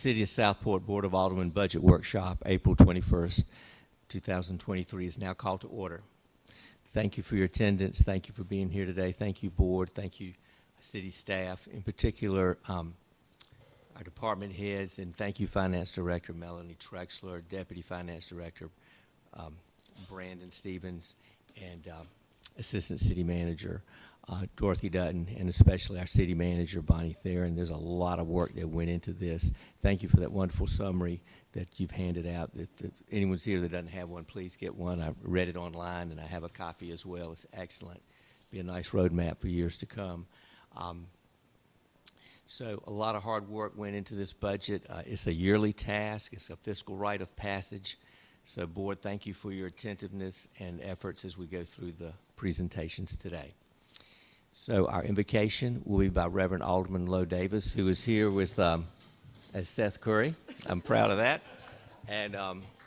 City of Southport Board of Aldermen Budget Workshop, April 21st, 2023 is now called to order. Thank you for your attendance. Thank you for being here today. Thank you, Board. Thank you, City staff, in particular, our department heads, and thank you, Finance Director Melanie Trexler, Deputy Finance Director Brandon Stevens, and Assistant City Manager Dorothy Dutton, and especially our City Manager Bonnie Theron. There's a lot of work that went into this. Thank you for that wonderful summary that you've handed out. If anyone's here that doesn't have one, please get one. I read it online, and I have a copy as well. It's excellent. Be a nice roadmap for years to come. So a lot of hard work went into this budget. It's a yearly task. It's a fiscal rite of passage. So, Board, thank you for your attentiveness and efforts as we go through the presentations today. So our invocation will be by Reverend Alderman Lowe Davis, who is here with as Seth Curry. I'm proud of that. And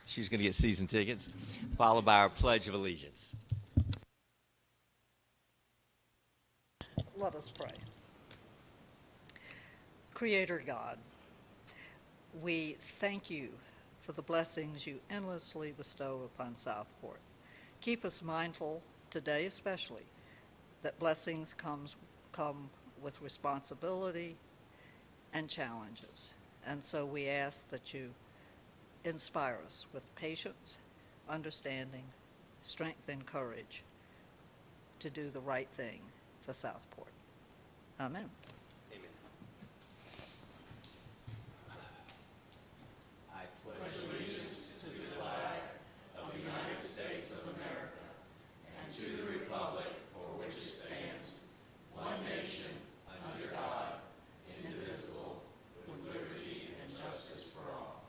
she's going to get season tickets, followed by our Pledge of Allegiance. Let us pray. Creator God, we thank you for the blessings you endlessly bestow upon Southport. Keep us mindful today especially that blessings come with responsibility and challenges. And so we ask that you inspire us with patience, understanding, strength, and courage to do the right thing for Southport. Amen. Amen. I pledge allegiance to the flag of the United States of America and to the republic for which it stands, one nation, under God, indivisible, with liberty and justice for all.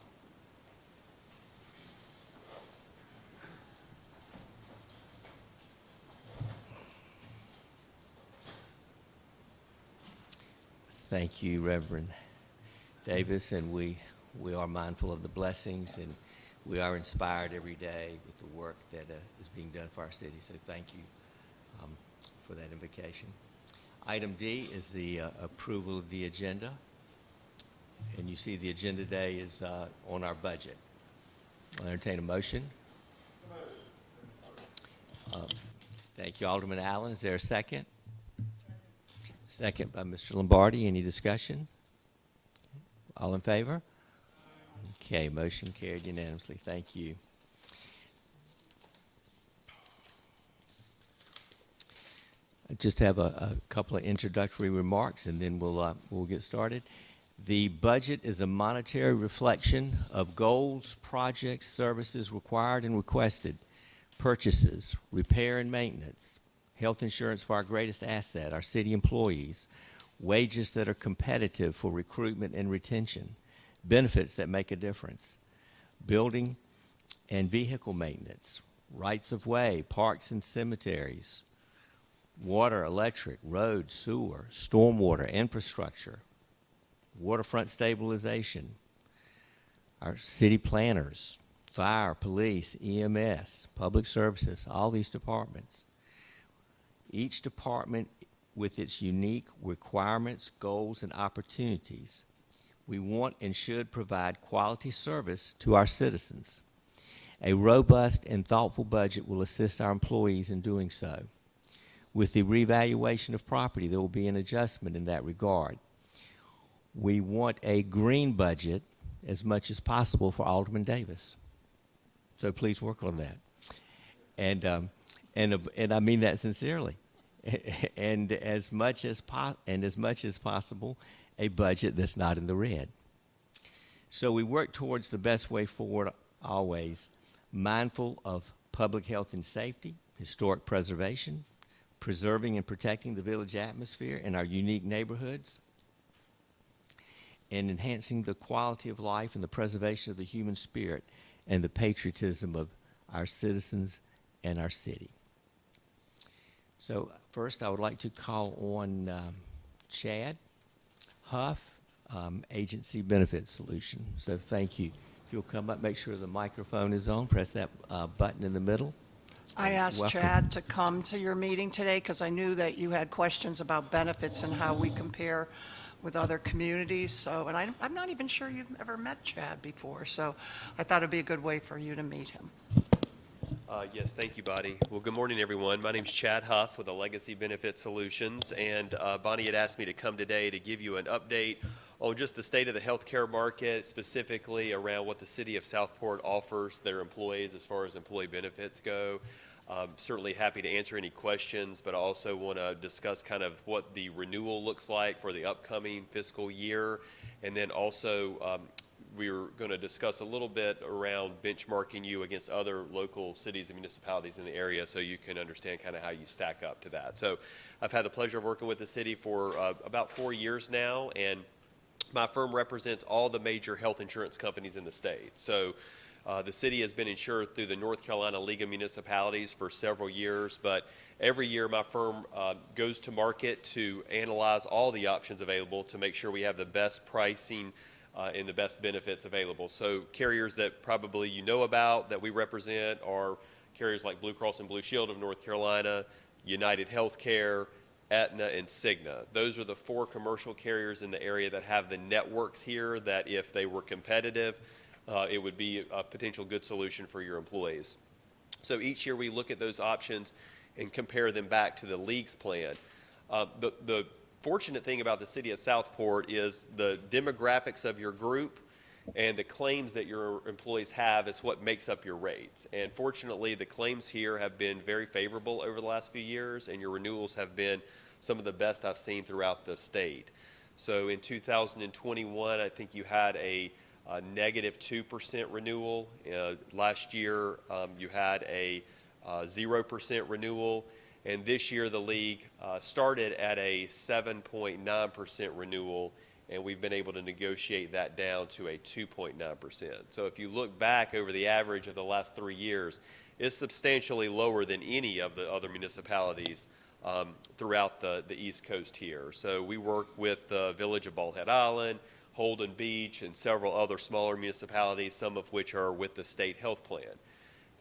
Thank you, Reverend Davis, and we are mindful of the blessings, and we are inspired every day with the work that is being done for our city. So thank you for that invocation. Item D is the approval of the agenda, and you see the agenda today is on our budget. I'll entertain a motion. Thank you, Alderman Allen. Is there a second? Second by Mr. Lombardi. Any discussion? All in favor? Okay, motion carried unanimously. Thank you. I just have a couple of introductory remarks, and then we'll get started. The budget is a monetary reflection of goals, projects, services required and requested, purchases, repair and maintenance, health insurance for our greatest asset, our city employees, wages that are competitive for recruitment and retention, benefits that make a difference, building and vehicle maintenance, rights of way, parks and cemeteries, water, electric, road, sewer, stormwater, infrastructure, waterfront stabilization, our city planners, fire, police, EMS, public services, all these departments. Each department with its unique requirements, goals, and opportunities. We want and should provide quality service to our citizens. A robust and thoughtful budget will assist our employees in doing so. With the revaluation of property, there will be an adjustment in that regard. We want a green budget as much as possible for Alderman Davis. So please work on that. And I mean that sincerely. And as much as possible, a budget that's not in the red. So we work towards the best way forward always, mindful of public health and safety, historic preservation, preserving and protecting the village atmosphere in our unique neighborhoods, and enhancing the quality of life and the preservation of the human spirit and the patriotism of our citizens and our city. So first I would like to call on Chad Huff, Agency Benefit Solution. So thank you. If you'll come up, make sure the microphone is on, press that button in the middle. I asked Welcome. Chad to come to your meeting today because I knew that you had questions about benefits and how we compare with other communities. So, and I'm not even sure you've ever met Chad before, so I thought it'd be a good way for you to meet him. Yes, thank you, Bonnie. Well, good morning, everyone. My name's Chad Huff with Legacy Benefit Solutions, and Bonnie had asked me to come today to give you an update on just the state of the healthcare market, specifically around what the city of Southport offers their employees as far as employee benefits go. Certainly happy to answer any questions, but I also want to discuss kind of what the renewal looks like for the upcoming fiscal year, and then also we're going to discuss a little bit around benchmarking you against other local cities and municipalities in the area so you can understand kind of how you stack up to that. So I've had the pleasure of working with the city for about 4 years now, and my firm represents all the major health insurance companies in the state. So the city has been insured through the North Carolina League of Municipalities for several years, but every year my firm goes to market to analyze all the options available to make sure we have the best pricing and the best benefits available. So carriers that probably you know about that we represent are carriers like Blue Cross and Blue Shield of North Carolina, United Healthcare, Aetna, and Cigna. Those are the 4 commercial carriers in the area that have the networks here that if they were competitive, it would be a potential good solution for your employees. So each year we look at those options and compare them back to the league's plan. The fortunate thing about the city of Southport is the demographics of your group and the claims that your employees have is what makes up your rates. And fortunately, the claims here have been very favorable over the last few years, and your renewals have been some of the best I've seen throughout the state. So in 2021, I think you had a negative 2% renewal. Last year, you had a 0% renewal. And this year, the league started at a 7.9% renewal, and we've been able to negotiate that down to a 2.9%. So if you look back over the average of the last 3 years, it's substantially lower than any of the other municipalities throughout the East Coast here. So we work with the Village of Bald Head Island, Holden Beach, and several other smaller municipalities, some of which are with the state health plan.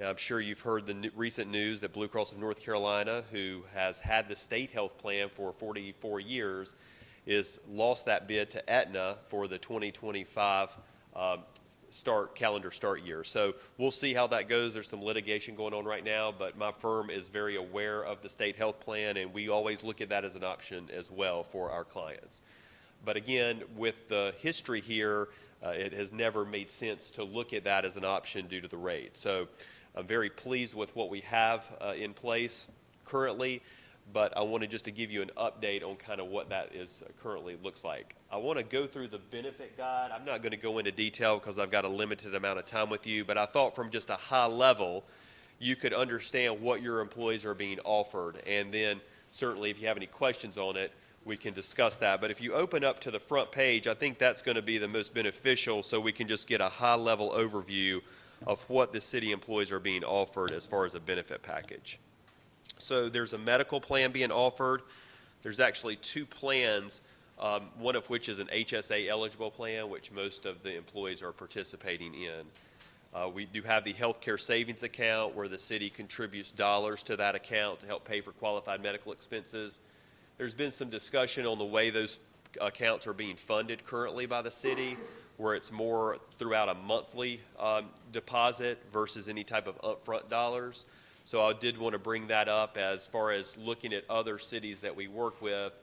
Now, I'm sure you've heard the recent news that Blue Cross of North Carolina, who has had the state health plan for 44 years, is lost that bid to Aetna for the 2025 calendar start year. So we'll see how that goes. There's some litigation going on right now, but my firm is very aware of the state health plan, and we always look at that as an option as well for our clients. But again, with the history here, it has never made sense to look at that as an option due to the rate. So I'm very pleased with what we have in place currently, but I wanted just to give you an update on kind of what that is currently looks like. I want to go through the benefit guide. I'm not going to go into detail because I've got a limited amount of time with you, but I thought from just a high level, you could understand what your employees are being offered. And then certainly if you have any questions on it, we can discuss that. But if you open up to the front page, I think that's going to be the most beneficial so we can just get a high-level overview of what the city employees are being offered as far as a benefit package. So there's a medical plan being offered. There's actually 2 plans, one of which is an HSA eligible plan, which most of the employees are participating in. We do have the healthcare savings account where the city contributes dollars to that account to help pay for qualified medical expenses. There's been some discussion on the way those accounts are being funded currently by the city, where it's more throughout a monthly deposit versus any type of upfront dollars. So I did want to bring that up as far as looking at other cities that we work with.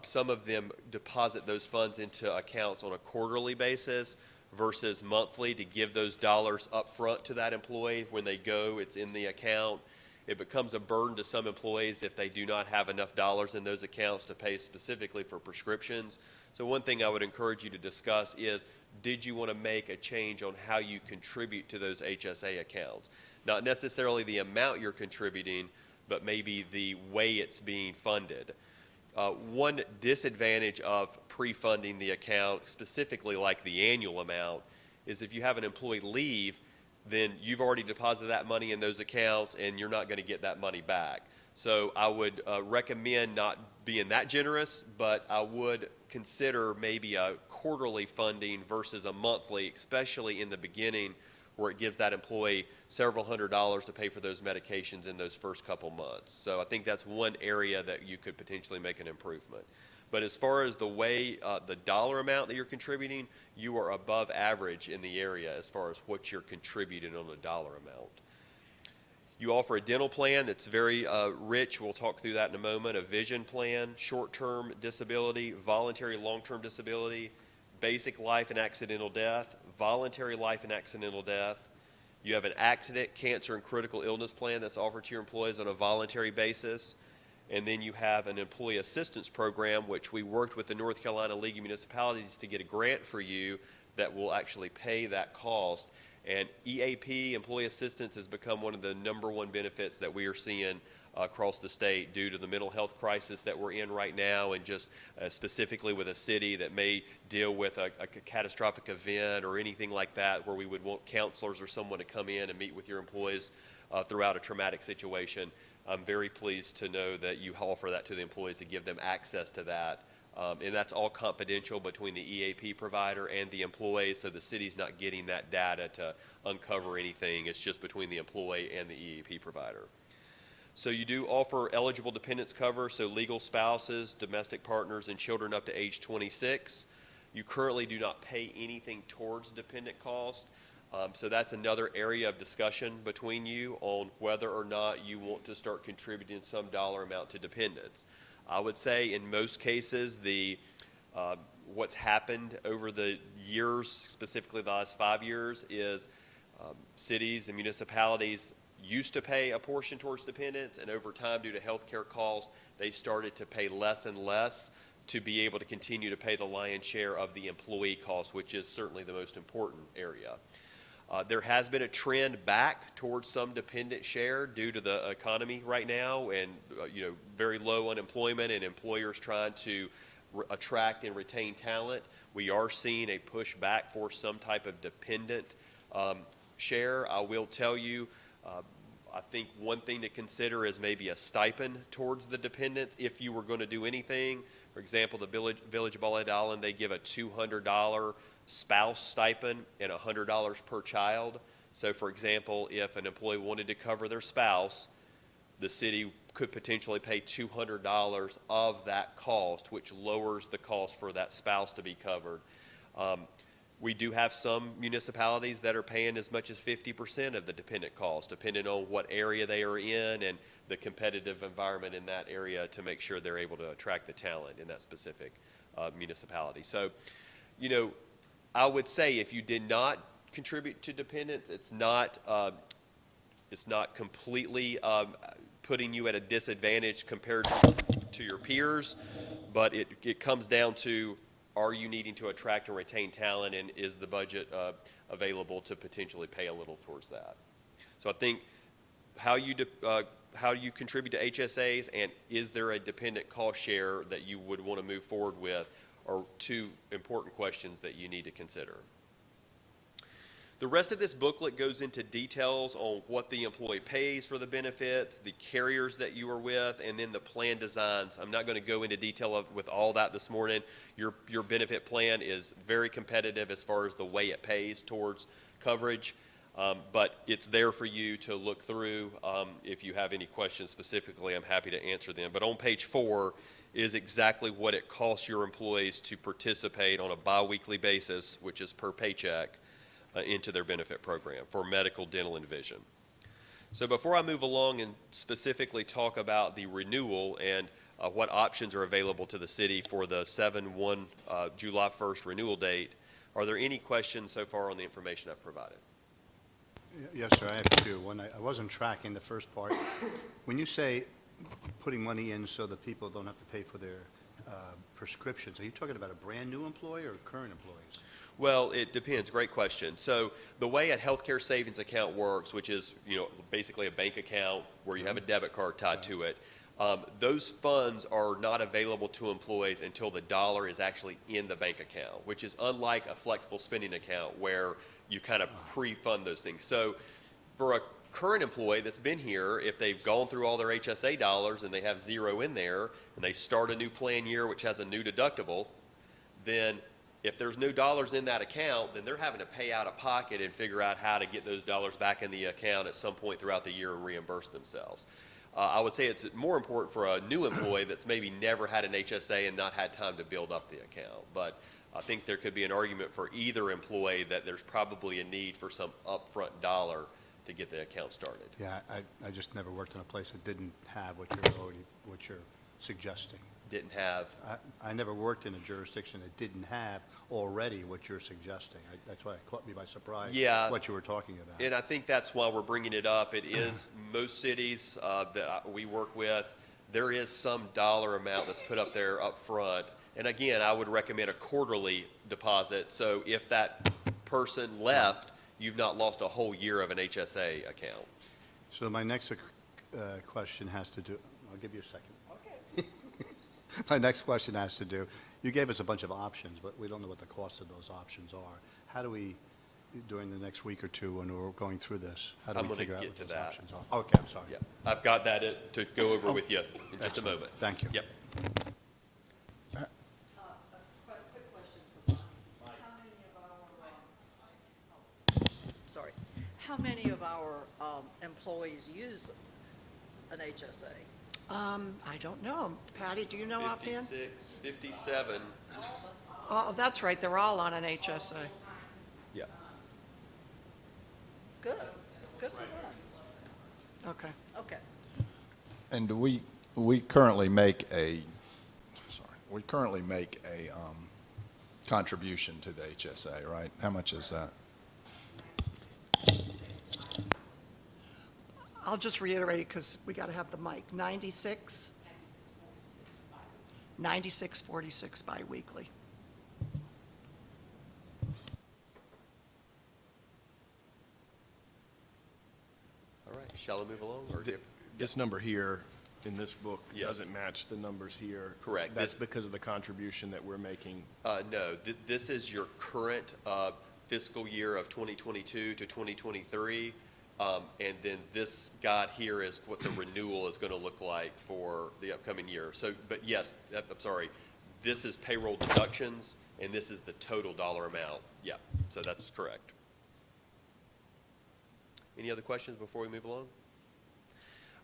Some of them deposit those funds into accounts on a quarterly basis versus monthly to give those dollars upfront to that employee. When they go, it's in the account. It becomes a burden to some employees if they do not have enough dollars in those accounts to pay specifically for prescriptions. So one thing I would encourage you to discuss is, did you want to make a change on how you contribute to those HSA accounts? Not necessarily the amount you're contributing, but maybe the way it's being funded. One disadvantage of pre-funding the account, specifically like the annual amount, is if you have an employee leave, then you've already deposited that money in those accounts and you're not going to get that money back. So I would recommend not being that generous, but I would consider maybe a quarterly funding versus a monthly, especially in the beginning where it gives that employee several $100s to pay for those medications in those first couple months. So I think that's one area that you could potentially make an improvement. But as far as the way, the dollar amount that you're contributing, you are above average in the area as far as what you're contributing on a dollar amount. You offer a dental plan that's very rich. We'll talk through that in a moment. A vision plan, short-term disability, voluntary long-term disability, basic life and accidental death, voluntary life and accidental death. You have an accident, cancer, and critical illness plan that's offered to your employees on a voluntary basis. And then you have an employee assistance program, which we worked with the North Carolina League of Municipalities to get a grant for you that will actually pay that cost. And EAP, employee assistance, has become one of the #1 benefits that we are seeing across the state due to the mental health crisis that we're in right now, and just specifically with a city that may deal with a catastrophic event or anything like that, where we would want counselors or someone to come in and meet with your employees throughout a traumatic situation. I'm very pleased to know that you offer that to the employees to give them access to that. And that's all confidential between the EAP provider and the employee, so the city's not getting that data to uncover anything. It's just between the employee and the EAP provider. So you do offer eligible dependents cover, so legal spouses, domestic partners, and children up to age 26. You currently do not pay anything towards dependent cost. So that's another area of discussion between you on whether or not you want to start contributing some dollar amount to dependents. I would say in most cases, what's happened over the years, specifically the last 5 years, is cities and municipalities used to pay a portion towards dependents, and over time, due to healthcare costs, they started to pay less and less to be able to continue to pay the lion's share of the employee costs, which is certainly the most important area. There has been a trend back towards some dependent share due to the economy right now, and very low unemployment and employers trying to attract and retain talent. We are seeing a push back for some type of dependent share. I will tell you, I think one thing to consider is maybe a stipend towards the dependents if you were going to do anything. For example, the Village of Ballhead Island, they give a $200 spouse stipend and $100 per child. So for example, if an employee wanted to cover their spouse, the city could potentially pay $200 of that cost, which lowers the cost for that spouse to be covered. We do have some municipalities that are paying as much as 50% of the dependent cost, depending on what area they are in and the competitive environment in that area, to make sure they're able to attract the talent in that specific municipality. So, I would say if you did not contribute to dependents, it's not completely putting you at a disadvantage compared to your peers, but it comes down to, are you needing to attract and retain talent, and is the budget available to potentially pay a little towards that? So I think how you contribute to HSAs, and is there a dependent cost share that you would want to move forward with, are two important questions that you need to consider. The rest of this booklet goes into details on what the employee pays for the benefits, the carriers that you are with, and then the plan designs. I'm not going to go into detail with all that this morning. Your benefit plan is very competitive as far as the way it pays towards coverage, but it's there for you to look through. If you have any questions specifically, I'm happy to answer them. But on page 4 is exactly what it costs your employees to participate on a biweekly basis, which is per paycheck, into their benefit program for medical, dental, and vision. So before I move along and specifically talk about the renewal and what options are available to the city for the July 1st renewal date, are there any questions so far on the information I've provided? Yes, sir, I have two. One, I wasn't tracking the first part. When you say putting money in so that people don't have to pay for their prescriptions, are you talking about a brand-new employee or current employees? Well, it depends. Great question. So the way a healthcare savings account works, which is basically a bank account where you have a debit card tied to it, those funds are not available to employees until the dollar is actually in the bank account, which is unlike a flexible spending account where you kind of pre-fund those things. So for a current employee that's been here, if they've gone through all their HSA dollars and they have zero in there, and they start a new plan year which has a new deductible, then if there's no dollars in that account, then they're having to pay out of pocket and figure out how to get those dollars back in the account at some point throughout the year and reimburse themselves. I would say it's more important for a new employee that's maybe never had an HSA and not had time to build up the account. But I think there could be an argument for either employee that there's probably a need for some upfront dollar to get the account started. Yeah, I just never worked in a place that didn't have what you're suggesting. Didn't have, I never worked in a jurisdiction that didn't have already what you're suggesting. That's why it caught me by surprise. Yeah. What you were talking about. and I think that's why we're bringing it up. It is most cities that we work with, there is some dollar amount that's put up there up front. And again, I would recommend a quarterly deposit. So if that person left, you've not lost a whole year of an HSA account. So my next question has to do, I'll give you a second. Okay. My next question has to do, you gave us a bunch of options, but we don't know what the cost of those options are. How do we, during the next week or two when we're going through this, how do I'm we gonna figure out get what to those that. options are? Okay, I'm sorry. Yeah, I've got that to go over with you in just a Excellent. moment. Thank you. Yep. A quick question for Bonnie. How many of our, sorry, how many of our employees use an HSA? I don't know. Patty, do you know offhand? 56, 57, Oh, that's right, they're all on an HSA. yeah. Good, good for them. Okay. Okay. And we currently make a contribution to the HSA, right? How much is that? I'll just reiterate it because we got to have the mic. 96? 96.46 biweekly. All right, shall I move along? Or This number here in this book Yes. doesn't match the numbers here. Correct. That's This- because of the contribution that we're making. No, this is your current fiscal year of 2022 to 2023. And then this guide here is what the renewal is going to look like for the upcoming year. So, but yes, I'm sorry, this is payroll deductions, and this is the total dollar amount. Yeah, so that's correct. Any other questions before we move along?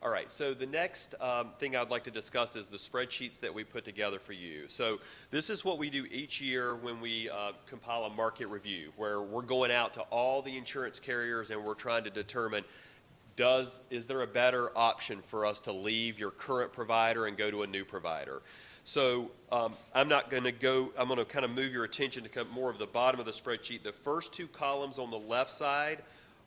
All right, so the next thing I'd like to discuss is the spreadsheets that we put together for you. So this is what we do each year when we compile a market review, where we're going out to all the insurance carriers and we're trying to determine, is there a better option for us to leave your current provider and go to a new provider? So I'm going to kind of move your attention to more of the bottom of the spreadsheet. The first two columns on the left side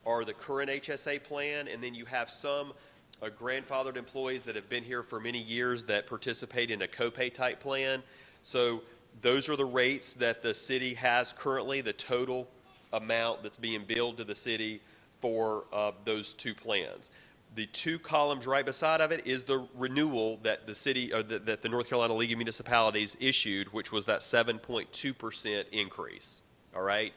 are the current HSA plan, and then you have some grandfathered employees that have been here for many years that participate in a copay type plan. So those are the rates that the city has currently, the total amount that's being billed to the city for those two plans. The two columns right beside of it is the renewal that the city, or that the North Carolina League of Municipalities issued, which was that 7.2% increase. All right?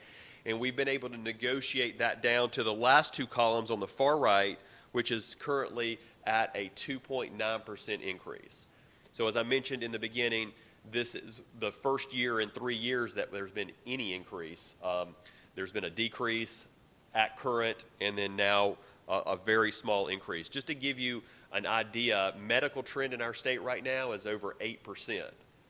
And we've been able to negotiate that down to the last two columns on the far right, which is currently at a 2.9% increase. So as I mentioned in the beginning, this is the first year in 3 years that there's been any increase. There's been a decrease at current, and then now a very small increase. Just to give you an idea, medical trend in our state right now is over 8%.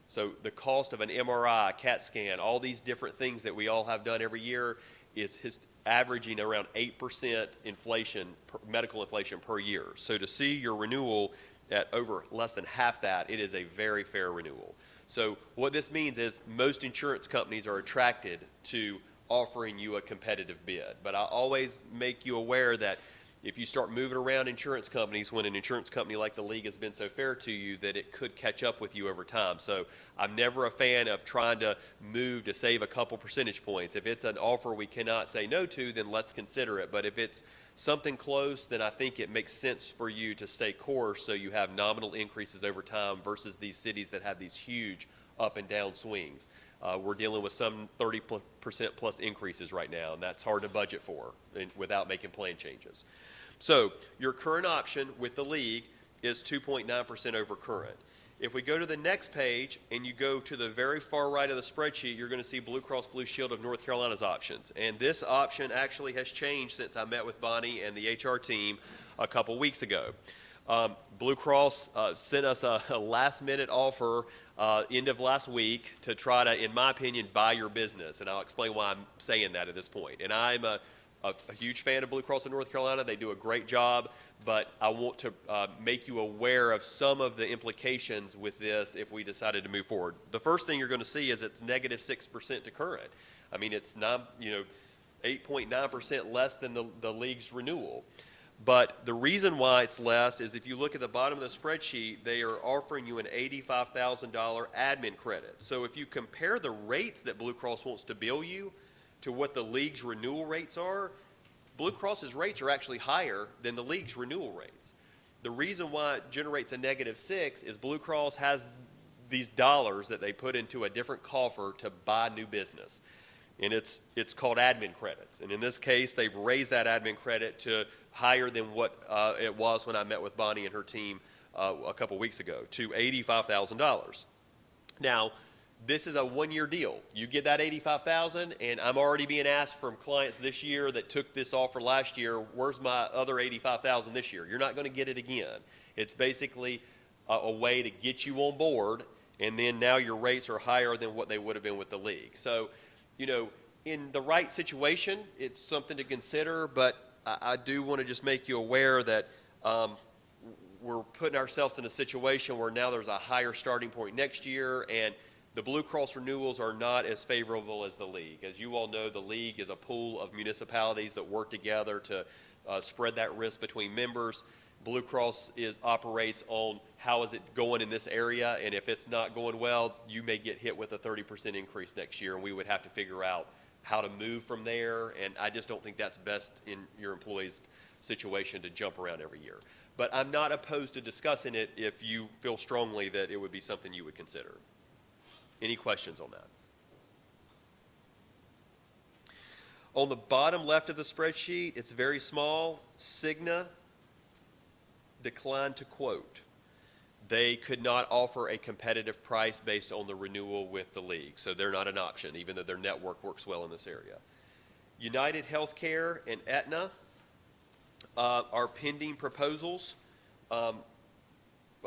So the cost of an MRI, CAT scan, all these different things that we all have done every year is averaging around 8% inflation, medical inflation per year. So to see your renewal at over less than half that, it is a very fair renewal. So what this means is most insurance companies are attracted to offering you a competitive bid. But I always make you aware that if you start moving around insurance companies, when an insurance company like the League has been so fair to you, that it could catch up with you over time. So I'm never a fan of trying to move to save a couple percentage points. If it's an offer we cannot say no to, then let's consider it. But if it's something close, then I think it makes sense for you to stay course so you have nominal increases over time versus these cities that have these huge up and down swings. We're dealing with some 30% plus increases right now, and that's hard to budget for without making plan changes. So your current option with the League is 2.9% over current. If we go to the next page and you go to the very far right of the spreadsheet, you're going to see Blue Cross Blue Shield of North Carolina's options. And this option actually has changed since I met with Bonnie and the HR team a couple weeks ago. Blue Cross sent us a last-minute offer end of last week to try to, in my opinion, buy your business. And I'll explain why I'm saying that at this point. And I'm a huge fan of Blue Cross of North Carolina. They do a great job, but I want to make you aware of some of the implications with this if we decided to move forward. The first thing you're going to see is it's negative 6% to current. I mean, it's not, 8.9% less than the league's renewal. But the reason why it's less is if you look at the bottom of the spreadsheet, they are offering you an $85,000 admin credit. So if you compare the rates that Blue Cross wants to bill you to what the league's renewal rates are, Blue Cross's rates are actually higher than the league's renewal rates. The reason why it generates a negative 6 is Blue Cross has these dollars that they put into a different coffer to buy new business. And it's called admin credits. And in this case, they've raised that admin credit to higher than what it was when I met with Bonnie and her team a couple weeks ago, to $85,000. Now, this is a one-year deal. You get that $85,000, and I'm already being asked from clients this year that took this offer last year, where's my other $85,000 this year? You're not going to get it again. It's basically a way to get you on board, and then now your rates are higher than what they would have been with the league. So, in the right situation, it's something to consider, but I do want to just make you aware that we're putting ourselves in a situation where now there's a higher starting point next year, and the Blue Cross renewals are not as favorable as the league. As you all know, the league is a pool of municipalities that work together to spread that risk between members. Blue Cross operates on how is it going in this area, and if it's not going well, you may get hit with a 30% increase next year, and we would have to figure out how to move from there, and I just don't think that's best in your employees' situation to jump around every year. But I'm not opposed to discussing it if you feel strongly that it would be something you would consider. Any questions on that? On the bottom left of the spreadsheet, it's very small. Cigna declined to quote. They could not offer a competitive price based on the renewal with the league, so they're not an option, even though their network works well in this area. United Healthcare and Aetna are pending proposals.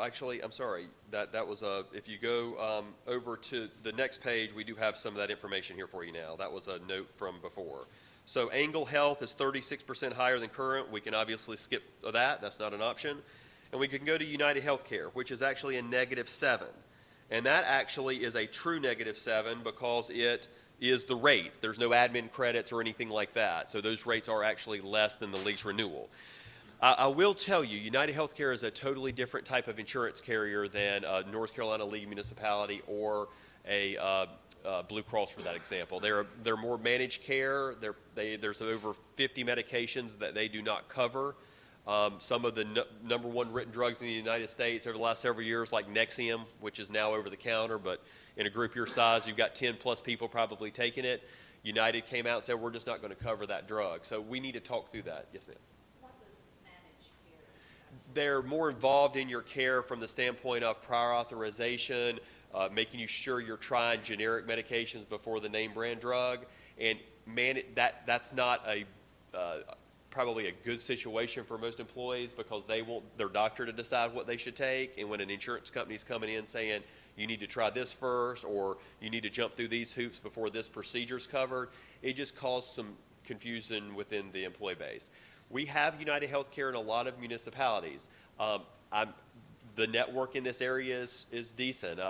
Actually, I'm sorry, that was if you go over to the next page, we do have some of that information here for you now. That was a note from before. So Angle Health is 36% higher than current. We can obviously skip that. That's not an option. And we can go to United Healthcare, which is actually a negative 7. And that actually is a true negative 7 because it is the rates. There's no admin credits or anything like that. So those rates are actually less than the lease renewal. I will tell you, United Healthcare is a totally different type of insurance carrier than North Carolina League Municipality or a Blue Cross, for that example. They're more managed care. There's over 50 medications that they do not cover. Some of the number one written drugs in the United States over the last several years, like Nexium, which is now over the counter, but in a group your size, you've got 10 plus people probably taking it. United came out and said, we're just not going to cover that drug. So we need to talk through that. Yes, ma'am. They're more involved in your care from the standpoint of prior authorization, making you sure you're trying generic medications before the name brand drug. And man, that's not probably a good situation for most employees because they want their doctor to decide what they should take. And when an insurance company's coming in saying, you need to try this first, or you need to jump through these hoops before this procedure's covered, it just caused some confusion within the employee base. We have United Healthcare in a lot of municipalities. The network in this area is decent.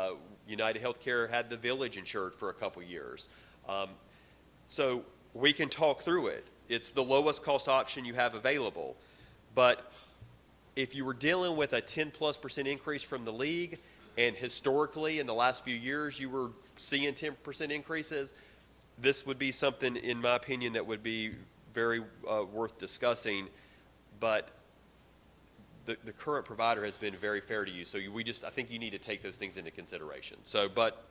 United Healthcare had the Village insured for a couple years. So we can talk through it. It's the lowest cost option you have available. But if you were dealing with a 10+% increase from the league, and historically in the last few years you were seeing 10% increases, this would be something, in my opinion, that would be very worth discussing, but the current provider has been very fair to you, so I think you need to take those things into consideration. So, but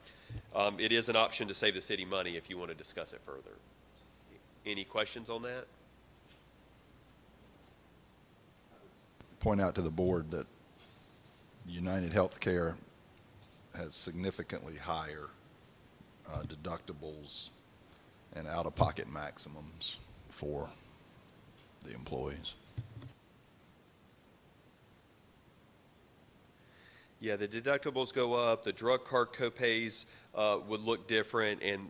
it is an option to save the city money if you want to discuss it further. Any questions on that? Point out to the board that United Healthcare has significantly higher deductibles and out-of-pocket maximums for the employees. Yeah, the deductibles go up, the drug card copays would look different, and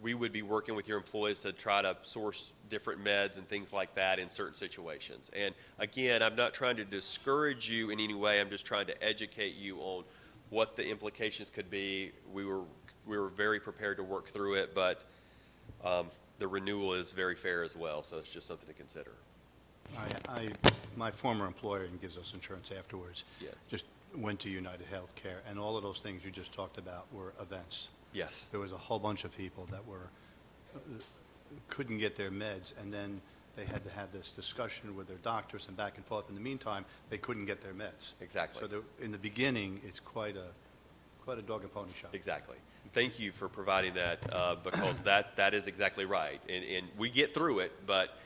we would be working with your employees to try to source different meds and things like that in certain situations. And again, I'm not trying to discourage you in any way, I'm just trying to educate you on what the implications could be. We were very prepared to work through it, but the renewal is very fair as well, so it's just something to consider. My former employer, and gives us insurance afterwards, Yes. just went to United Healthcare, and all of those things you just talked about were events. Yes. There was a whole bunch of people that couldn't get their meds, and then they had to have this discussion with their doctors and back and forth. In the meantime, they couldn't get their meds. Exactly. So in the beginning, it's quite a dog and pony show. Exactly. Thank you for providing that, because that is exactly right. And we get through it, but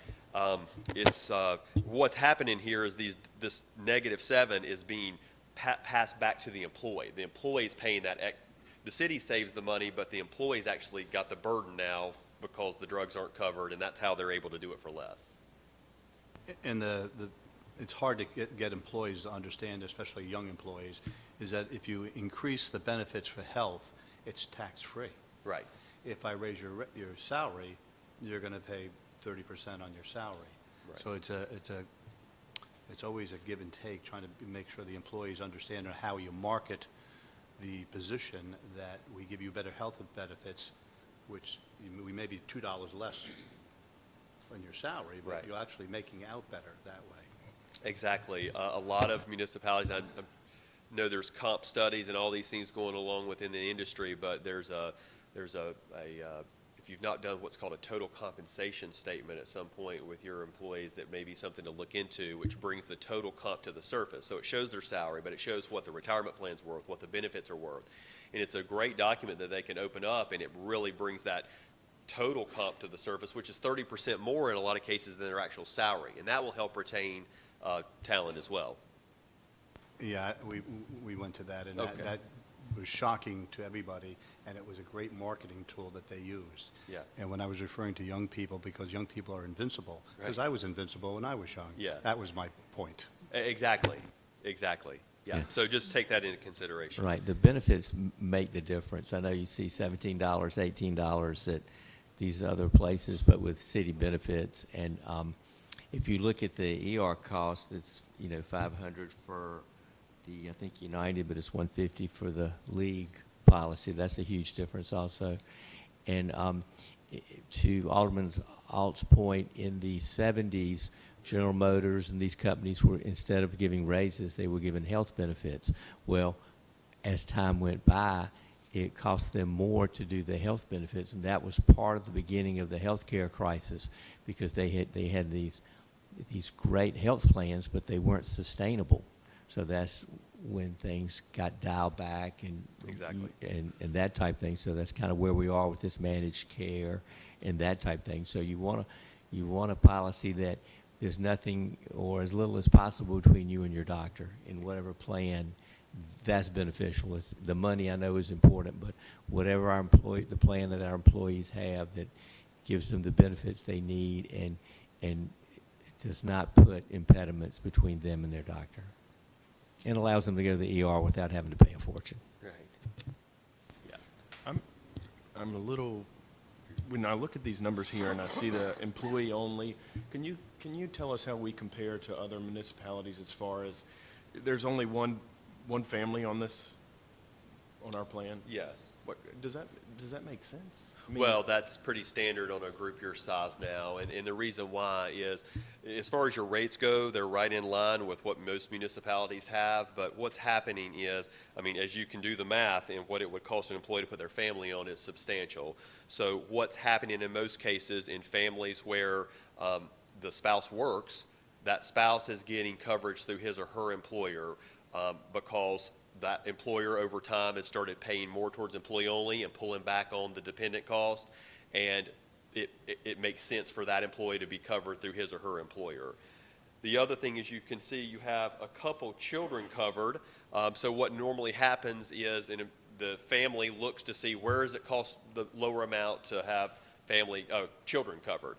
it's what's happening here is this -7 is being passed back to the employee. The employee's paying that. The city saves the money, but the employee's actually got the burden now because the drugs aren't covered, and that's how they're able to do it for less. And it's hard to get employees to understand, especially young employees, is that if you increase the benefits for health, it's tax-free. Right. If I raise your salary, you're going to pay 30% on your salary. Right. So it's always a give and take, trying to make sure the employees understand how you market the position, that we give you better health benefits, which we may be $2 less on your salary, but Right. you're actually making out better that way. Exactly. A lot of municipalities, I know there's comp studies and all these things going along within the industry, but there's if you've not done what's called a total compensation statement at some point with your employees, that may be something to look into, which brings the total comp to the surface. So it shows their salary, but it shows what the retirement plan's worth, what the benefits are worth. And it's a great document that they can open up, and it really brings that total comp to the surface, which is 30% more in a lot of cases than their actual salary. And that will help retain talent as well. Yeah, we went to that, and Okay. that was shocking to everybody, and it was a great marketing tool that they used. Yeah. And when I was referring to young people, because young people are invincible, because Right. I was invincible when I was young. Yeah. That was my point. Exactly. Yeah. Yeah. So just take that into consideration. Right, the benefits make the difference. I know you see $17, $18 at these other places, but with city benefits. And if you look at the ER cost, it's, $500 for I think United, but it's $150 for the league policy. That's a huge difference also. And to Alderman Alt's point, in the 70s, General Motors and these companies were, instead of giving raises, they were giving health benefits. Well, as time went by, it cost them more to do the health benefits, and that was part of the beginning of the healthcare crisis, because they had these great health plans, but they weren't sustainable. So that's when things got dialed back and Exactly. and that type thing. So that's kind of where we are with this managed care and that type thing. So you want a policy that there's nothing or as little as possible between you and your doctor in whatever plan. That's beneficial. The money I know is important, but whatever the plan that our employees have that gives them the benefits they need and does not put impediments between them and their doctor. And allows them to go to the ER without having to pay a fortune. Right. Yeah. I'm a little, when I look at these numbers here and I see the employee only, can you tell us how we compare to other municipalities as far as, there's only one family on our plan? Yes. Does that make sense? I mean, Well, that's pretty standard on a group your size now, and the reason why is, as far as your rates go, they're right in line with what most municipalities have, but what's happening is, as you can do the math, and what it would cost an employee to put their family on is substantial. So what's happening in most cases in families where the spouse works, that spouse is getting coverage through his or her employer because that employer over time has started paying more towards employee only and pulling back on the dependent cost, and it makes sense for that employee to be covered through his or her employer. The other thing is, you can see you have a couple children covered. So what normally happens is the family looks to see where does it cost the lower amount to have children covered.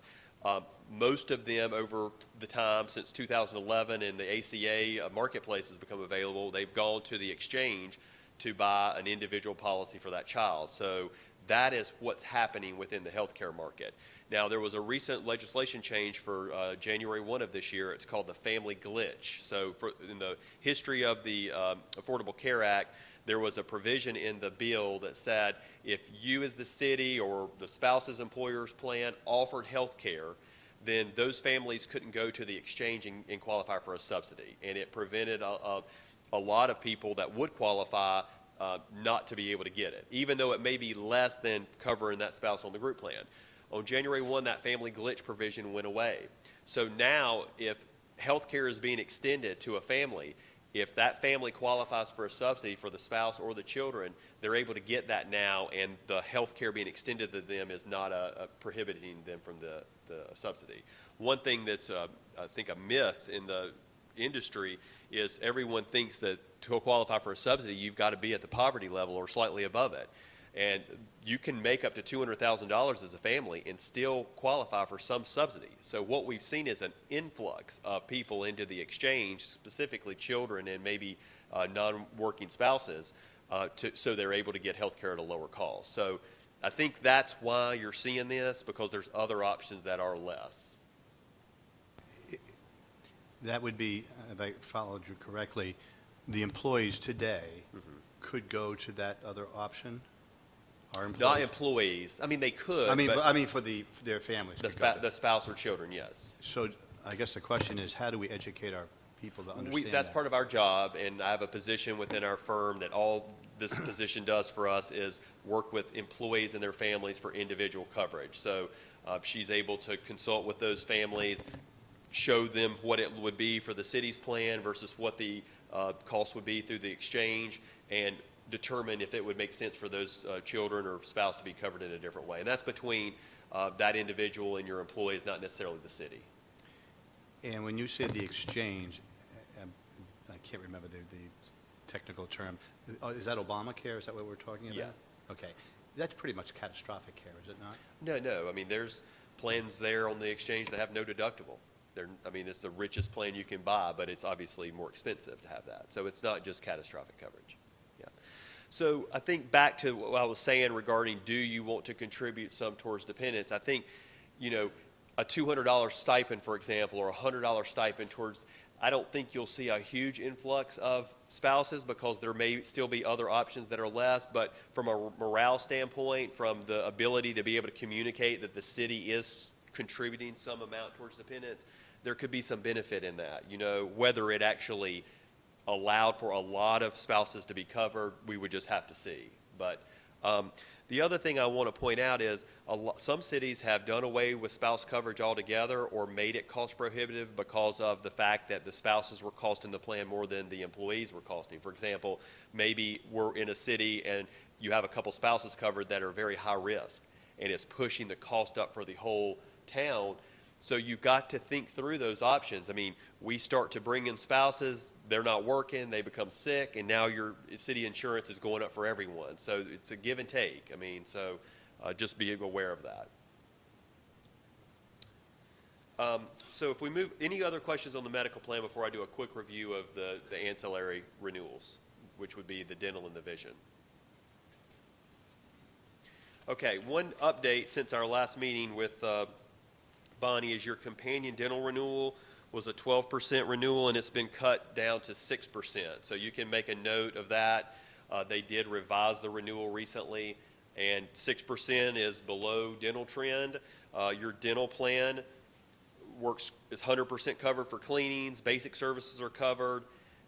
Most of them over the time since 2011 and the ACA marketplace has become available, they've gone to the exchange to buy an individual policy for that child. So that is what's happening within the healthcare market. Now, there was a recent legislation change for January 1 of this year. It's called the Family Glitch. So in the history of the Affordable Care Act, there was a provision in the bill that said if you as the city or the spouse's employer's plan offered health care, then those families couldn't go to the exchange and qualify for a subsidy. And it prevented a lot of people that would qualify not to be able to get it, even though it may be less than covering that spouse on the group plan. On January 1, that family glitch provision went away. So now if health care is being extended to a family, if that family qualifies for a subsidy for the spouse or the children, they're able to get that now, and the health care being extended to them is not prohibiting them from the subsidy. One thing that's, I think, a myth in the industry is everyone thinks that to qualify for a subsidy, you've got to be at the poverty level or slightly above it. And you can make up to $200,000 as a family and still qualify for some subsidy. So what we've seen is an influx of people into the exchange, specifically children and maybe non-working spouses, so they're able to get health care at a lower cost. So I think that's why you're seeing this, because there's other options that are less. That would be, if I followed you correctly, the employees today could go to that other option? Our employees? Not employees. I mean, they could. I but mean for their families. the spouse or children, yes. So I guess the question is, how do we educate our people to understand That's that? part of our job, and I have a position within our firm that all this position does for us is work with employees and their families for individual coverage. So she's able to consult with those families, show them what it would be for the city's plan versus what the cost would be through the exchange, and determine if it would make sense for those children or spouse to be covered in a different way. And that's between that individual and your employees, not necessarily the city. And when you said the exchange, I can't remember the technical term. Is that Obamacare? Is that what we're talking about? Yes. Okay. That's pretty much catastrophic care, is it not? No. I mean, there's plans there on the exchange that have no deductible. I mean, it's the richest plan you can buy, but it's obviously more expensive to have that. So it's not just catastrophic coverage. Yeah. So I think back to what I was saying regarding, do you want to contribute some towards dependents? I think, a $200 stipend, for example, or a $100 stipend towards, I don't think you'll see a huge influx of spouses because there may still be other options that are less, but from a morale standpoint, from the ability to be able to communicate that the city is contributing some amount towards dependents, there could be some benefit in that. Whether it actually allowed for a lot of spouses to be covered, we would just have to see. But the other thing I want to point out is some cities have done away with spouse coverage altogether or made it cost prohibitive because of the fact that the spouses were costing the plan more than the employees were costing. For example, maybe we're in a city and you have a couple spouses covered that are very high risk, and it's pushing the cost up for the whole town. So you've got to think through those options. I mean, we start to bring in spouses, they're not working, they become sick, and now your city insurance is going up for everyone. So it's a give and take. I mean, so just be aware of that. So if we move, any other questions on the medical plan before I do a quick review of the ancillary renewals, which would be the dental and the vision? Okay, one update since our last meeting with Bonnie is your companion dental renewal was a 12% renewal, and it's been cut down to 6%. So you can make a note of that. They did revise the renewal recently, and 6% is below dental trend. Your dental plan is 100% covered for cleanings. Basic services are covered.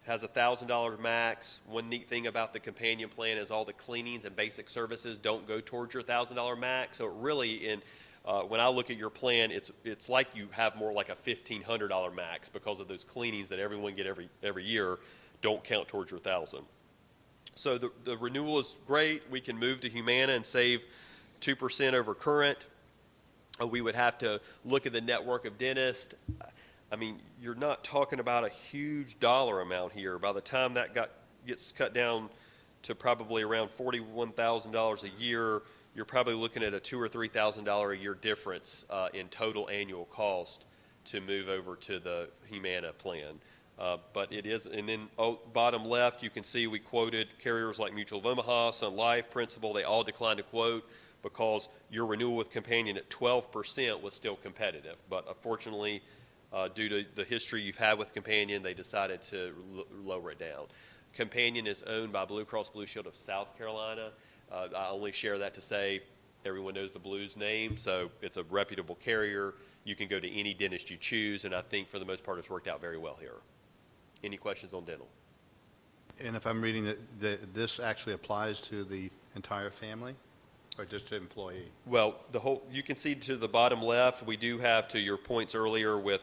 Has a $1,000 max. One neat thing about the companion plan is all the cleanings and basic services don't go towards your $1,000 max. So it really, when I look at your plan, it's like you have more like a $1,500 max because of those cleanings that everyone get every year don't count towards your $1,000. So the renewal is great. We can move to Humana and save 2% over current. We would have to look at the network of dentists. I mean, you're not talking about a huge dollar amount here. By the time that gets cut down to probably around $41,000 a year, you're probably looking at a $2,000 or $3,000 a year difference in total annual cost to move over to the Humana plan. But it is, and then bottom left, you can see we quoted carriers like Mutual of Omaha, Sun Life, Principal. They all declined to quote because your renewal with Companion at 12% was still competitive. But unfortunately, due to the history you've had with Companion, they decided to lower it down. Companion is owned by Blue Cross Blue Shield of South Carolina. I only share that to say everyone knows the Blues name, so it's a reputable carrier. You can go to any dentist you choose, and I think for the most part it's worked out very well here. Any questions on dental? And if I'm reading that, this actually applies to the entire family or just to employee? Well, you can see to the bottom left, we do have, to your points earlier with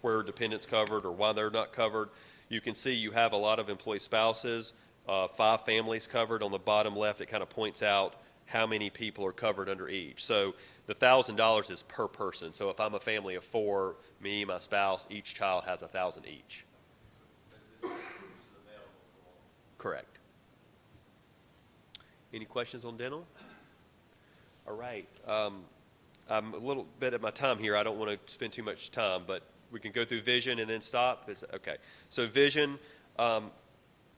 where dependents covered or why they're not covered, you can see you have a lot of employee spouses, 5 families covered. On the bottom left, it kind of points out how many people are covered under each. So the $1,000 is per person. So if I'm a family of 4, me, my spouse, each child has $1,000 each. Correct. Any questions on dental? All right. I'm a little bit at my time here. I don't want to spend too much time, but we can go through vision and then stop. Okay. So vision,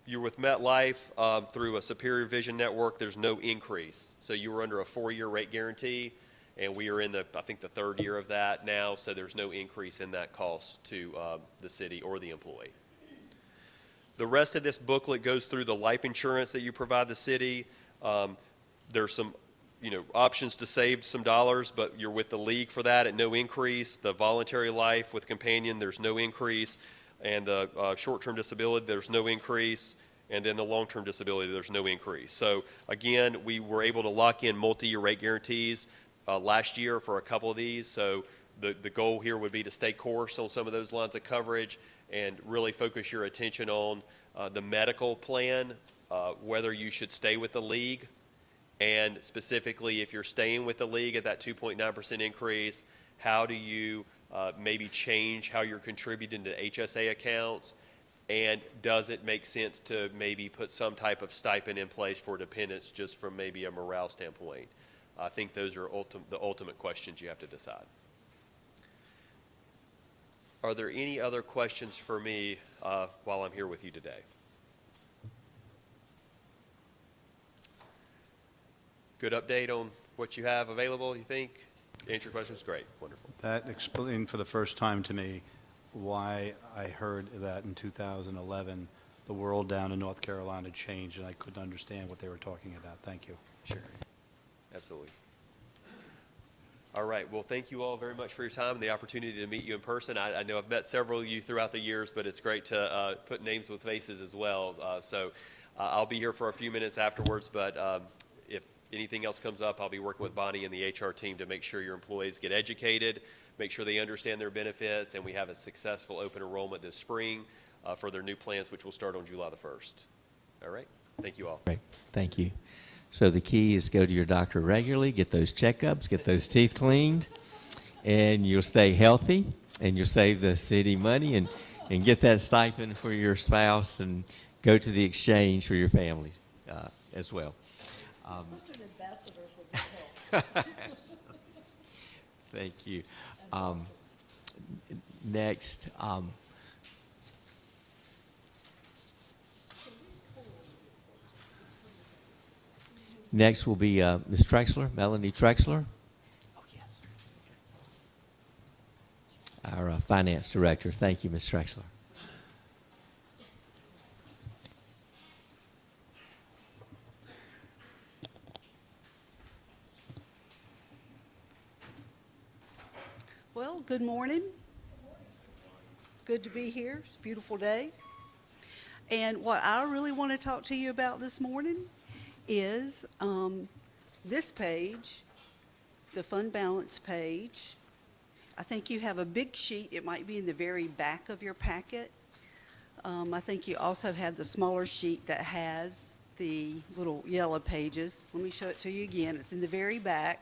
you're with MetLife through a Superior Vision Network. There's no increase. So you were under a 4-year rate guarantee, and we are in I think the 3rd year of that now. So there's no increase in that cost to the city or the employee. The rest of this booklet goes through the life insurance that you provide the city. There's some, options to save some dollars, but you're with the league for that at no increase. The voluntary life with Companion, there's no increase. And the short-term disability, there's no increase. And then the long-term disability, there's no increase. So again, we were able to lock in multi-year rate guarantees last year for a couple of these. So the goal here would be to stay course on some of those lines of coverage and really focus your attention on the medical plan, whether you should stay with the league, and specifically if you're staying with the league at that 2.9% increase, how do you maybe change how you're contributing to HSA accounts, and does it make sense to maybe put some type of stipend in place for dependents just from maybe a morale standpoint? I think those are the ultimate questions you have to decide. Are there any other questions for me while I'm here with you today? Good update on what you have available, you think? Answer your questions? Great, wonderful. That explained for the first time to me why I heard that in 2011, the world down in North Carolina changed, and I couldn't understand what they were talking about. Thank you. Sure, absolutely. All right, well, thank you all very much for your time and the opportunity to meet you in person. I know I've met several of you throughout the years, but it's great to put names with faces as well. So I'll be here for a few minutes afterwards, but if anything else comes up, I'll be working with Bonnie and the HR team to make sure your employees get educated, make sure they understand their benefits, and we have a successful open enrollment this spring for their new plans, which will start on July the 1st. All right, thank you all. Great, thank you. So the key is go to your doctor regularly, get those checkups, get those teeth cleaned, and you'll stay healthy, and you'll save the city money, and get that stipend for your spouse, and go to the exchange for your family as well. Such an ambassador for good health. Thank you. Next, next will be Ms. Trexler, Melanie Trexler. Oh, yes. Our finance director. Thank you, Ms. Trexler. Well, good morning. It's good to be here. It's a beautiful day. And what I really want to talk to you about this morning is this page, the fund balance page. I think you have a big sheet. It might be in the very back of your packet. I think you also have the smaller sheet that has the little yellow pages. Let me show it to you again. It's in the very back.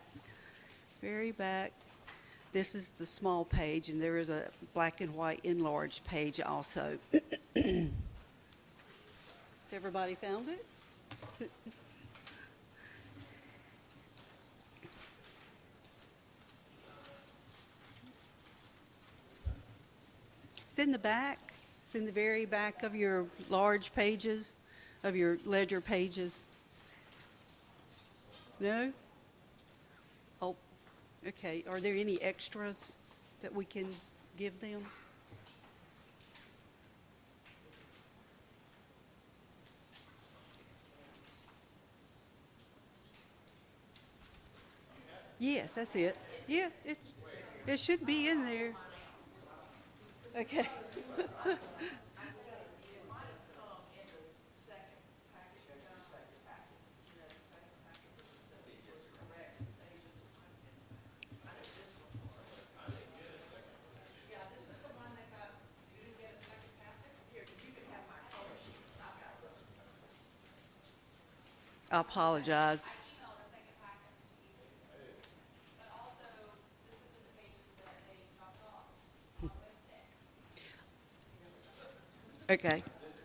Very back. This is the small page, and there is a black and white enlarged page also. Has everybody found it? in the back. It's in the very back of your large pages, of your ledger pages. No? Oh, okay. Are there any extras that we can give them? Yes, that's it. Yeah, it should be in there. Okay. I apologize. Okay.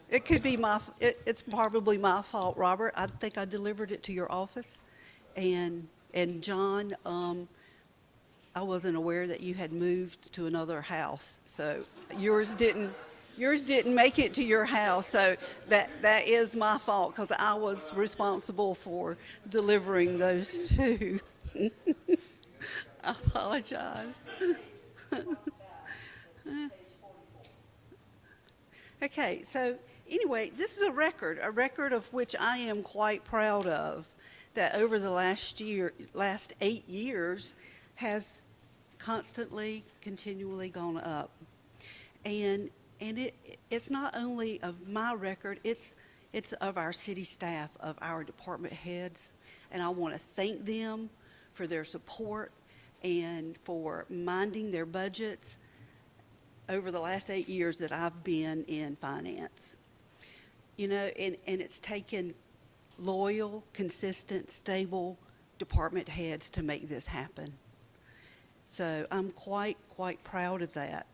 It could be it's probably my fault, Robert. I think I delivered it to your office. And John, I wasn't aware that you had moved to another house. So yours didn't make it to your house. So that is my fault because I was responsible for delivering those two. I apologize. Okay, so anyway, this is a record of which I am quite proud of, that over the last 8 years has constantly, continually gone up. And it's not only of my record, it's of our city staff, of our department heads, and I want to thank them for their support and for minding their budgets over the last 8 years that I've been in finance. You know, and it's taken loyal, consistent, stable department heads to make this happen. So I'm quite proud of that.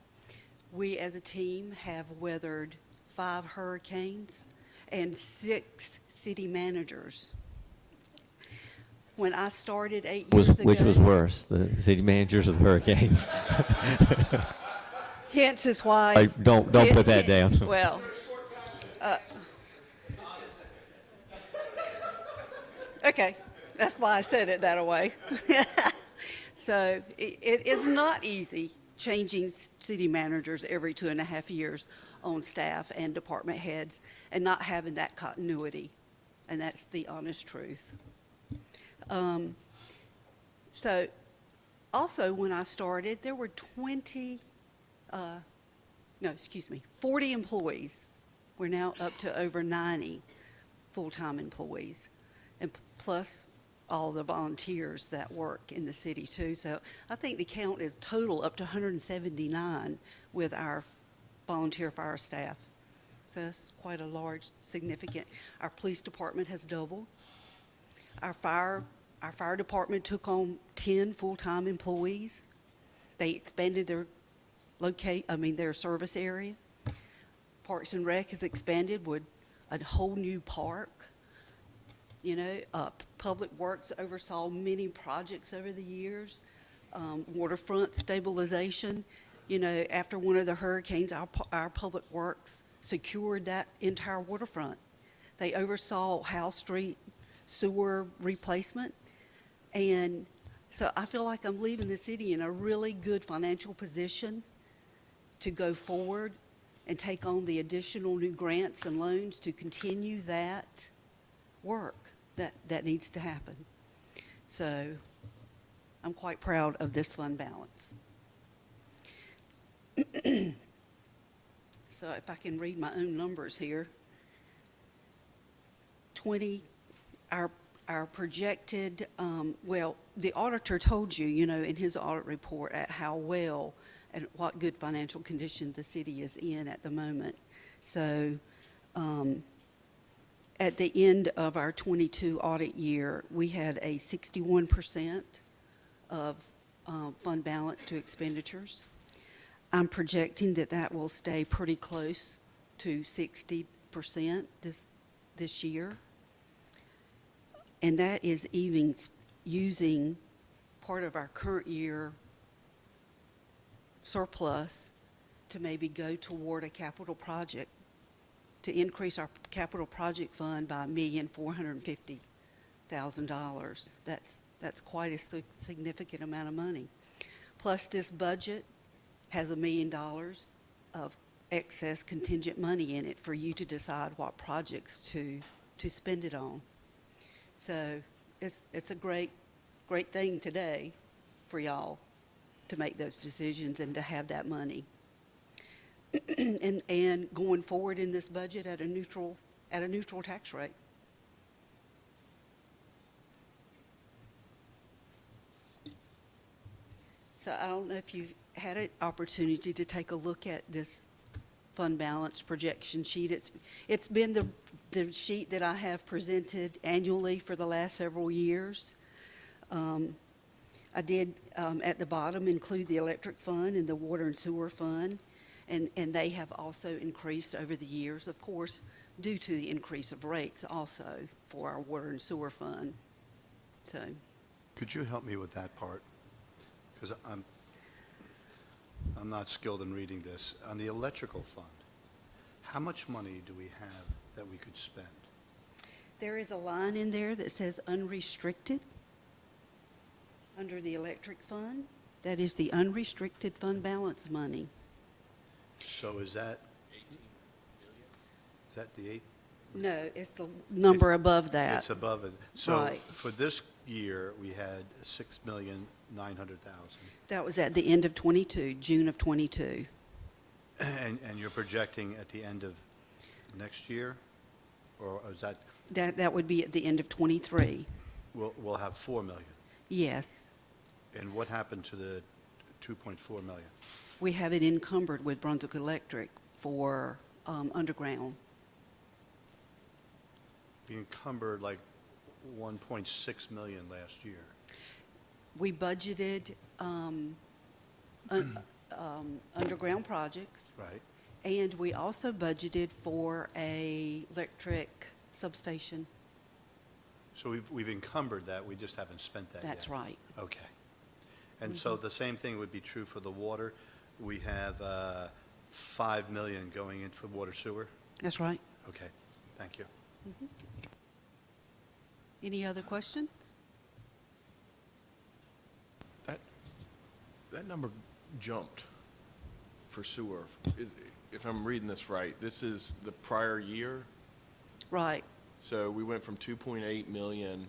We as a team have weathered 5 hurricanes and 6 city managers. When I started 8 years ago. Which was worse, the city managers or the hurricanes? Hence is why. Don't put that down. Well, okay, that's why I said it that way. So it is not easy changing city managers every 2.5 years on staff and department heads and not having that continuity, and that's the honest truth. So also when I started, there were 40 employees. We're now up to over 90 full-time employees, and plus all the volunteers that work in the city too. So I think the count is total up to 179 with our volunteer fire staff. So that's quite a large, significant. Our police department has doubled. Our fire department took on 10 full-time employees. They expanded their service area. Parks and Rec has expanded with a whole new park. You know, Public Works oversaw many projects over the years. Waterfront stabilization. You know, after one of the hurricanes, our Public Works secured that entire waterfront. They oversaw Howe Street sewer replacement. And so I feel like I'm leaving the city in a really good financial position to go forward and take on the additional new grants and loans to continue that work that needs to happen. So I'm quite proud of this fund balance. So if I can read my own numbers here, our projected, the auditor told you, you know, in his audit report at how well and what good financial condition the city is in at the moment. So at the end of our 22 audit year, we had a 61% of fund balance to expenditures. I'm projecting that will stay pretty close to 60% this year. And that is even using part of our current year surplus to maybe go toward a capital project, to increase our capital project fund by $1,450,000. That's quite a significant amount of money. Plus, this budget has $1 million of excess contingent money in it for you to decide what projects to spend it on. So it's a great thing today for y'all to make those decisions and to have that money. And going forward in this budget at a neutral tax rate. So I don't know if you've had an opportunity to take a look at this fund balance projection sheet. It's been the sheet that I have presented annually for the last several years. I did, at the bottom, include the electric fund and the water and sewer fund, and they have also increased over the years, of course, due to the increase of rates also for our water and sewer fund. So, Could you help me with that part? Because I'm not skilled in reading this. On the electrical fund, how much money do we have that we could spend? there is a line in there that says unrestricted under the electric fund. That is the unrestricted fund balance money. So is that the eight? No, it's the number It's- above that. It's above it. So Right. for this year, we had 6,900,000. That was at the end of '22, June of '22. And you're projecting at the end of next year? Or is that, That would be at the end of '23. we'll have 4 million? Yes. And what happened to the 2.4 million? We have it encumbered with Brunswick Electric for underground. We encumbered like 1.6 million last year. We budgeted underground projects, Right. and we also budgeted for a electric substation. So we've encumbered that, we just haven't spent that yet. That's right. Okay. And so the same thing would be true for the water. We have 5 million going in for water sewer? That's right. Okay, thank you. Any other questions? That number jumped for sewer. If I'm reading this right, this is the prior year? Right. So we went from 2.8 million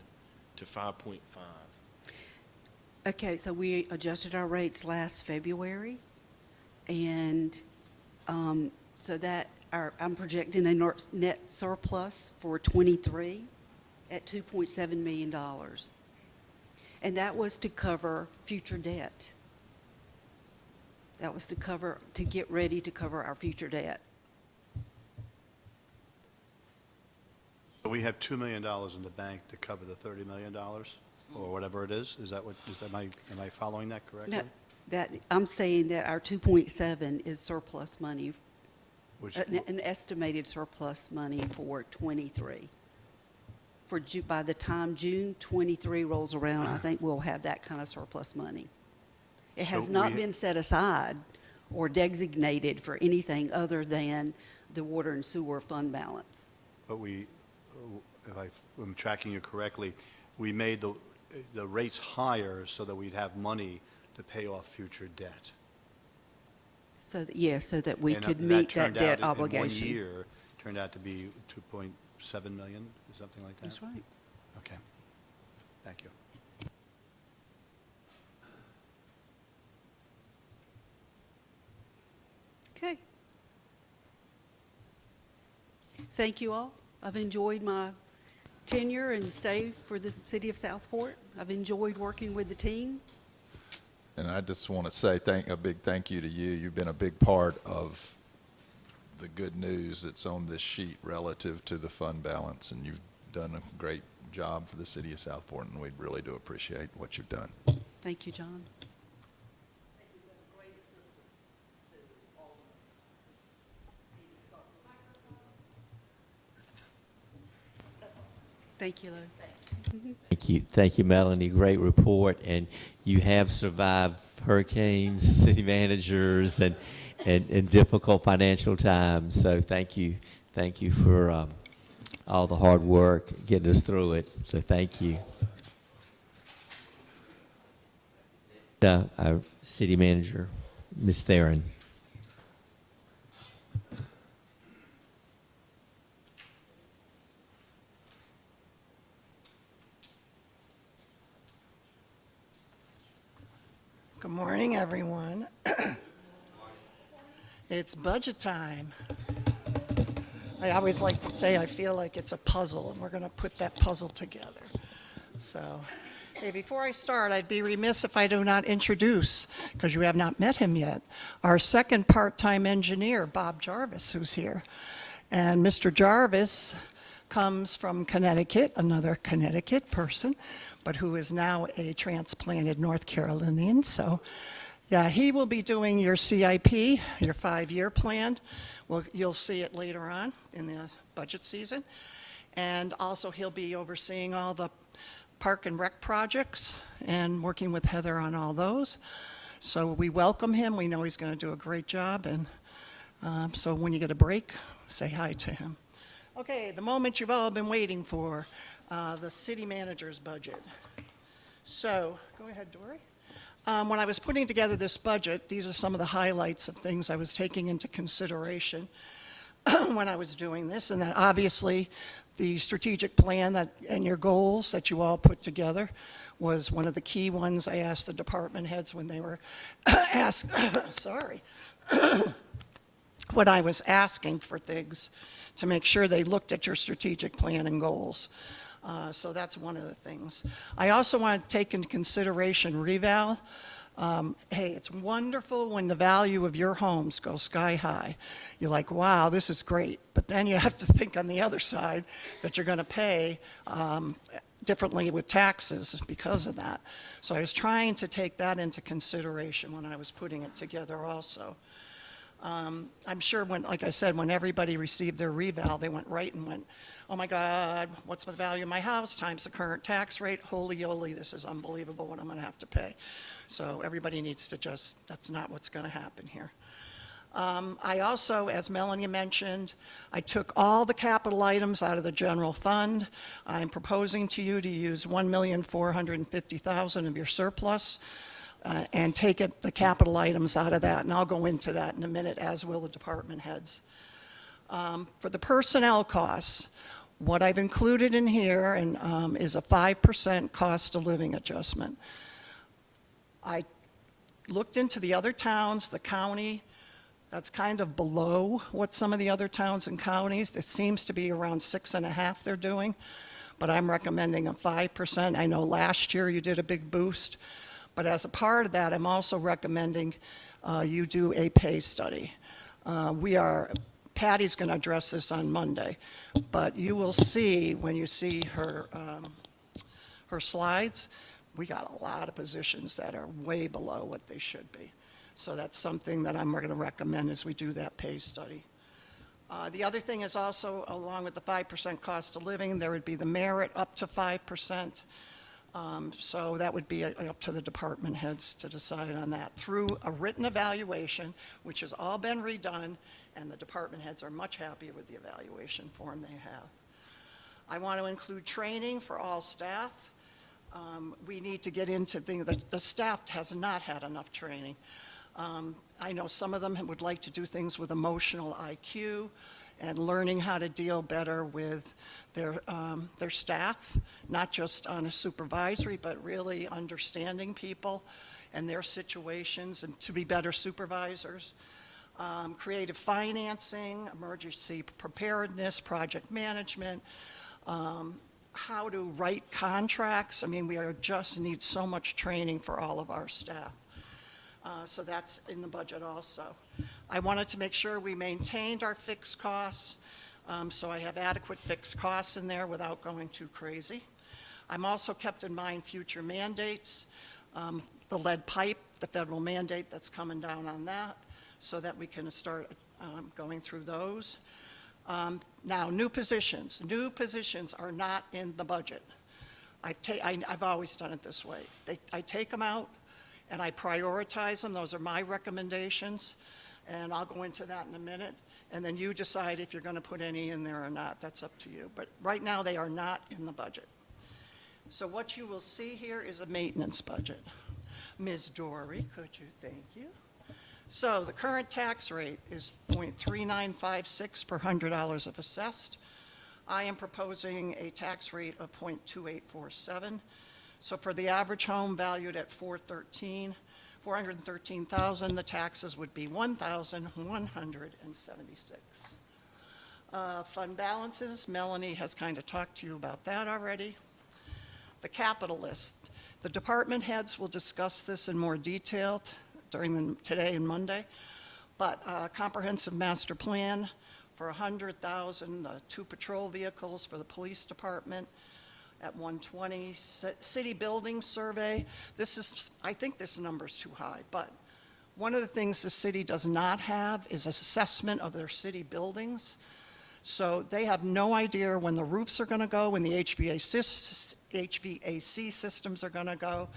to 5.5. Okay, so we adjusted our rates last February, and so that I'm projecting a net surplus for '23 at $2.7 million. And that was to cover future debt. That was to get ready to cover our future debt. So we have $2 million in the bank to cover the $30 million, or whatever it is? Am I following that correctly? No, I'm saying that our 2.7 is surplus money, Which, an estimated surplus money for '23. By the time June '23 rolls around, I think we'll have that kind of surplus money. It has So not we- been set aside or designated for anything other than the water and sewer fund balance. but if I'm tracking you correctly, we made the rates higher so that we'd have money to pay off future debt. So that, yes, so that we And could that meet that turned debt out obligation. In 1 year, turned out to be 2.7 million, or something like that? That's right. Okay. Thank you. Okay. Thank you all. I've enjoyed my tenure and stay for the city of Southport. I've enjoyed working with the team. And I just want to say a big thank you to you. You've been a big part of the good news that's on this sheet relative to the fund balance, and you've done a great job for the city of Southport, and we really do appreciate what you've done. Thank you, John. Thank you, Lou. Thank you, Melanie. Great report, and you have survived hurricanes, city managers, in difficult financial times. So thank you for all the hard work getting us through it. So thank you. Our city manager, Ms. Theron. Good morning, everyone. It's budget time. I always like to say I feel like it's a puzzle, and we're going to put that puzzle together. So, hey, before I start, I'd be remiss if I do not introduce, because you have not met him yet, our second part-time engineer, Bob Jarvis, who's here. And Mr. Jarvis comes from Connecticut, another Connecticut person, but who is now a transplanted North Carolinian. So, yeah, he will be doing your CIP, your 5-year plan. Well, you'll see it later on in the budget season. And also he'll be overseeing all the park and rec projects and working with Heather on all those. So we welcome him. We know he's going to do a great job. And so when you get a break, say hi to him. Okay, the moment you've all been waiting for, the city manager's budget. So, go ahead, Dory. When I was putting together this budget, these are some of the highlights of things I was taking into consideration when I was doing this, and that obviously the strategic plan that and your goals that you all put together was one of the key ones I asked the department heads when they were asked, sorry, when I was asking for things to make sure they looked at your strategic plan and goals. So that's one of the things. I also want to take into consideration reval. Hey, it's wonderful when the value of your homes goes sky high. You're like, wow, this is great. But then you have to think on the other side that you're going to pay differently with taxes because of that. So I was trying to take that into consideration when I was putting it together also. I'm sure when, like I said, when everybody received their reval, they went right and went, oh my God, what's the value of my house times the current tax rate? Holy yoly, this is unbelievable what I'm going to have to pay. So everybody needs to just, that's not what's going to happen here. I also, as Melanie mentioned, I took all the capital items out of the general fund. I'm proposing to you to use $1,450,000 of your surplus and take the capital items out of that, and I'll go into that in a minute, as will the department heads. For the personnel costs, what I've included in here is a 5% cost of living adjustment. I looked into the other towns, the county, that's kind of below what some of the other towns and counties, it seems to be around 6.5% they're doing, but I'm recommending a 5%. I know last year you did a big boost, but as a part of that, I'm also recommending you do a pay study. Patty's going to address this on Monday, but you will see when you see her slides, we got a lot of positions that are way below what they should be. So that's something that I'm going to recommend as we do that pay study. The other thing is also, along with the 5% cost of living, there would be the merit up to 5%. So that would be up to the department heads to decide on that through a written evaluation, which has all been redone, and the department heads are much happier with the evaluation form they have. I want to include training for all staff. We need to get into things that the staff has not had enough training. I know some of them would like to do things with emotional IQ and learning how to deal better with their staff, not just on a supervisory, but really understanding people and their situations and to be better supervisors. Creative financing, emergency preparedness, project management, how to write contracts. I mean, we just need so much training for all of our staff. So that's in the budget also. I wanted to make sure we maintained our fixed costs, so I have adequate fixed costs in there without going too crazy. I'm also kept in mind future mandates, the lead pipe, the federal mandate that's coming down on that, so that we can start going through those. Now, new positions. New positions are not in the budget. I've always done it this way. I take them out, and I prioritize them. Those are my recommendations. And I'll go into that in a minute, and then you decide if you're going to put any in there or not. That's up to you. But right now, they are not in the budget. So what you will see here is a maintenance budget. Ms. Dory, could you, thank you. So the current tax rate is .3956 per $100 of assessed. I am proposing a tax rate of .2847. So for the average home valued at $413,000, the taxes would be $1,176. Fund balances, Melanie has kind of talked to you about that already. The capital list. The department heads will discuss this in more detail during today and Monday, but comprehensive master plan for $100,000, 2 patrol vehicles for the police department at $120,000, city building survey. I think this number's too high, but one of the things the city does not have is assessment of their city buildings. So they have no idea when the roofs are going to go, when the HVAC systems are going to go.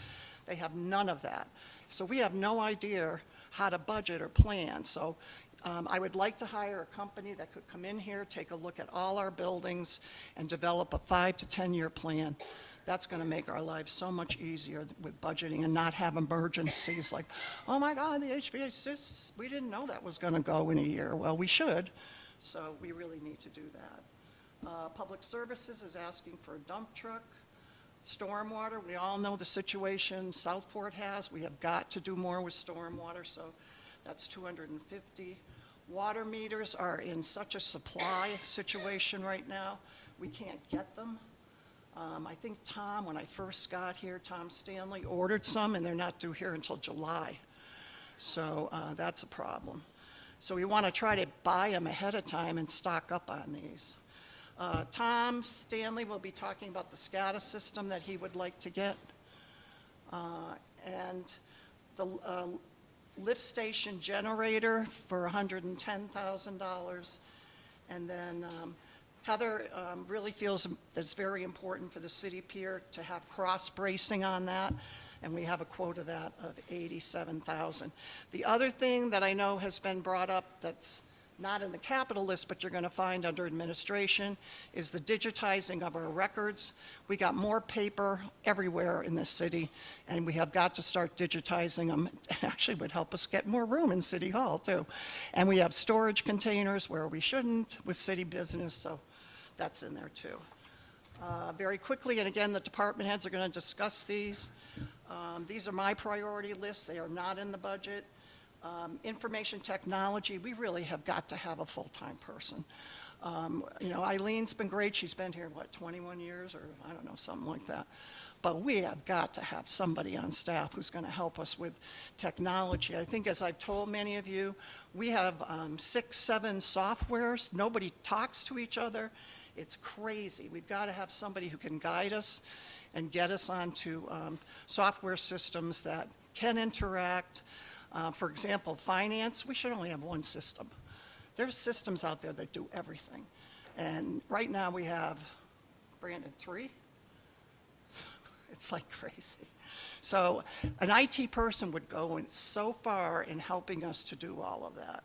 They have none of that. So we have no idea how to budget or plan. So I would like to hire a company that could come in here, take a look at all our buildings, and develop a 5 to 10-year plan. That's going to make our lives so much easier with budgeting and not have emergencies like, oh my God, the HVAC, we didn't know that was going to go in a year. Well, we should. So we really need to do that. Public Services is asking for a dump truck. Stormwater, we all know the situation Southport has. We have got to do more with stormwater, so that's $250. Water meters are in such a supply situation right now. We can't get them. I think Tom, when I first got here, Tom Stanley ordered some, and they're not due here until July. So that's a problem. So we want to try to buy them ahead of time and stock up on these. Tom Stanley will be talking about the SCADA system that he would like to get. And the lift station generator for $110,000. And then Heather really feels that it's very important for the city pier to have cross bracing on that. And we have a quote of that of $87,000. The other thing that I know has been brought up that's not in the capital list, but you're going to find under administration, is the digitizing of our records. We got more paper everywhere in this city, and we have got to start digitizing them. It actually would help us get more room in City Hall, too. And we have storage containers where we shouldn't with city business, so that's in there, too. Very quickly, and again, the department heads are going to discuss these. These are my priority lists. They are not in the budget. Information technology, we really have got to have a full-time person. You know, Eileen's been great. She's been here, 21 years or I don't know, something like that. But we have got to have somebody on staff who's going to help us with technology. I think, as I've told many of you, we have 6, 7 softwares. Nobody talks to each other. It's crazy. We've got to have somebody who can guide us and get us onto software systems that can interact. For example, finance, we should only have one system. There's systems out there that do everything. And right now we have, Brandon, 3? It's like crazy. So an IT person would go in so far in helping us to do all of that.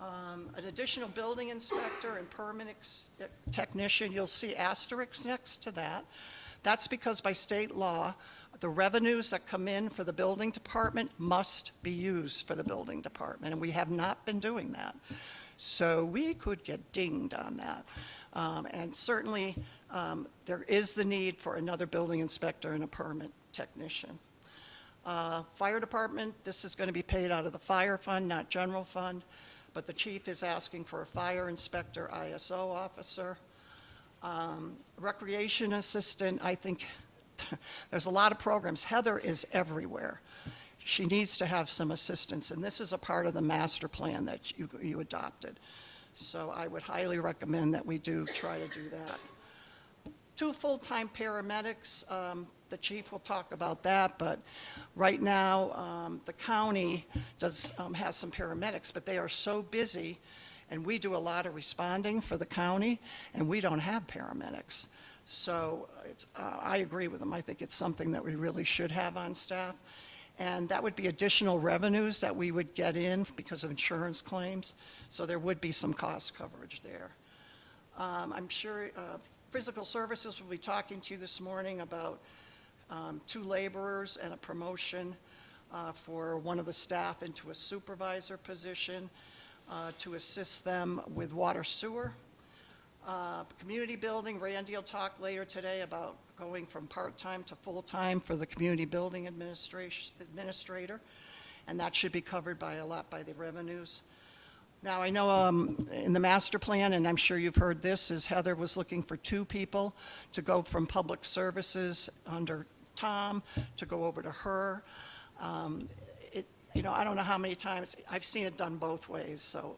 An additional building inspector and permit technician, you'll see asterisks next to that. That's because by state law, the revenues that come in for the building department must be used for the building department, and we have not been doing that. So we could get dinged on that. And certainly, there is the need for another building inspector and a permit technician. Fire department, this is going to be paid out of the fire fund, not general fund, but the chief is asking for a fire inspector, ISO officer. Recreation assistant, I think there's a lot of programs. Heather is everywhere. She needs to have some assistance, and this is a part of the master plan that you adopted. So I would highly recommend that we do try to do that. 2 full-time paramedics, the chief will talk about that, but right now the county has some paramedics, but they are so busy, and we do a lot of responding for the county, and we don't have paramedics. So I agree with them. I think it's something that we really should have on staff. And that would be additional revenues that we would get in because of insurance claims. So there would be some cost coverage there. I'm sure Physical Services will be talking to you this morning about 2 laborers and a promotion for one of the staff into a supervisor position to assist them with water sewer. Community building, Randy will talk later today about going from part-time to full-time for the community building administrator, and that should be covered by a lot by the revenues. Now, I know in the master plan, and I'm sure you've heard this, is Heather was looking for 2 people to go from public services under Tom to go over to her. I don't know how many times, I've seen it done both ways, so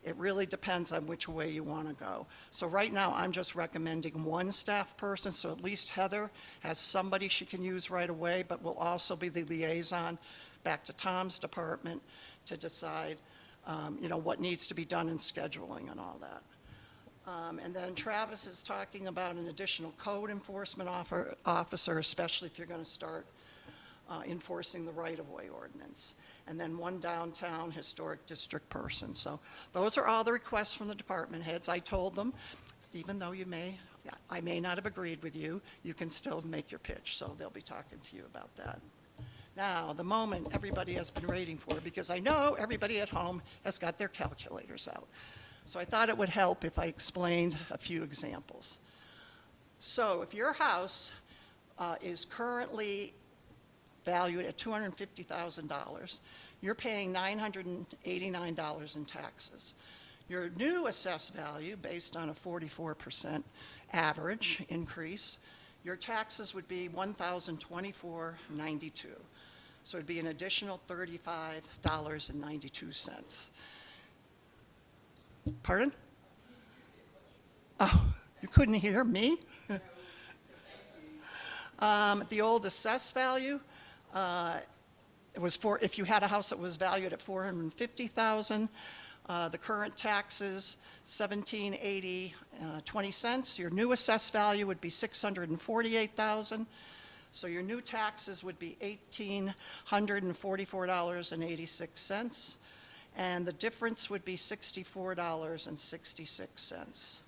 it really depends on which way you want to go. So right now, I'm just recommending 1 staff person, so at least Heather has somebody she can use right away, but will also be the liaison back to Tom's department to decide, what needs to be done in scheduling and all that. And then Travis is talking about an additional code enforcement officer, especially if you're going to start enforcing the right-of-way ordinance. And then 1 downtown historic district person. So those are all the requests from the department heads. I told them, even though I may not have agreed with you, you can still make your pitch. So they'll be talking to you about that. Now, the moment everybody has been waiting for, because I know everybody at home has got their calculators out. So I thought it would help if I explained a few examples. So if your house is currently valued at $250,000, you're paying $989 in taxes. Your new assessed value, based on a 44% average increase, your taxes would be $1,024.92. So it'd be an additional $35.92. Pardon? Oh, you couldn't hear me? The old assessed value, it was if you had a house that was valued at $450,000, the current taxes, $17.80, Your new assessed value would be $648,000. So your new taxes would be $1,844.86. And the difference would be $64.66.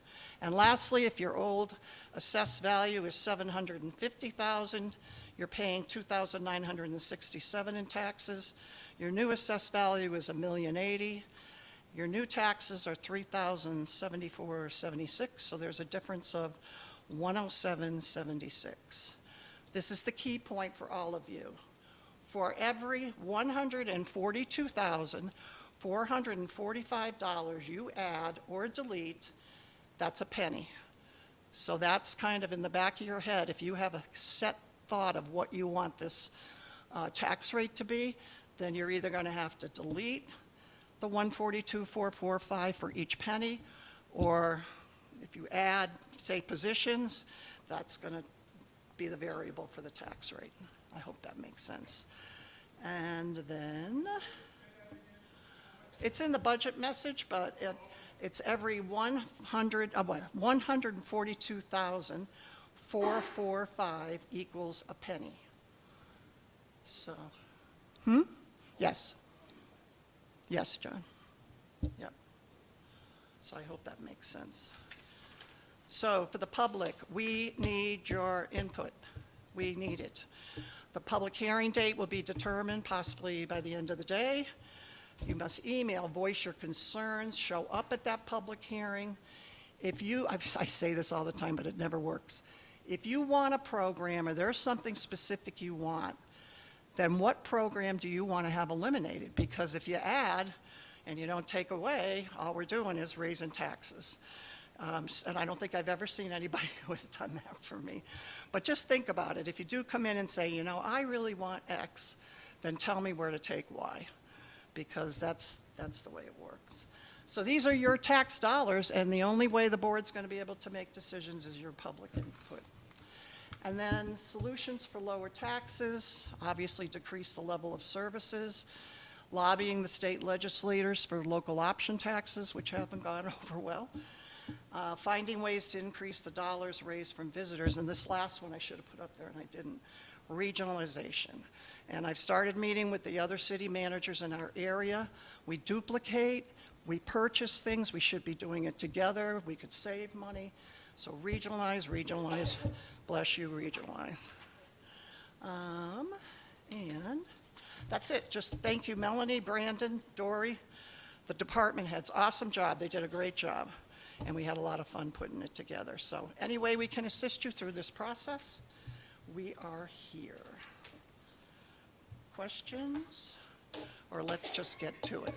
And lastly, if your old assessed value is $750,000, you're paying $2,967 in taxes. Your new assessed value is $1,080,000. Your new taxes are $3,074.76, so there's a difference of $107.76. This is the key point for all of you. For every $142,445 you add or delete, that's a penny. So that's kind of in the back of your head. If you have a set thought of what you want this tax rate to be, then you're either going to have to delete the 142,445 for each penny, or if you add, say, positions, that's going to be the variable for the tax rate. I hope that makes sense. And then, it's in the budget message, but it's every 142,445 equals a penny. So, Yes. Yes, John. Yep. So I hope that makes sense. So for the public, we need your input. We need it. The public hearing date will be determined possibly by the end of the day. You must email, voice your concerns, show up at that public hearing. If you, I say this all the time, but it never works. If you want a program or there's something specific you want, then what program do you want to have eliminated? Because if you add and you don't take away, all we're doing is raising taxes. And I don't think I've ever seen anybody who has done that for me. But just think about it. If you do come in and say, I really want X, then tell me where to take Y, because that's the way it works. So these are your tax dollars, and the only way the board's going to be able to make decisions is your public input. And then solutions for lower taxes, obviously decrease the level of services, lobbying the state legislators for local option taxes, which haven't gone over well, finding ways to increase the dollars raised from visitors, and this last one I should have put up there and I didn't. regionalization. And I've started meeting with the other city managers in our area. We duplicate, we purchase things, we should be doing it together, we could save money. So regionalize, regionalize, bless you, regionalize. And that's it. Just thank you, Melanie, Brandon, Dory, the department heads. Awesome job. They did a great job. And we had a lot of fun putting it together. So any way we can assist you through this process, we are here. Questions? Or let's just get to it.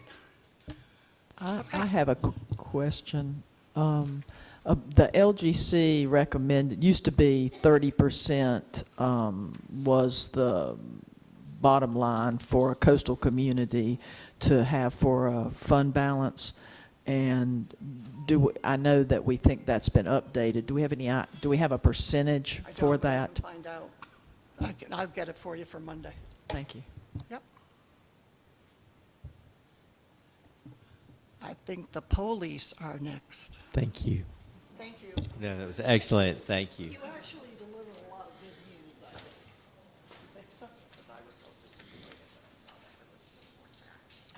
I have a question. The LGC recommended, used to be 30% was the bottom line for a coastal community to have for a fund balance. And I know that we think that's been updated. Do we have a percentage I for don't, but I that? can find out. I'll get it for you for Monday. Thank you. Yep. I think the police are next. Thank you. Thank you. No, that was excellent. Thank you. You actually delivered a lot of good news, I think. You think so? 'Cause I was so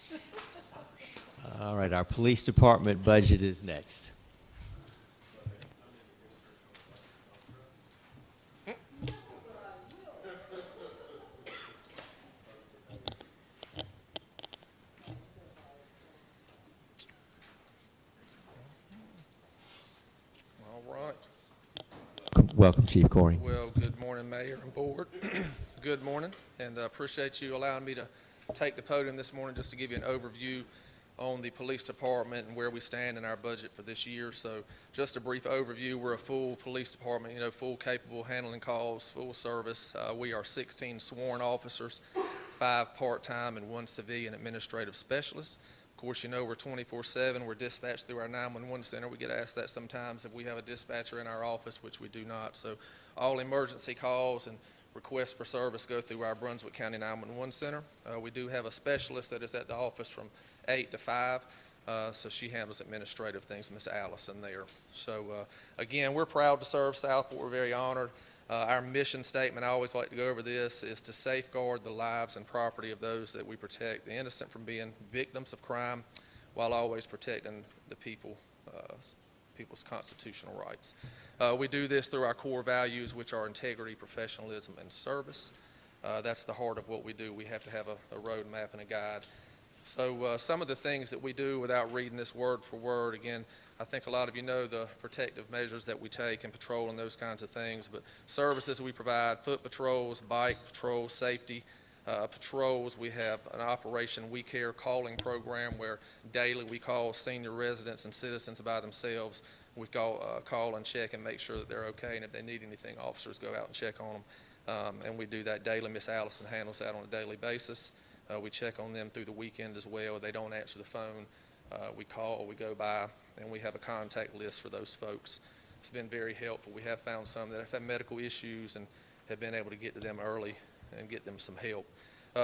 disappointed. All right, our police department budget is next. All right. Welcome, Chief Corey. Well, good morning, Mayor and Board. Good morning, and appreciate you allowing me to take the podium this morning just to give you an overview on the police department and where we stand in our budget for this year. So just a brief overview, we're a full police department, full capable handling calls, full service. We are 16 sworn officers, 5 part-time and 1 civilian administrative specialist. Of course, we're 24/7. We're dispatched through our 911 center. We get asked that sometimes if we have a dispatcher in our office, which we do not. So all emergency calls and requests for service go through our Brunswick County 911 center. We do have a specialist that is at the office from 8 to 5. So she handles administrative things, Miss Allison there. So again, we're proud to serve Southport. We're very honored. Our mission statement, I always like to go over this, is to safeguard the lives and property of those that we protect, the innocent from being victims of crime, while always protecting the people's constitutional rights. We do this through our core values, which are integrity, professionalism, and service. That's the heart of what we do. We have to have a roadmap and a guide. So some of the things that we do, without reading this word for word, again, I think a lot of you know the protective measures that we take in patrol and those kinds of things, but services we provide, foot patrols, bike patrols, safety patrols. We have an Operation We Care calling program where daily we call senior residents and citizens by themselves. We call and check and make sure that they're okay, and if they need anything, officers go out and check on them. And we do that daily. Miss Allison handles that on a daily basis. We check on them through the weekend as well. If they don't answer the phone, we call, we go by, and we have a contact list for those folks. It's been very helpful. We have found some that have had medical issues and have been able to get to them early and get them some help.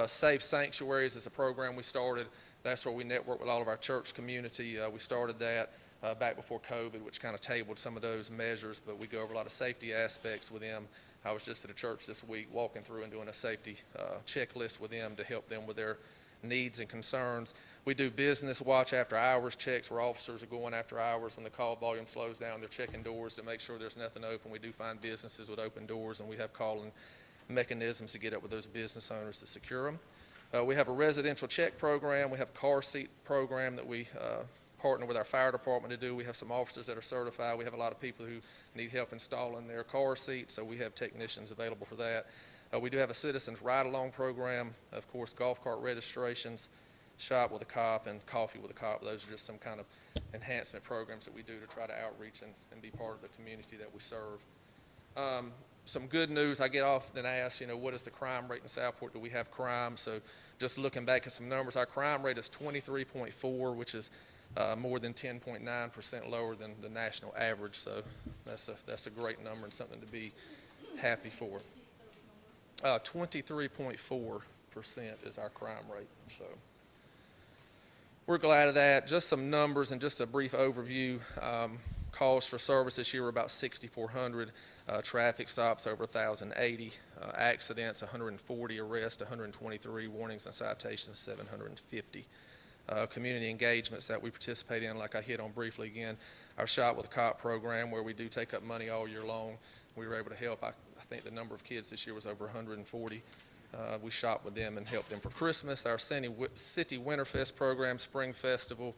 Safe Sanctuaries is a program we started. That's where we network with all of our church community. We started that back before COVID, which kind of tabled some of those measures, but we go over a lot of safety aspects with them. I was just at a church this week walking through and doing a safety checklist with them to help them with their needs and concerns. We do business watch after hours checks where officers are going after hours when the call volume slows down. They're checking doors to make sure there's nothing open. We do find businesses with open doors, and we have calling mechanisms to get up with those business owners to secure them. We have a residential check program. We have a car seat program that we partner with our fire department to do. We have some officers that are certified. We have a lot of people who need help installing their car seats, so we have technicians available for that. We do have a citizens ride-along program, of course, golf cart registrations, shop with a cop, and coffee with a cop. Those are just some kind of enhancement programs that we do to try to outreach and be part of the community that we serve. Some good news, I get often asked, what is the crime rate in Southport? Do we have crime? So just looking back at some numbers, our crime rate is 23.4, which is more than 10.9% lower than the national average. So that's a great number and something to be happy for. 23.4% is our crime rate. So we're glad of that. Just some numbers and just a brief overview. Calls for service this year were about 6,400. Traffic stops over 1,080. Accidents, 140. Arrests, 123. Warnings and citations, 750. Community engagements that we participate in, like I hit on briefly again, our Shop with a Cop program, where we do take up money all year long. We were able to help, I think the number of kids this year was over 140. We shop with them and help them for Christmas. Our City Winterfest program, Spring Festival,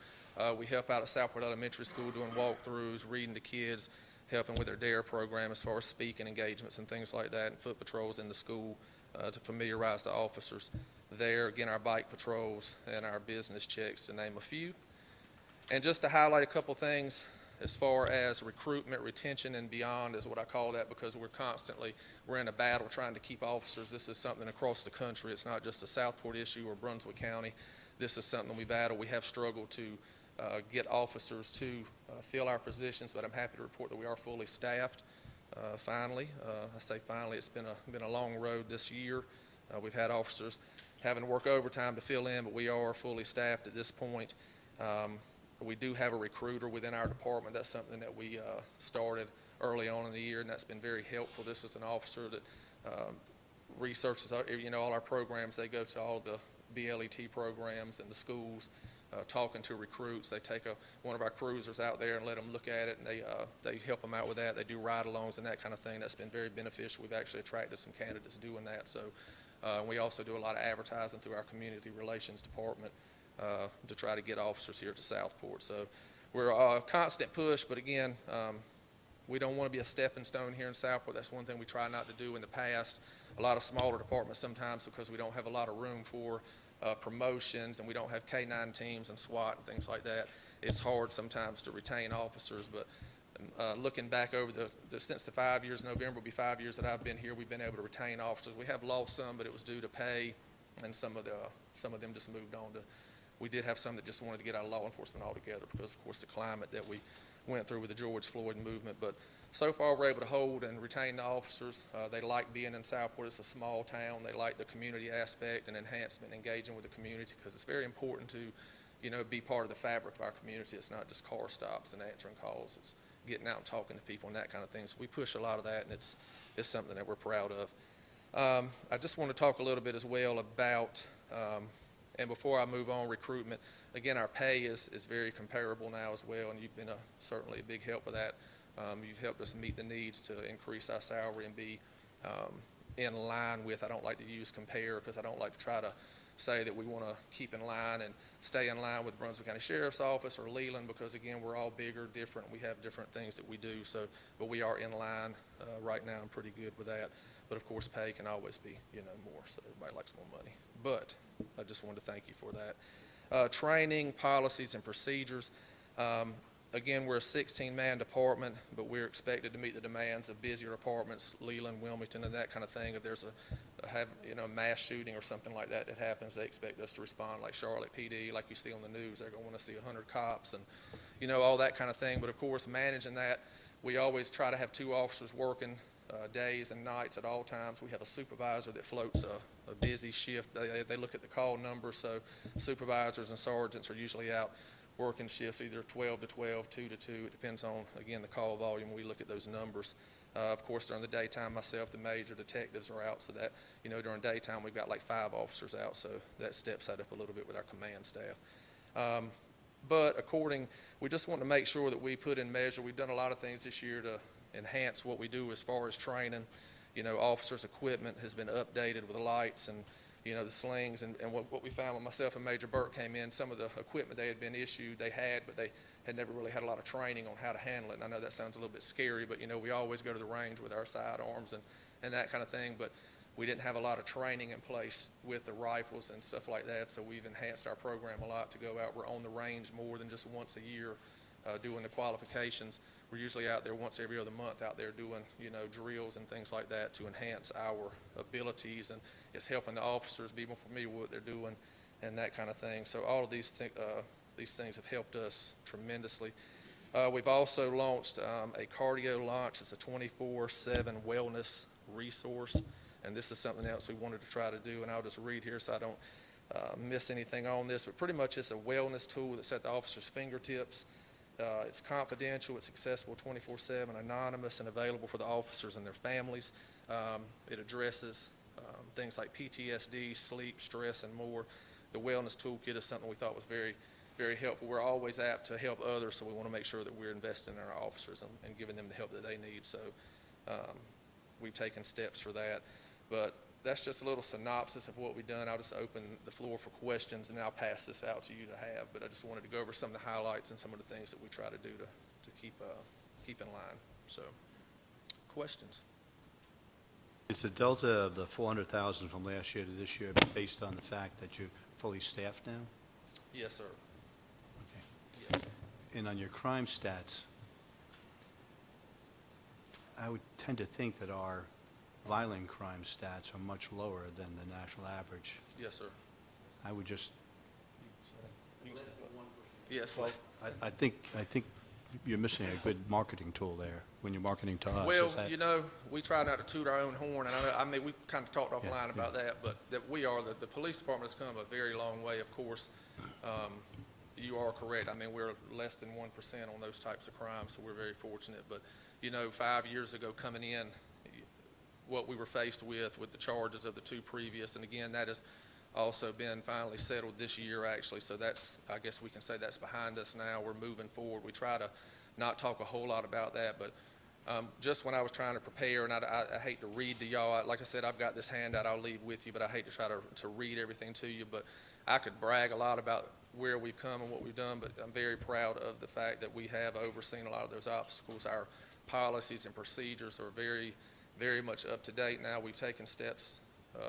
we help out at Southport Elementary School doing walkthroughs, reading to kids, helping with their DARE program as far as speaking engagements and things like that, and foot patrols in the school to familiarize the officers there. Again, our bike patrols and our business checks, to name a few. And just to highlight a couple things as far as recruitment, retention, and beyond is what I call that, because we're in a battle trying to keep officers. This is something across the country. It's not just a Southport issue or Brunswick County. This is something we battle. We have struggled to get officers to fill our positions, but I'm happy to report that we are fully staffed finally. I say finally, it's been a long road this year. We've had officers having to work overtime to fill in, but we are fully staffed at this point. We do have a recruiter within our department. That's something that we started early on in the year, and that's been very helpful. This is an officer that researches all our programs. They go to all the BLET programs in the schools, talking to recruits. They take one of our cruisers out there and let them look at it, and they help them out with that. They do ride-alongs and that kind of thing. That's been very beneficial. We've actually attracted some candidates doing that. So we also do a lot of advertising through our community relations department to try to get officers here to Southport. So we're a constant push, but again, we don't want to be a stepping stone here in Southport. That's one thing we try not to do in the past. A lot of smaller departments sometimes, because we don't have a lot of room for promotions and we don't have K-9 teams and SWAT and things like that, it's hard sometimes to retain officers. But looking back over since the 5 years, November will be 5 years that I've been here, we've been able to retain officers. We have lost some, but it was due to pay, and some of them just moved on to. We did have some that just wanted to get out of law enforcement altogether because, of course, the climate that we went through with the George Floyd movement. But so far, we're able to hold and retain the officers. They like being in Southport. It's a small town. They like the community aspect and enhancement, engaging with the community, because it's very important to, be part of the fabric of our community. It's not just car stops and answering calls. It's getting out and talking to people and that kind of thing. So we push a lot of that, and it's something that we're proud of. I just want to talk a little bit as well about, and before I move on, recruitment. Again, our pay is very comparable now as well, and you've been certainly a big help with that. You've helped us meet the needs to increase our salary and be in line with, I don't like to use compare, because I don't like to try to say that we want to keep in line and stay in line with Brunswick County Sheriff's Office or Leland, because again, we're all bigger, different. We have different things that we do. So, but we are in line right now. I'm pretty good with that. But of course, pay can always be, more. So everybody likes more money. But I just wanted to thank you for that. Training, policies, and procedures. Again, we're a 16-man department, but we're expected to meet the demands of busier departments, Leland, Wilmington, and that kind of thing. If there's a mass shooting or something like that happens, they expect us to respond, like Charlotte PD, like you see on the news. They're going to want to see 100 cops and, all that kind of thing. But of course, managing that, we always try to have 2 officers working days and nights at all times. We have a supervisor that floats a busy shift. They look at the call numbers, so supervisors and sergeants are usually out working shifts, either 12 to 12, 2 to 2. It depends on, again, the call volume. We look at those numbers. Of course, during the daytime, myself, the major detectives are out, so that, during daytime, we've got like 5 officers out, so that steps that up a little bit with our command staff. But we just want to make sure that we put in measure. We've done a lot of things this year to enhance what we do as far as training. Officers' equipment has been updated with the lights and, the slings, and what we found when myself and Major Burke came in, some of the equipment they had been issued, but they had never really had a lot of training on how to handle it. And I know that sounds a little bit scary, but, we always go to the range with our sidearms and that kind of thing, but we didn't have a lot of training in place with the rifles and stuff like that, so we've enhanced our program a lot to go out. We're on the range more than just once a year doing the qualifications. We're usually out there once every other month out there doing, drills and things like that to enhance our abilities, and it's helping the officers be more familiar with what they're doing and that kind of thing. So all of these things have helped us tremendously. We've also launched a cardio launch. It's a 24/7 wellness resource, and this is something else we wanted to try to do, and I'll just read here so I don't miss anything on this, but pretty much it's a wellness tool that's at the officer's fingertips. It's confidential, it's accessible 24/7, anonymous, and available for the officers and their families. It addresses things like PTSD, sleep, stress, and more. The wellness toolkit is something we thought was very, very helpful. We're always apt to help others, so we want to make sure that we're investing in our officers and giving them the help that they need. So we've taken steps for that. But that's just a little synopsis of what we've done. I'll just open the floor for questions, and I'll pass this out to you to have. But I just wanted to go over some of the highlights and some of the things that we try to do to keep in line. So, questions? Is the delta of the 400,000 from last year to this year based on the fact that you're fully staffed now? Yes, sir. Okay. Yes, sir. And on your crime stats, I would tend to think that our violent crime stats are much lower than the national average. Yes, sir. I would just, Yes, well, I think you're missing a good marketing tool there when you're marketing to us. well, Is that- you know, we try not to toot our own horn, and I mean, we kind of talked offline about that, but that we are, the police department has come a very long way, of course. You are correct. I mean, we're less than 1% on those types of crimes, so we're very fortunate. But, you know, 5 years ago coming in, what we were faced with the charges of the two previous, and again, that has also been finally settled this year, actually. So that's, I guess we can say that's behind us now. We're moving forward. We try to not talk a whole lot about that, but just when I was trying to prepare, and I hate to read to y'all, like I said, I've got this handout I'll leave with you, but I hate to try to read everything to you, but I could brag a lot about where we've come and what we've done, but I'm very proud of the fact that we have overseen a lot of those obstacles. Our policies and procedures are very, very much up to date now. We've taken steps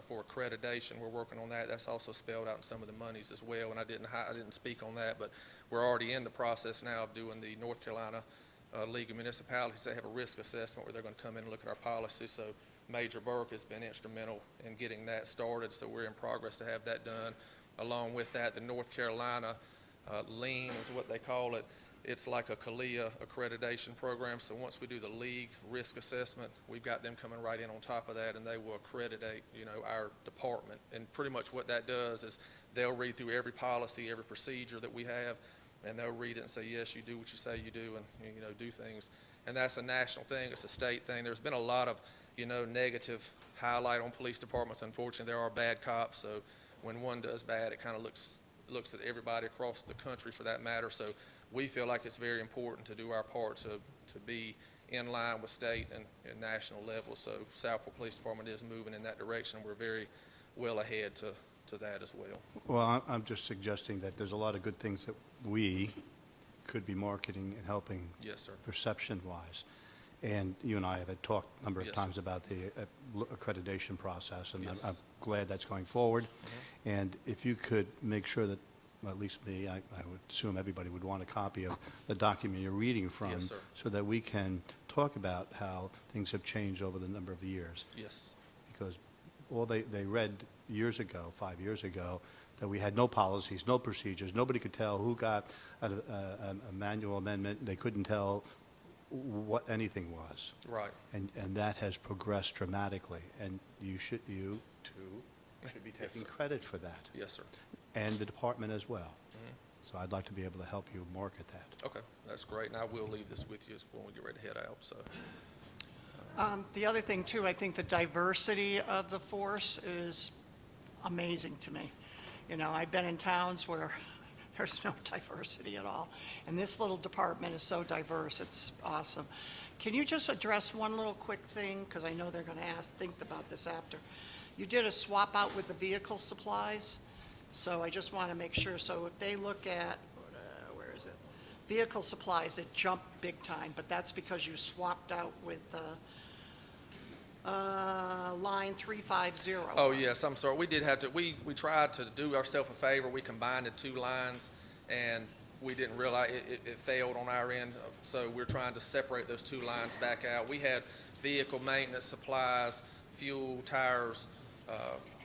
for accreditation. We're working on that. That's also spelled out in some of the monies as well, and I didn't speak on that, but we're already in the process now of doing the North Carolina League of Municipalities. They have a risk assessment where they're going to come in and look at our policies. So Major Burke has been instrumental in getting that started, so we're in progress to have that done. Along with that, the North Carolina lean is what they call it. It's like a CALIA accreditation program. So once we do the league risk assessment, we've got them coming right in on top of that, and they will accreditate, you know, our department. And pretty much what that does is they'll read through every policy, every procedure that we have, and they'll read it and say, yes, you do what you say you do, and, you know, do things. And that's a national thing. It's a state thing. There's been a lot of, you know, negative highlight on police departments. Unfortunately, there are bad cops. So when one does bad, it kind of looks at everybody across the country for that matter. So we feel like it's very important to do our part to be in line with state and national levels. So Southport Police Department is moving in that direction. We're very well ahead to that as well. Well, I'm just suggesting that there's a lot of good things that we could be marketing and helping Yes, sir. perception-wise. And you and I have had talked a number of Yes, times sir. about the accreditation process, and Yes. I'm glad that's going forward. And if you could make sure that, well, at least me, I would assume everybody would want a copy of the document you're reading from, Yes, sir. so that we can talk about how things have changed over the number of years. Yes. Because all they read years ago, 5 years ago, that we had no policies, no procedures, nobody could tell who got a manual amendment, they couldn't tell what anything was. Right. And that has progressed dramatically, and you too should be taking sir. credit for that, Yes, sir. and the department as well. So I'd like to be able to help you market that. Okay, that's great. And I will leave this with you when we get ready to head out. So The other thing too, I think the diversity of the force is amazing to me. You know, I've been in towns where there's no diversity at all. And this little department is so diverse, it's awesome. Can you just address one little quick thing? Because I know they're going to think about this after. You did a swap out with the vehicle supplies, so I just want to make sure. So if they look at, where is it? Vehicle supplies, it jumped big time, but that's because you swapped out with line 350. oh, yes, I'm sorry. We did have to, we tried to do ourselves a favor. We combined the two lines, and we didn't realize it failed on our end. So we're trying to separate those two lines back out. We had vehicle maintenance supplies, fuel, tires,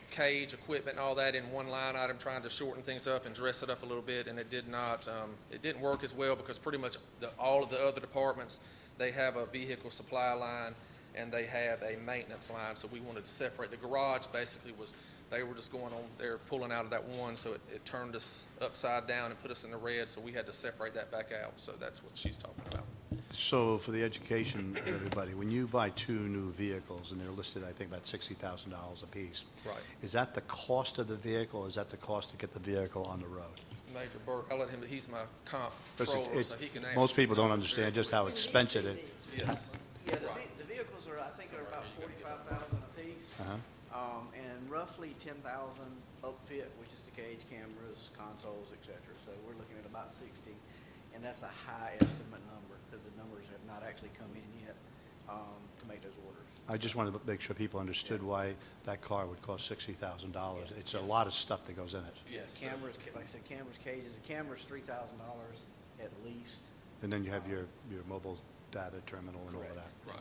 cage, equipment, and all that in one line item, trying to shorten things up and dress it up a little bit, and it did not. It didn't work as well because pretty much all of the other departments, they have a vehicle supply line, and they have a maintenance line, so we wanted to separate. The garage basically was, They were just going on, they're pulling out of that one, so it turned us upside down and put us in the red, so we had to separate that back out. So that's what she's talking about. So for the education of everybody, when you buy 2 new vehicles, and they're listed, I think, about $60,000 apiece. Right. Is that the cost of the vehicle, or is that the cost to get the vehicle on the road? Major Burke, I'll let him, he's my 'Cause comptroller, so he can answer. most these people don't numbers very understand just how expensive it. Yes. Yeah, Right. the vehicles are, I think, are about 45,000 apiece. And roughly 10,000 upfit, which is the cage cameras, consoles, et cetera. So we're looking at about 60, and that's a high estimate number, because the numbers have not actually come in yet, to make those orders. I just wanted to make sure people understood why that car would cost $60,000. Yeah. It's a lot of stuff that goes in it. Yes. Cameras, like I said, cameras, cages, the camera's $3,000 at least. And then you have your mobile data terminal and all of that. Right.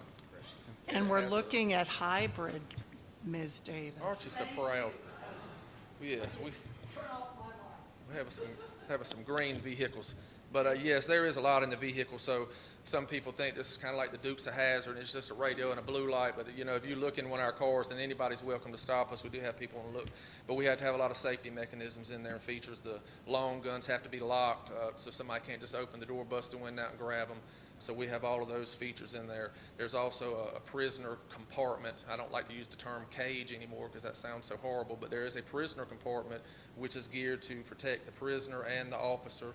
And we're looking at hybrid, Ms. Davis. Aren't you so proud? Yes, we have some green vehicles. But yes, there is a lot in the vehicle, so some people think this is kind of like the Dukes of Hazzard, it's just a radio and a blue light, but you know, if you look in one of our cars, then anybody's welcome to stop us. We do have people on look, but we have to have a lot of safety mechanisms in there and features. The long guns have to be locked, so somebody can't just open the door, bust the window out and grab them. So we have all of those features in there. There's also a prisoner compartment. I don't like to use the term cage anymore because that sounds so horrible, but there is a prisoner compartment which is geared to protect the prisoner and the officer.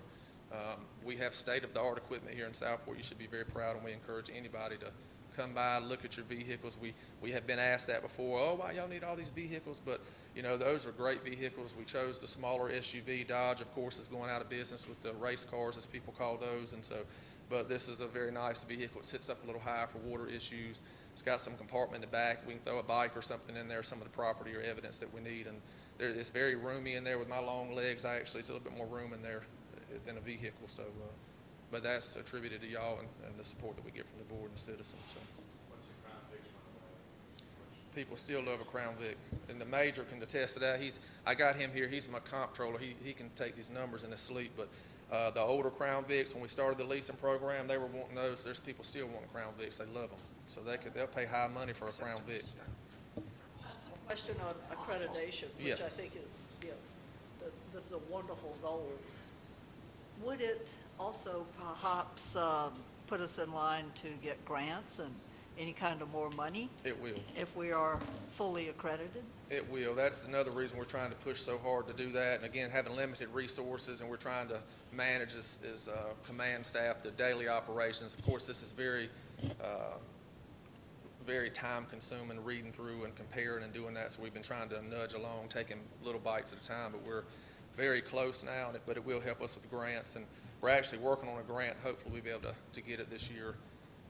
We have state-of-the-art equipment here in Southport. You should be very proud, and we encourage anybody to come by, look at your vehicles. We have been asked that before, oh, why y'all need all these vehicles? But, you know, those are great vehicles. We chose the smaller SUV. Dodge, of course, is going out of business with the race cars, as people call those, and so, but this is a very nice vehicle. It sits up a little high for water issues. It's got some compartment in the back. We can throw a bike or something in there, some of the property or evidence that we need, and it's very roomy in there. With my long legs, it's a little bit more room in there than a vehicle, so, but that's attributed to y'all and the support that we get from the board and the citizens, so. People still love a Crown Vic, and the Major can attest to that. I got him here, he's my comptroller, he can take these numbers in his sleep, but the older Crown Vics, when we started the leasing program, they were wanting those. There's people still wanting Crown Vics, they love them, so they'll pay high money for a Crown Vic. Question on accreditation, which I Yes. think is, this is a wonderful goal. Would it also perhaps put us in line to get grants and any kind of more money It will. if we are fully accredited? It will. That's another reason we're trying to push so hard to do that. And again, having limited resources, and we're trying to manage as command staff the daily operations. Of course, this is very time consuming, reading through and comparing and doing that. So we've been trying to nudge along, taking little bites at a time, but we're very close now, but it will help us with grants. And we're actually working on a grant. Hopefully we'll be able to get it this year.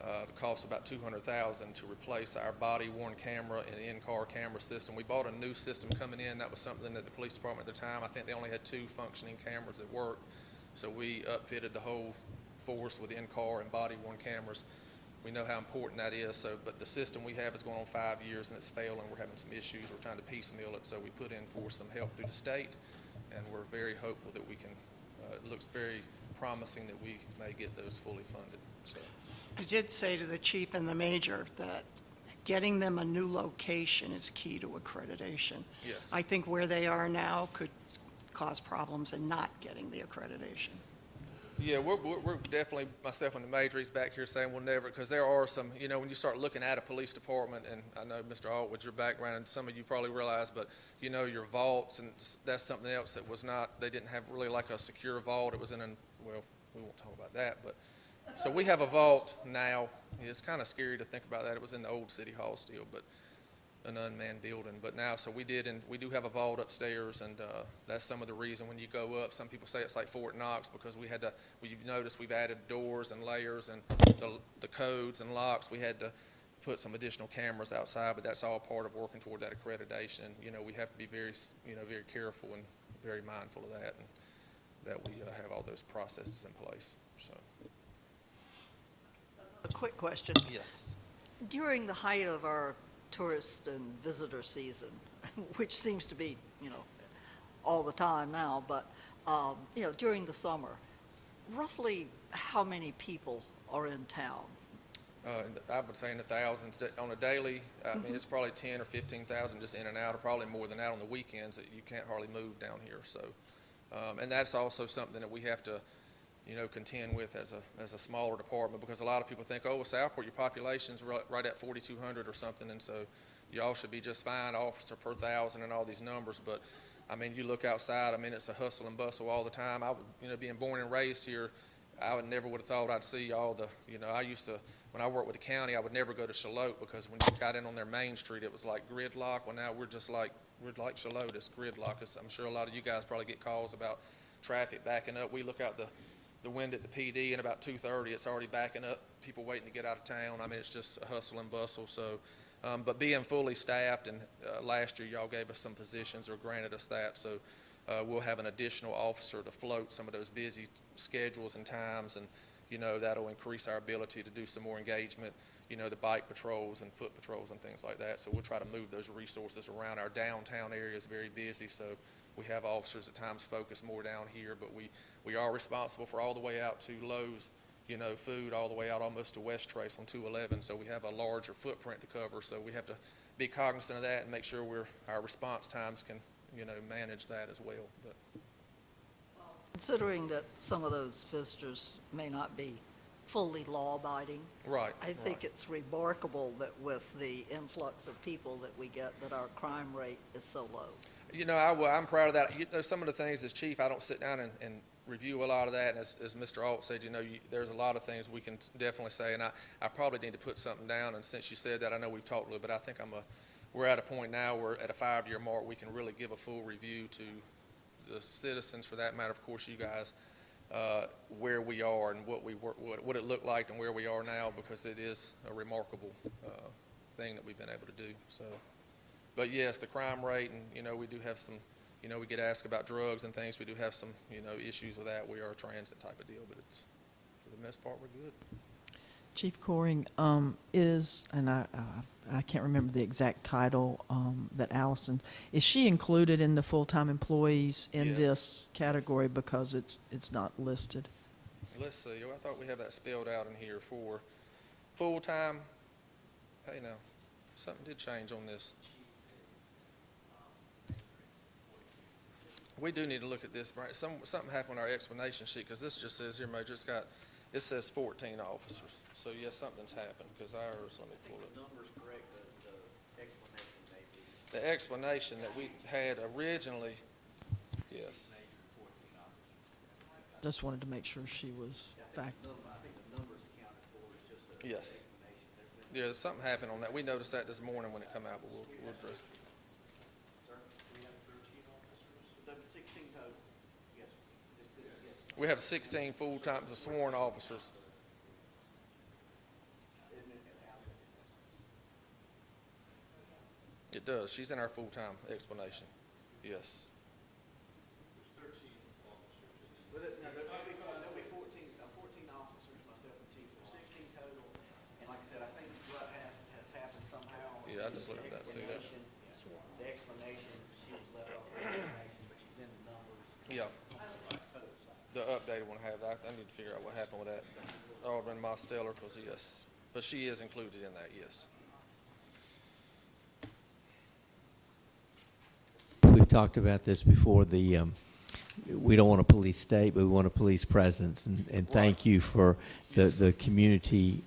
It costs about $200,000 to replace our body-worn camera and in-car camera system. We bought a new system coming in. That was something that the police department at the time, I think they only had 2 functioning cameras that worked. So we upfitted the whole force with in-car and body-worn cameras. We know how important that is. But the system we have is going on 5 years and it's failing. We're having some issues. We're trying to piecemeal it. So we put in for some help through the state, and we're very hopeful that we can. It looks very promising that we may get those fully funded. So. I did say to the chief and the major that getting them a new location is key to accreditation. Yes. I think where they are now could cause problems in not getting the accreditation. Yeah, we're definitely, myself and the major, he's back here saying we'll never, because there are some, you know, when you start looking at a police department, and I know, Mr. Alt, with your background, and some of you probably realize, but, you know, your vaults, and that's something else that was not, they didn't have really like a secure vault. It was in well, we won't talk about that, but, so we have a vault now. It's kind of scary to think about that. It was in the old city hall still, but an unmanned building. But now, so we do have a vault upstairs, and that's some of the reason when you go up, some people say it's like Fort Knox, because you've noticed we've added doors and layers and the codes and locks. We had to put some additional cameras outside, but that's all part of working toward that accreditation. You know, we have to be very careful and very mindful of that, and that we have all those processes in place, so. A quick question. Yes. During the height of our tourist and visitor season, which seems to be, all the time now, but, during the summer, roughly how many people are in town? I would say in the thousands on a daily. I mean, it's probably 10 or 15,000 just in and out, or probably more than that on the weekends that you can't hardly move down here. So, and that's also something that we have to, contend with as a smaller department, because a lot of people think, oh, well, Southport, your population's right at 4,200 or something, and so y'all should be just fine, officer per thousand and all these numbers. But I mean, you look outside, I mean, it's a hustle and bustle all the time. Being born and raised here, I would have thought I'd see all the, I used to, when I worked with the county, I would never go to Charlotte, because when you got in on their main street, it was like gridlock. Well, now we're like Charlotte, it's gridlock. I'm sure a lot of you guys probably get calls about traffic backing up. We look out the wind at the PD, and about 2:30, it's already backing up, people waiting to get out of town. I mean, it's just a hustle and bustle. So, but being fully staffed, and last year y'all gave us some positions or granted us that, so we'll have an additional officer to float some of those busy schedules and times, and that'll increase our ability to do some more engagement, the bike patrols and foot patrols and things like that. So we'll try to move those resources around. Our downtown area is very busy, so we have officers at times focused more down here, but we are responsible for all the way out to Lowe's, food, all the way out almost to West Trace on 211. So we have a larger footprint to cover, so we have to be cognizant of that and make sure our response times can, manage that as well. But Considering that some of those visitors may not be fully law-abiding, right, I think it's remarkable that with the influx of people that we get, that our crime rate is so low. I'm proud of that. Some of the things as chief, I don't sit down and review a lot of that. And as Mr. Alt said, there's a lot of things we can definitely say. And I probably need to put something down. And since you said that, I know we've talked a little bit. I think we're at a point now where at a 5-year mark, we can really give a full review to the citizens, for that matter, of course, you guys, where we are and what it looked like and where we are now, because it is a remarkable thing that we've been able to do. So. But yes, the crime rate, and we do have some, we get asked about drugs and things. We do have some, issues with that. We are a transit type of deal, but it's, for the most part, we're good. Chief Coring, and I can't remember the exact title that Allison's, is she included in the full-time employees in Yes. this category, because it's not listed? Let's see. I thought we have that spelled out in here for full-time. Hey, now, something did change on this. We do need to look at this, right? Something happened on our explanation sheet, because this just says here, Major, it says 14 officers. So yes, something's happened, because ours, let me pull it. The number's correct, the explanation may be. The explanation that we had originally, yes. Just wanted to make sure she was fact. I think the numbers accounted for is just the Yes. explanation. Yeah, something happened on that. We noticed that this morning when it come out, but we'll address it. We have 13 officers? There's 16 total. Yes. We have 16 full-time sworn officers. It does. She's in our full-time explanation. Yes. Well, there'll be 14 officers, myself and chief, so 16 total. And like I said, I think what has happened somehow. Yeah, I just looked at that, see that. The explanation, she was left off the explanation, but she's in the numbers. Yeah. The updated one I have, I need to figure out what happened with that. Alderman Mosteller, because yes, but she is included in that, yes. We've talked about this before, we don't want a police state, but we want a police presence, and thank you for the community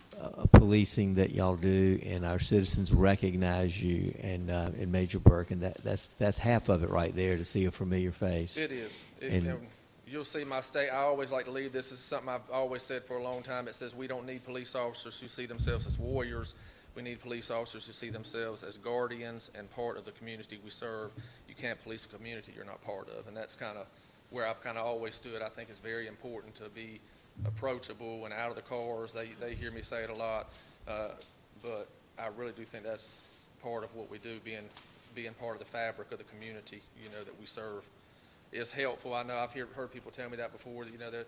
policing that y'all do, and our citizens recognize you and Major Burke, and that's half of it right there, to see a familiar face. It is. And- You'll see my state, I always like to leave, this is something I've always said for a long time. It says we don't need police officers who see themselves as warriors. We need police officers who see themselves as guardians and part of the community we serve. You can't police a community you're not part of, and that's kind of where I've kind of always stood. I think it's very important to be approachable and out of the cars. They hear me say it a lot, but I really do think that's part of what we do, being part of the fabric of the community, that we serve. Is helpful. I know I've heard people tell me that before, that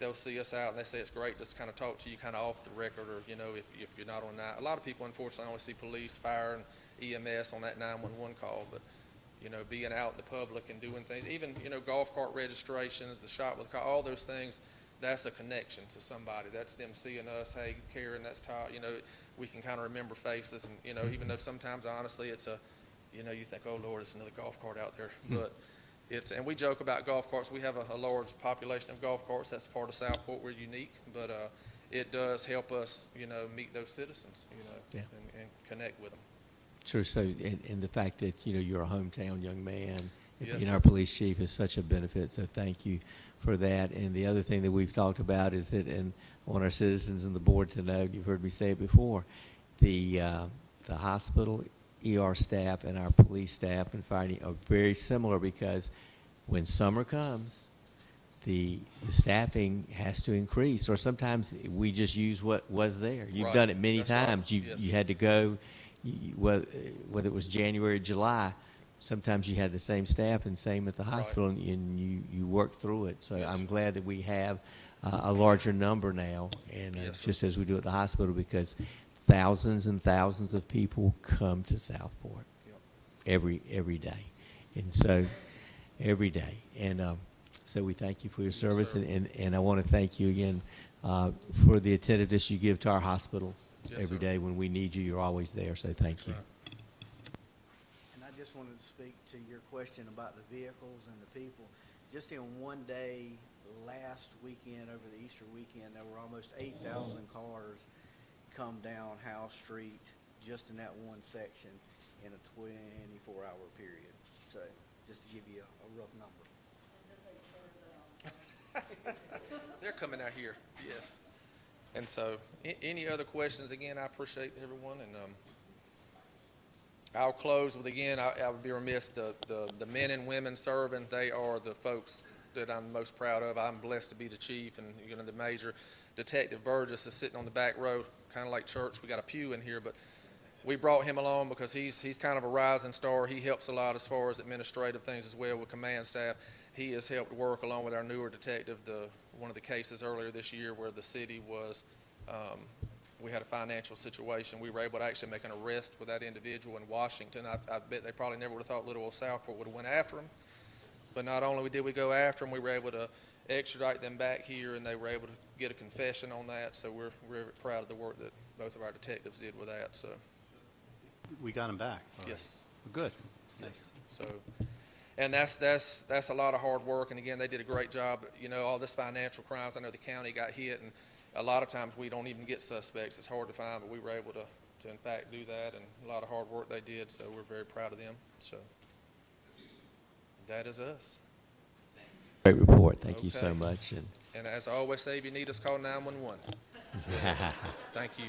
they'll see us out and they say it's great just to kind of talk to you kind of off the record, or, if you're not on that. A lot of people, unfortunately, only see police, fire, and EMS on that 911 call, but, being out in the public and doing things, even, golf cart registrations, the shot with car, all those things, that's a connection to somebody. That's them seeing us, hey, Karen, that's Todd, we can kind of remember faces, and, even though sometimes honestly it's you think, oh Lord, it's another golf cart out there, but and we joke about golf carts. We have a large population of golf carts. That's part of Southport. We're unique, but it does help us, meet those citizens, Yeah. and connect with them. Sure. So, and the fact that, you're a hometown young man, Yes, being sir. our police chief is such a benefit. So thank you for that. And the other thing that we've talked about is that, and I want our citizens and the board to know, you've heard me say it before, the hospital ER staff and our police staff and fire are very similar, because when summer comes, the staffing has to increase, or sometimes we just use what was there. You've Right. done it many That's right. times. You Yes. you had to go, whether it was January or July, sometimes you had the same staff, and same at the hospital, and you worked through it. So Yes. I'm glad that we have a larger number now, and Yes, sir. just as we do at the hospital, because thousands and thousands of people come to Southport Yep. every day, and so every day, and so we thank you for your service, sir. and I want to thank you again for the attentiveness you give to our hospital Yes, every sir. day. When we need you, you're always there. So thank you. Right. And I just wanted to speak to your question about the vehicles and the people. Just in one day, last weekend, over the Easter weekend, there were almost 8,000 cars come down Howe Street just in that one section in a 24-hour period. So just to give you a rough number. They're coming out here, yes. And so, any other questions? Again, I appreciate everyone, and I'll close with, again, I would be remiss, the men and women serving, they are the folks that I'm most proud of. I'm blessed to be the chief, and, the major. Detective Burgess is sitting on the back row, kind of like church. We got a pew in here, but we brought him along because he's kind of a rising star. He helps a lot as far as administrative things as well with command staff. He has helped work along with our newer detective, one of the cases earlier this year where the city was, we had a financial situation. We were able to actually make an arrest with that individual in Washington. I bet they probably never would have thought little old Southport would have went after him. But not only did we go after them, we were able to extradite them back here, and they were able to get a confession on that. So we're proud of the work that both of our detectives did with that. So We got him back. All right. yes. Good. Yes. So, and that's a lot of hard work. And again, they did a great job. All this financial crimes. I know the county got hit, and a lot of times we don't even get suspects. It's hard to find, but we were able to in fact do that, and a lot of hard work they did. So we're very proud of them. So that is us. Great report. Thank you so Okay. much. And as I always say, if you need us, call 911. Thank you.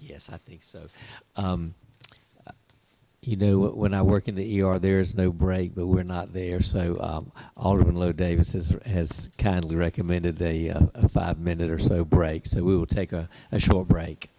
Yes, I think so. When I work in the ER, there is no break, but we're not there. So Alderman Lowe Davis has kindly recommended a 5-minute or so break. So we will take a short break.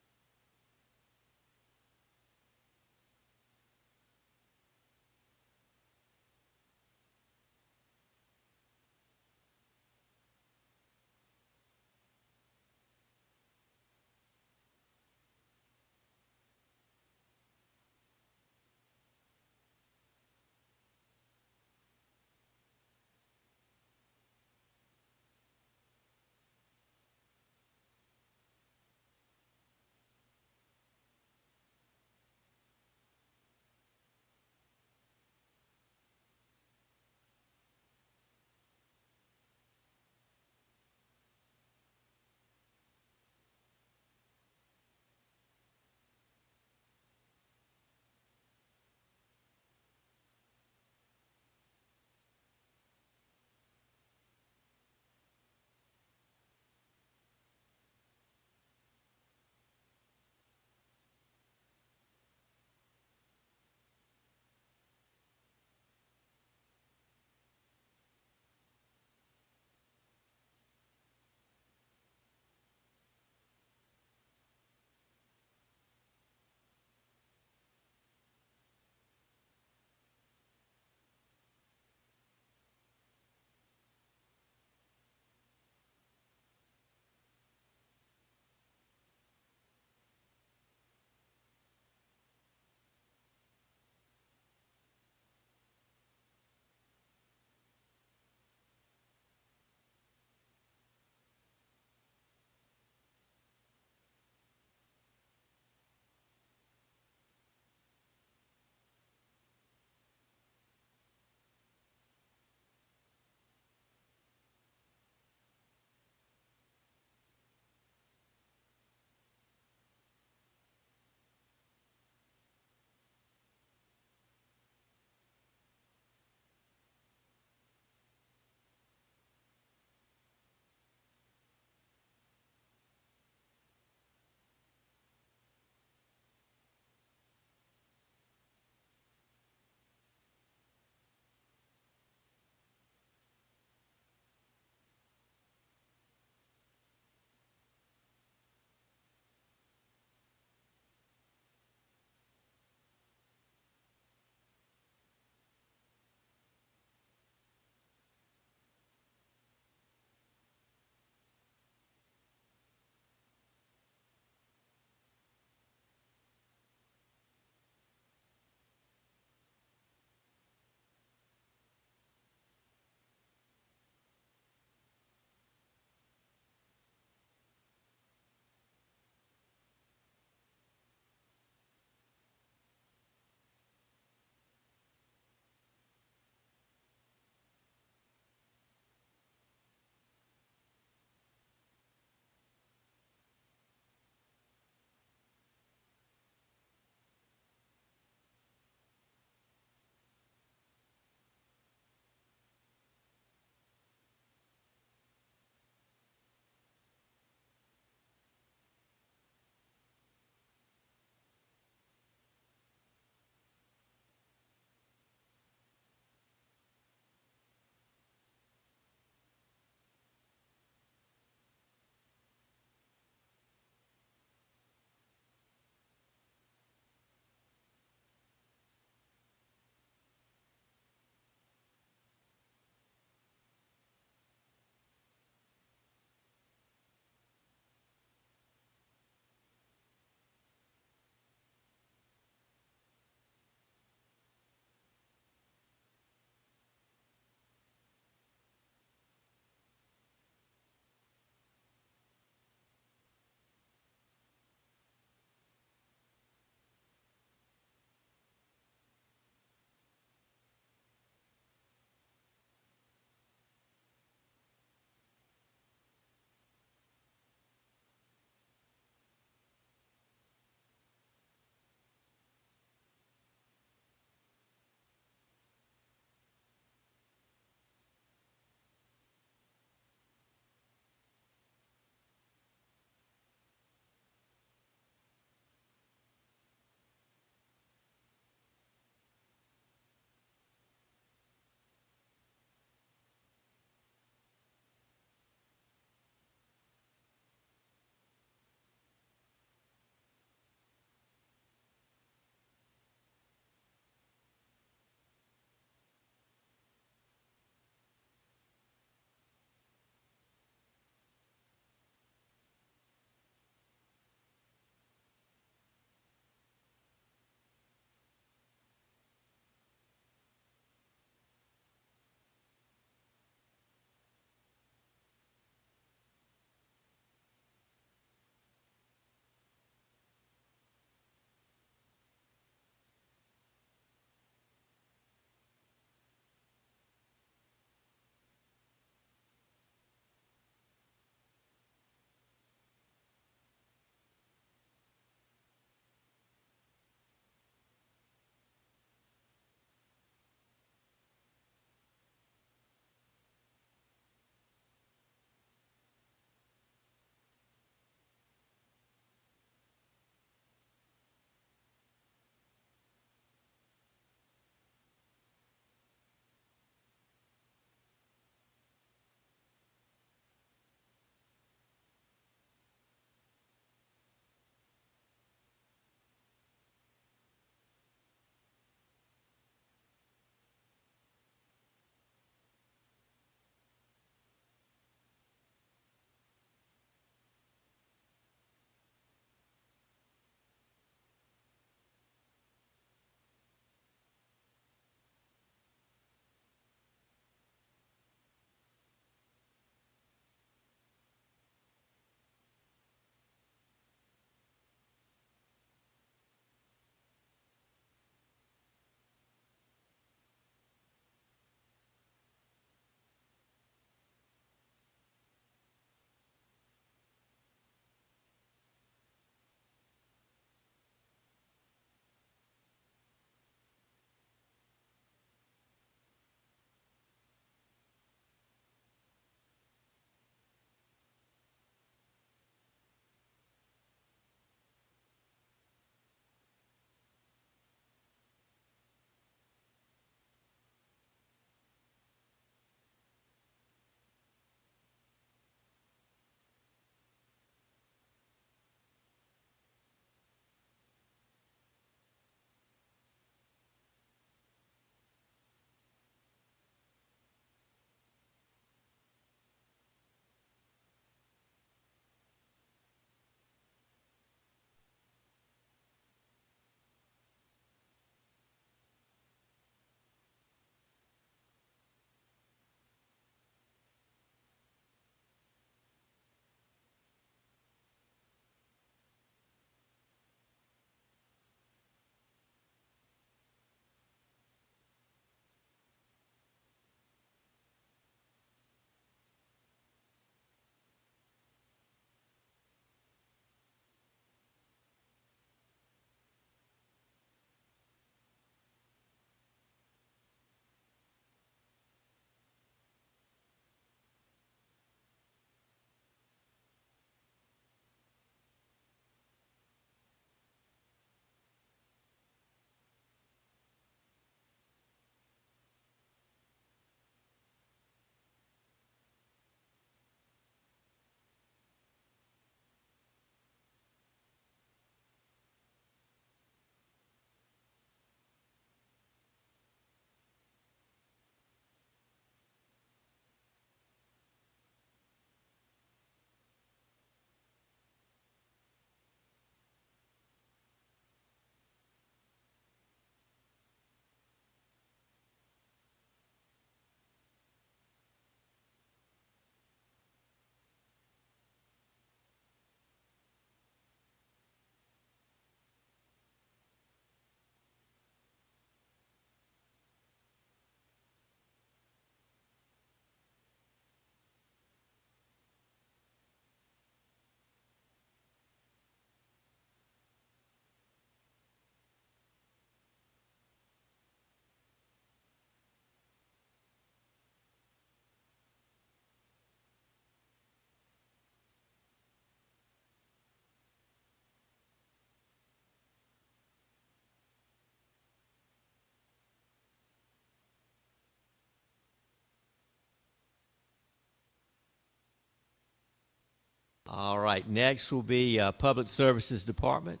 All right, next will be Public Services Department.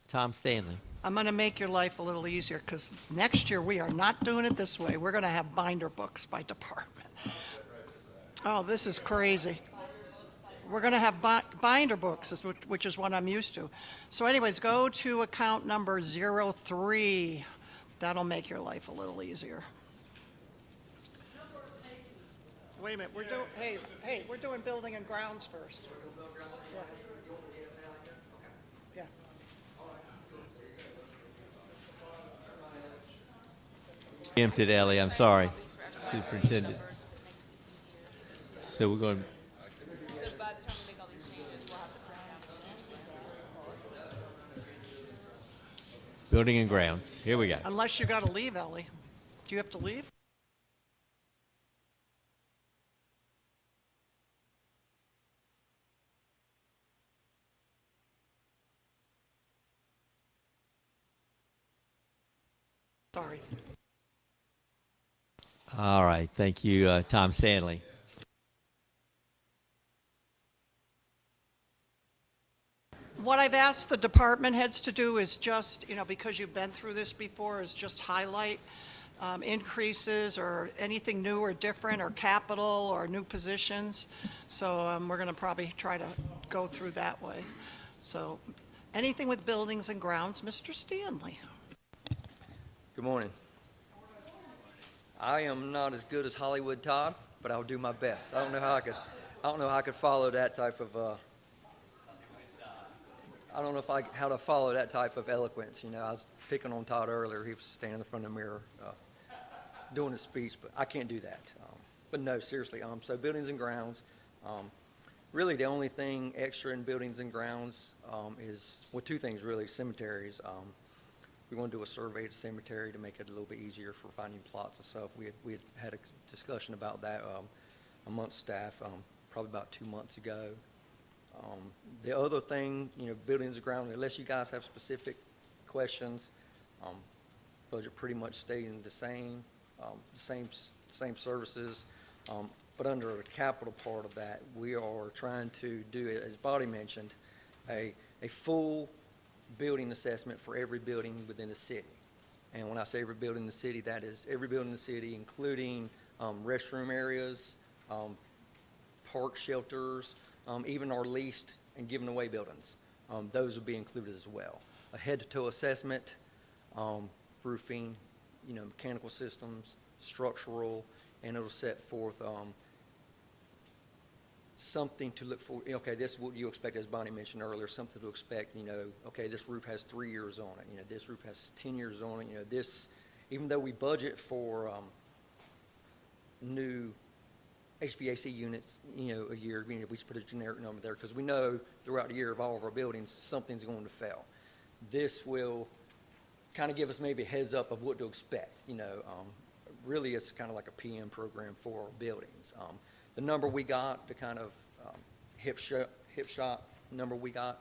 Tom Stanley. I'm going to make your life a little easier because next year we are not doing it this way. We're going to have binder books by department. Oh, this is crazy. We're going to have binder books, which is what I'm used to. So anyways, go to account number 03. That'll make your life a little easier. Wait a minute, we're doing building and grounds first. Yeah. Preempted, Ellie, I'm sorry. Superintendent. So we're going, Because by the time we make all these changes, we'll have to print out. Building and Grounds. Here we go. Unless you got to leave, Ellie. Do you have to leave? Sorry. All right, thank you, Tom Stanley. What I've asked the department heads to do is just, because you've been through this before, is just highlight increases or anything new or different or capital or new positions. So we're going to probably try to go through that way. So anything with buildings and grounds, Mr. Stanley. Good morning. I am not as good as Hollywood Todd, but I'll do my best. I don't know how I could follow that type of how to follow that type of eloquence. I was picking on Todd earlier. He was standing in front of the mirror doing a speech, but I can't do that. But no, seriously. So buildings and grounds. Really, the only thing extra in buildings and grounds is two things really: cemeteries. We want to do a survey at the cemetery to make it a little bit easier for finding plots and stuff. We had a discussion about that amongst staff probably about 2 months ago. The other thing, buildings and grounds, unless you guys have specific questions, budget pretty much staying the same, same services. But under the capital part of that, we are trying to do, as Bonnie mentioned, a full building assessment for every building within the city. And when I say every building in the city, that is every building in the city, including restroom areas, park shelters, even our leased and given away buildings. Those will be included as well. A head-to-toe assessment, roofing, mechanical systems, structural, and it'll set forth something to look for. Okay, this is what you expect, as Bonnie mentioned earlier, something to expect. Okay, this roof has 3 years on it. This roof has 10 years on it. This, even though we budget for new HVAC units, a year, we put a generic number there because we know throughout the year of all of our buildings, something's going to fail. This will kind of give us maybe a heads up of what to expect. Really, it's kind of like a PM program for our buildings. The number we got, the kind of hip shot number we got,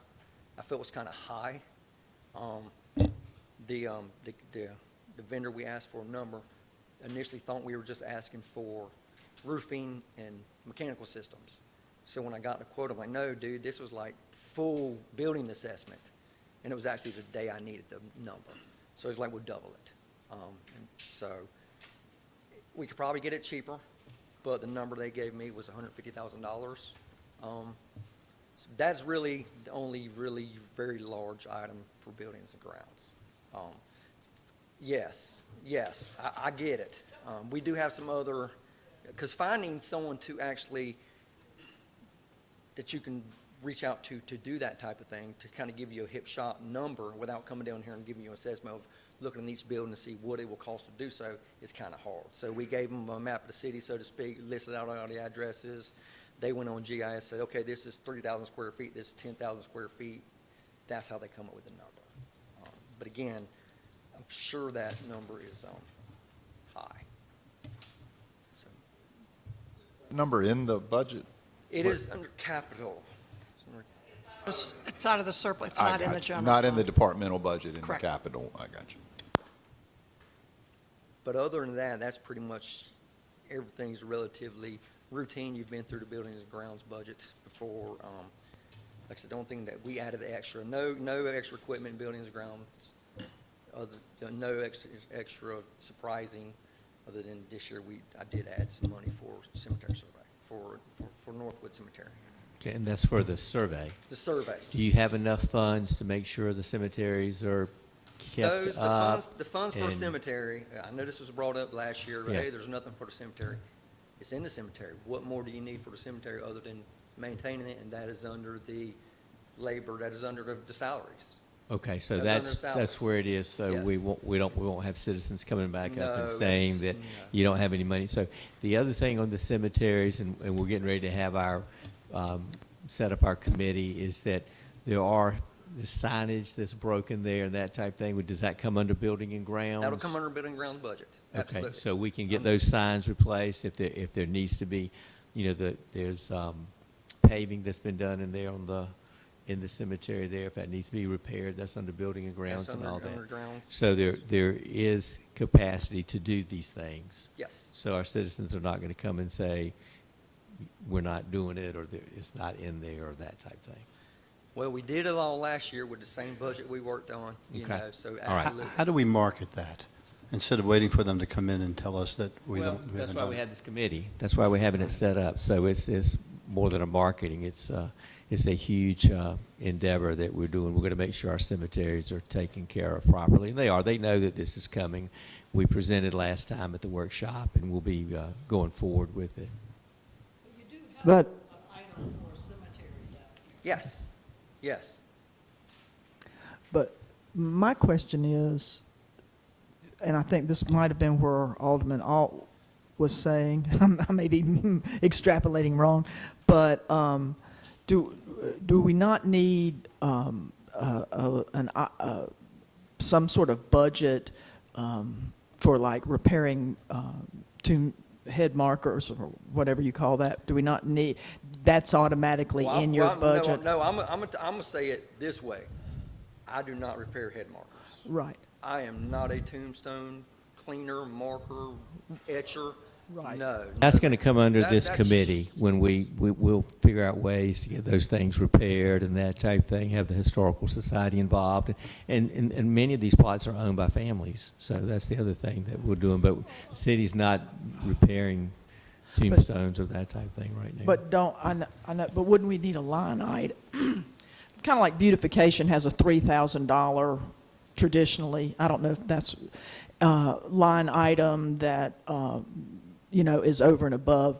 I felt was kind of high. The vendor we asked for a number initially thought we were just asking for roofing and mechanical systems. So when I got the quote, I'm like, no, dude, this was like full building assessment. And it was actually the day I needed the number. So it's like, we'll double it. And so we could probably get it cheaper, but the number they gave me was $150,000. So that's really the only really very large item for buildings and grounds. Yes, I get it. We do have some other, because finding someone to actually, that you can reach out to do that type of thing, to kind of give you a hip shot number without coming down here and giving you an assessment of looking at each building to see what it will cost to do so, is kind of hard. So we gave them a map of the city, so to speak, listed out all the addresses. They went on GIS, said, okay, this is 3,000 square feet, this is 10,000 square feet. That's how they come up with the number. But again, I'm sure that number is high. So, Number in the budget? it is under capital. It's out of the surplus, it's not in the general Not in the fund. departmental budget, in the Correct. capital, I got you. But other than that, that's pretty much, everything's relatively routine. You've been through the buildings and grounds budgets before. Like I said, the only thing that we added extra, no extra equipment in buildings and grounds, no extra surprising, other than this year I did add some money for cemetery survey, for Northwood Cemetery. Okay, and that's for the survey. The survey. Do you have enough funds to make sure the cemeteries are kept up? The funds for the and- cemetery, I know this was brought up last year, Yeah. hey, there's nothing for the cemetery. It's in the cemetery. What more do you need for the cemetery other than maintaining it? And that is under the labor, that is under the salaries. Okay, so That's under that's where it is, so Yes. we won't have citizens coming back up No, and saying that that's- no. you don't have any money. So the other thing on the cemeteries, and we're getting ready to have our, set up our committee, is that there are the signage that's broken there and that type thing. Does that come under building and grounds? That'll come under building and grounds budget. Absolutely. Okay, so we can get those signs replaced if there needs to be, there's paving that's been done in there in the cemetery there. If that needs to be repaired, that's under building and grounds That's and all that. under grounds. So there is capacity to do these things. Yes. So our citizens are not going to come and say, we're not doing it, or it's not in there, or that type thing. Well, we did it all last year with the same budget we worked on, Okay. so All right. absolutely. How do we market that? Instead of waiting for them to come in and tell us that we Well, don't, we that's haven't why done we it. had this committee. That's why we're having it set up. So it's more than a marketing. It's a huge endeavor that we're doing. We're going to make sure our cemeteries are taken care of properly. And they are. They know that this is coming. We presented last time at the workshop, and we'll be going forward with it. You do have But- an item for cemetery down here. Yes, yes. But my question is, and I think this might have been where Alderman Alt was saying, I may be extrapolating wrong, but do we not need some sort of budget for like repairing tomb head markers or whatever you call that? Do we not need, that's automatically Well, in your well, budget? No, I'm gonna say it this way. I do not repair head markers. Right. I am not a tombstone cleaner, marker, etcher. Right. No. That's going to come under this That's- committee when we'll figure out ways to get those things repaired and that type thing, have the Historical Society involved. And many of these plots are owned by families. So that's the other thing that we're doing. But the city's not repairing tombstones or that type of thing right now. But I know, but wouldn't we need a line item? Kind of like beautification has a $3,000 traditionally, I don't know if that's line item that, is over and above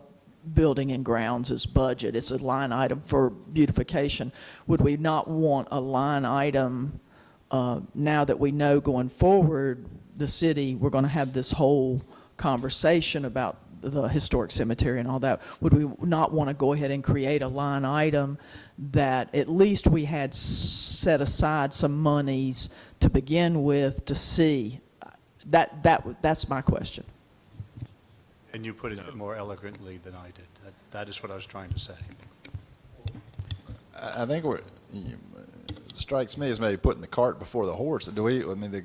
building and grounds' budget. It's a line item for beautification. Would we not want a line item, now that we know going forward, the city, we're going to have this whole conversation about the historic cemetery and all that, would we not want to go ahead and create a line item that at least we had set aside some monies to begin with to see? That's my question. And you put it more eloquently than I did. That is what I was trying to say. I think it strikes me as maybe putting the cart before the horse. The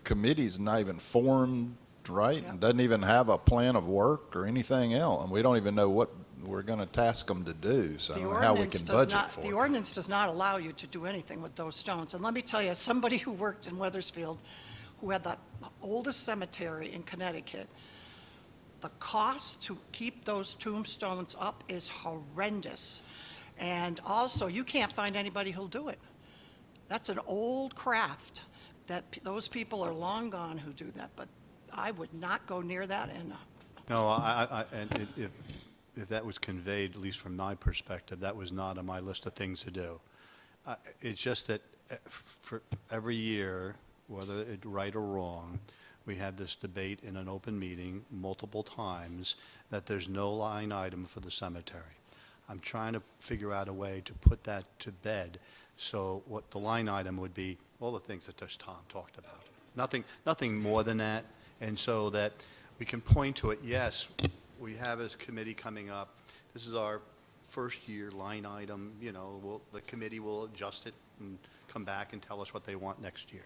committee's not even formed, right? And doesn't even have a plan of work or anything else. And we don't even know what we're going to task them to do, so I The don't know how we ordinance can does budget not, for the it. ordinance does not allow you to do anything with those stones. And let me tell you, as somebody who worked in Weathersfield, who had the oldest cemetery in Connecticut, the cost to keep those tombstones up is horrendous. And also, you can't find anybody who'll do it. That's an old craft that those people are long gone who do that, but I would not go near that. And No, and if that was conveyed, at least from my perspective, that was not on my list of things to do. It's just that for every year, whether it's right or wrong, we have this debate in an open meeting multiple times that there's no line item for the cemetery. I'm trying to figure out a way to put that to bed. So what the line item would be, all the things that just Tom talked about. Nothing more than that. And so that we can point to it, yes, we have this committee coming up. This is our first year line item, the committee will adjust it and come back and tell us what they want next year.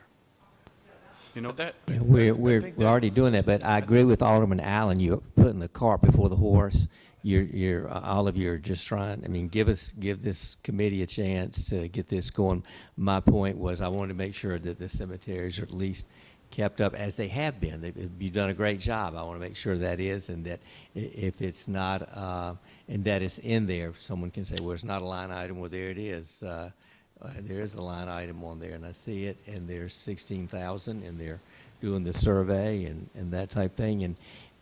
But that, Yeah, I we're think already doing that, but I agree with Alderman Allen. You're putting the cart before the horse. all of you are just trying, I mean, give this committee a chance to get this going. My point was I wanted to make sure that the cemeteries are at least kept up as they have been. You've done a great job. I want to make sure that is, and that if it's not, and that it's in there, someone can say, well, it's not a line item. Well, there it is. There is a line item on there, and I see it, and there's 16,000, and they're doing the survey and that type thing, and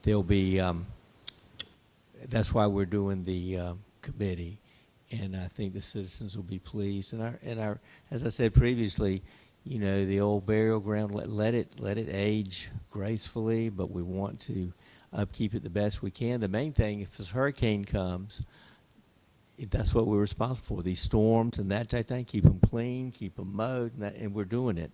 there'll be, that's why we're doing the committee, and I think the citizens will be pleased. And our, as I said previously, you know, the old burial ground, let it age gracefully, but we want to upkeep it the best we can. The main thing, if this hurricane comes, that's what we're responsible for. These storms and that type of thing, keep them clean, keep them mowed, and we're doing it.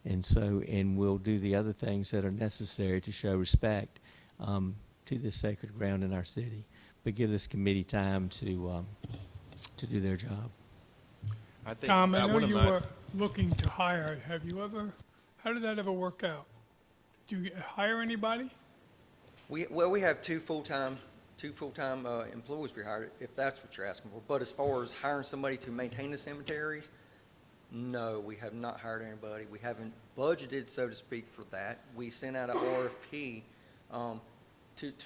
And so, and we'll do the other things that are necessary to show respect to this sacred ground in our city. But give this committee time to do their job. I think Tom, I know one of you my- were looking to hire. Have you ever, how did that ever work out? Did you hire anybody? We have two full-time employees we hired, if that's what you're asking for. But as far as hiring somebody to maintain the cemetery, no, we have not hired anybody. We haven't budgeted, so to speak, for that. We sent out an RFP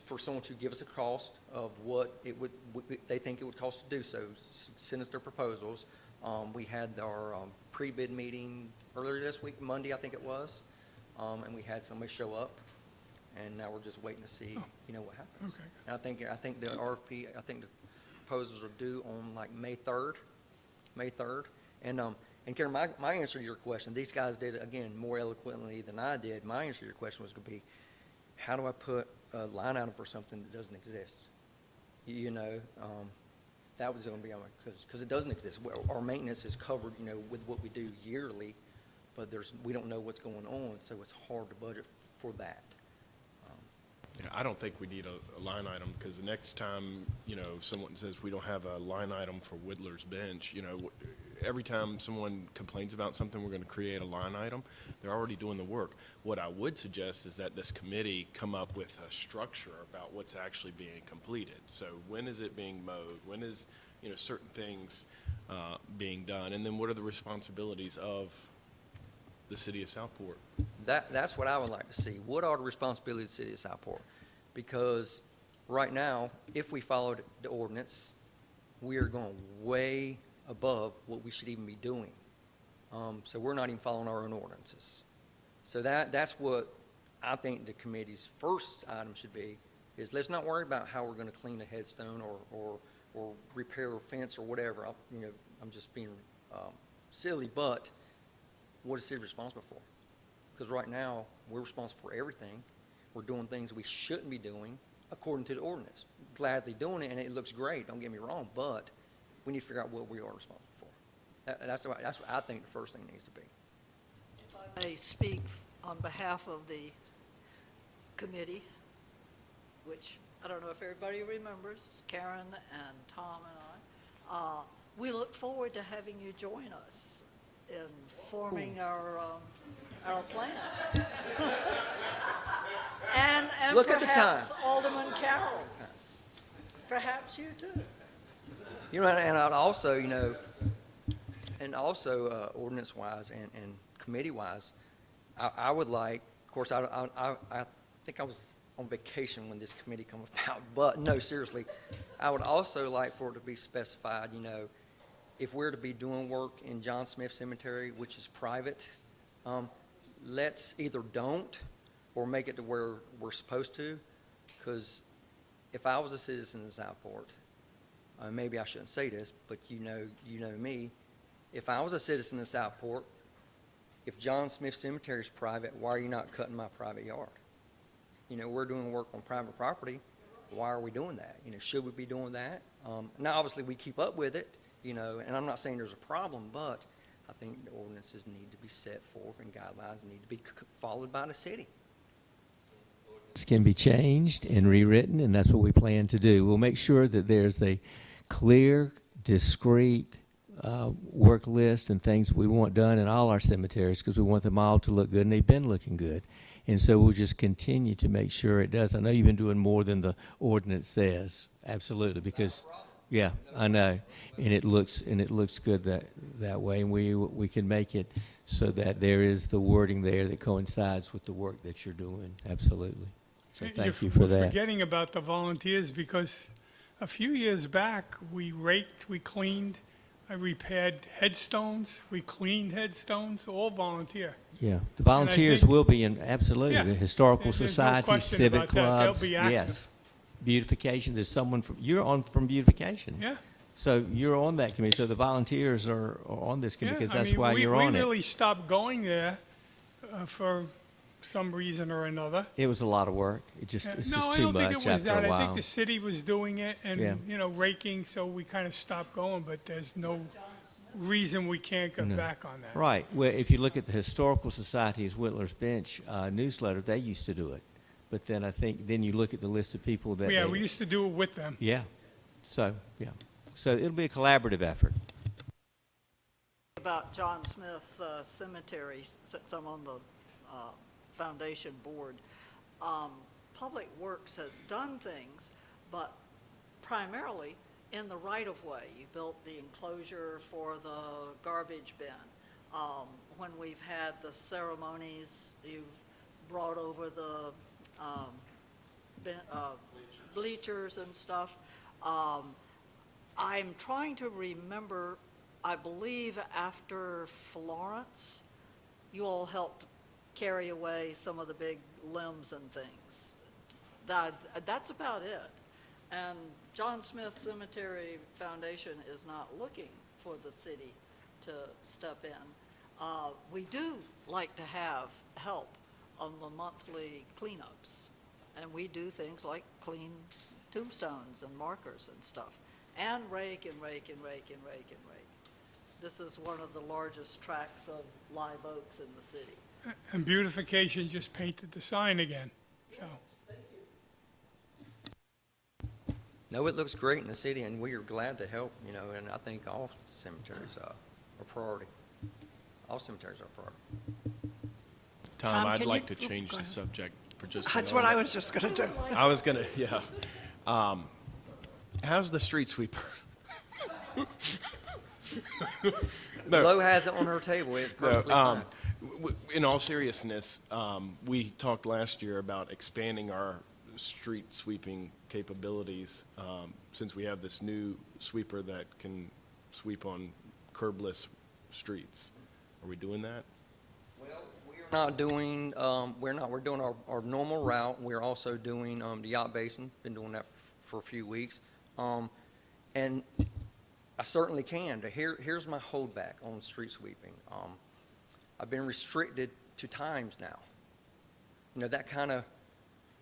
for someone to give us a cost of what they think it would cost to do so. Send us their proposals. We had our pre-bid meeting earlier this week, Monday, I think it was, and we had somebody show up. And now we're just waiting to see, what happens. Okay. And I think the RFP, I think the proposals are due on like May 3rd. And Karen, my answer to your question, these guys did it, again, more eloquently than I did. My answer to your question was going to be, how do I put a line item for something that doesn't exist? That was going to be, because it doesn't exist. Our maintenance is covered, with what we do yearly, but we don't know what's going on, so it's hard to budget for that. Yeah, I don't think we need a line item, because the next time, someone says we don't have a line item for Whittler's Bench, every time someone complains about something, we're going to create a line item. They're already doing the work. What I would suggest is that this committee come up with a structure about what's actually being completed. So when is it being mowed? When is, certain things being done? And then what are the responsibilities of the city of Southport? That's what I would like to see. What are the responsibilities of the city of Southport? Because right now, if we followed the ordinance, we are going way above what we should even be doing. So we're not even following our own ordinances. So that's what I think the committee's first item should be, is let's not worry about how we're going to clean a headstone or repair a fence or whatever. I'm just being silly, but what is the city responsible for? Because right now, we're responsible for everything. We're doing things we shouldn't be doing according to the ordinance. Gladly doing it, and it looks great, don't get me wrong, but we need to figure out what we are responsible for. That's what I think the first thing needs to be. If I may speak on behalf of the committee, which I don't know if everybody remembers, Karen and Tom and I, we look forward to having you join us in forming our plan. and Look at the perhaps time. Alderman Carroll. Perhaps you too. And I'd also, ordinance-wise and committee-wise, I would like, of course, I think I was on vacation when this committee came about, but no, seriously, I would also like for it to be specified, if we're to be doing work in John Smith Cemetery, which is private, let's either don't or make it to where we're supposed to, because if I was a citizen in Southport, maybe I shouldn't say this, but you know me, if I was a citizen in Southport, if John Smith Cemetery is private, why are you not cutting my private yard? We're doing work on private property. Why are we doing that? Should we be doing that? Now, obviously, we keep up with it, and I'm not saying there's a problem, but I think the ordinances need to be set forth and guidelines need to be followed by the city. This can be changed and rewritten, and that's what we plan to do. We'll make sure that there's a clear, discrete work list and things we want done in all our cemeteries, because we want them all to look good, and they've been looking good. And so we'll just continue to make sure it does. I know you've been doing more than the ordinance says. absolutely, because, yeah, I know. And it looks good that way, and we can make it so that there is the wording there that coincides with the work that you're doing, absolutely. So thank you for We're that. forgetting about the volunteers because a few years back, we raked, we cleaned, I repaired headstones, we cleaned headstones, all volunteer. Yeah, the volunteers think- will be in, absolutely, Yeah, the historical there's no society, question civic about that. They'll clubs, be active. yes. Beautification, there's someone from, you're on from beautification. Yeah. So you're on that committee, so the volunteers are on this committee, Yeah, because I that's mean, why you're on We it. really stopped going there for some reason or another. It was a lot of work, it's Yeah, just no, I too don't think much it was after that. a I think while. the city was doing it Yeah. and, raking, so we kind of stopped going, but there's no reason we can't get No. back on that. Right, well, if you look at the Historical Society's Whittler's Bench newsletter, they used to do it. But then I think, then you look at the list of people that. Yeah, they- we used to do it with them. Yeah, so, yeah. So it'll be a collaborative effort. About John Smith Cemetery, since I'm on the foundation board. Public Works has done things, but primarily in the right-of-way. You built the enclosure for the garbage bin. When we've had the ceremonies, you've brought over the bleachers and stuff. I'm trying to remember, I believe after Florence, you all helped carry away some of the big limbs and things. That's about it. And John Smith Cemetery Foundation is not looking for the city to step in. We do like to have help on the monthly cleanups, and we do things like clean tombstones and markers and stuff, and rake and rake and rake and rake and rake. This is one of the largest tracts of live oaks in the city. And beautification just painted the sign again, so. No, it looks great in the city, and we are glad to help, and I think all cemeteries are a priority. All cemeteries are a priority. Tom, Tom, I'd can like you- to change go the ahead. subject for just a That's what I moment. was just going to do. I was gonna, yeah. How's the street sweeper? No. Flo has it on her table, it's No, perfectly fine. in all seriousness, we talked last year about expanding our street sweeping capabilities, since we have this new sweeper that can sweep on curbless streets. Are we doing that? Not doing, we're doing our normal route. We're also doing the yacht basin, been doing that for a few weeks. And I certainly can. Here's my holdback on street sweeping. I've been restricted to times now. That kind of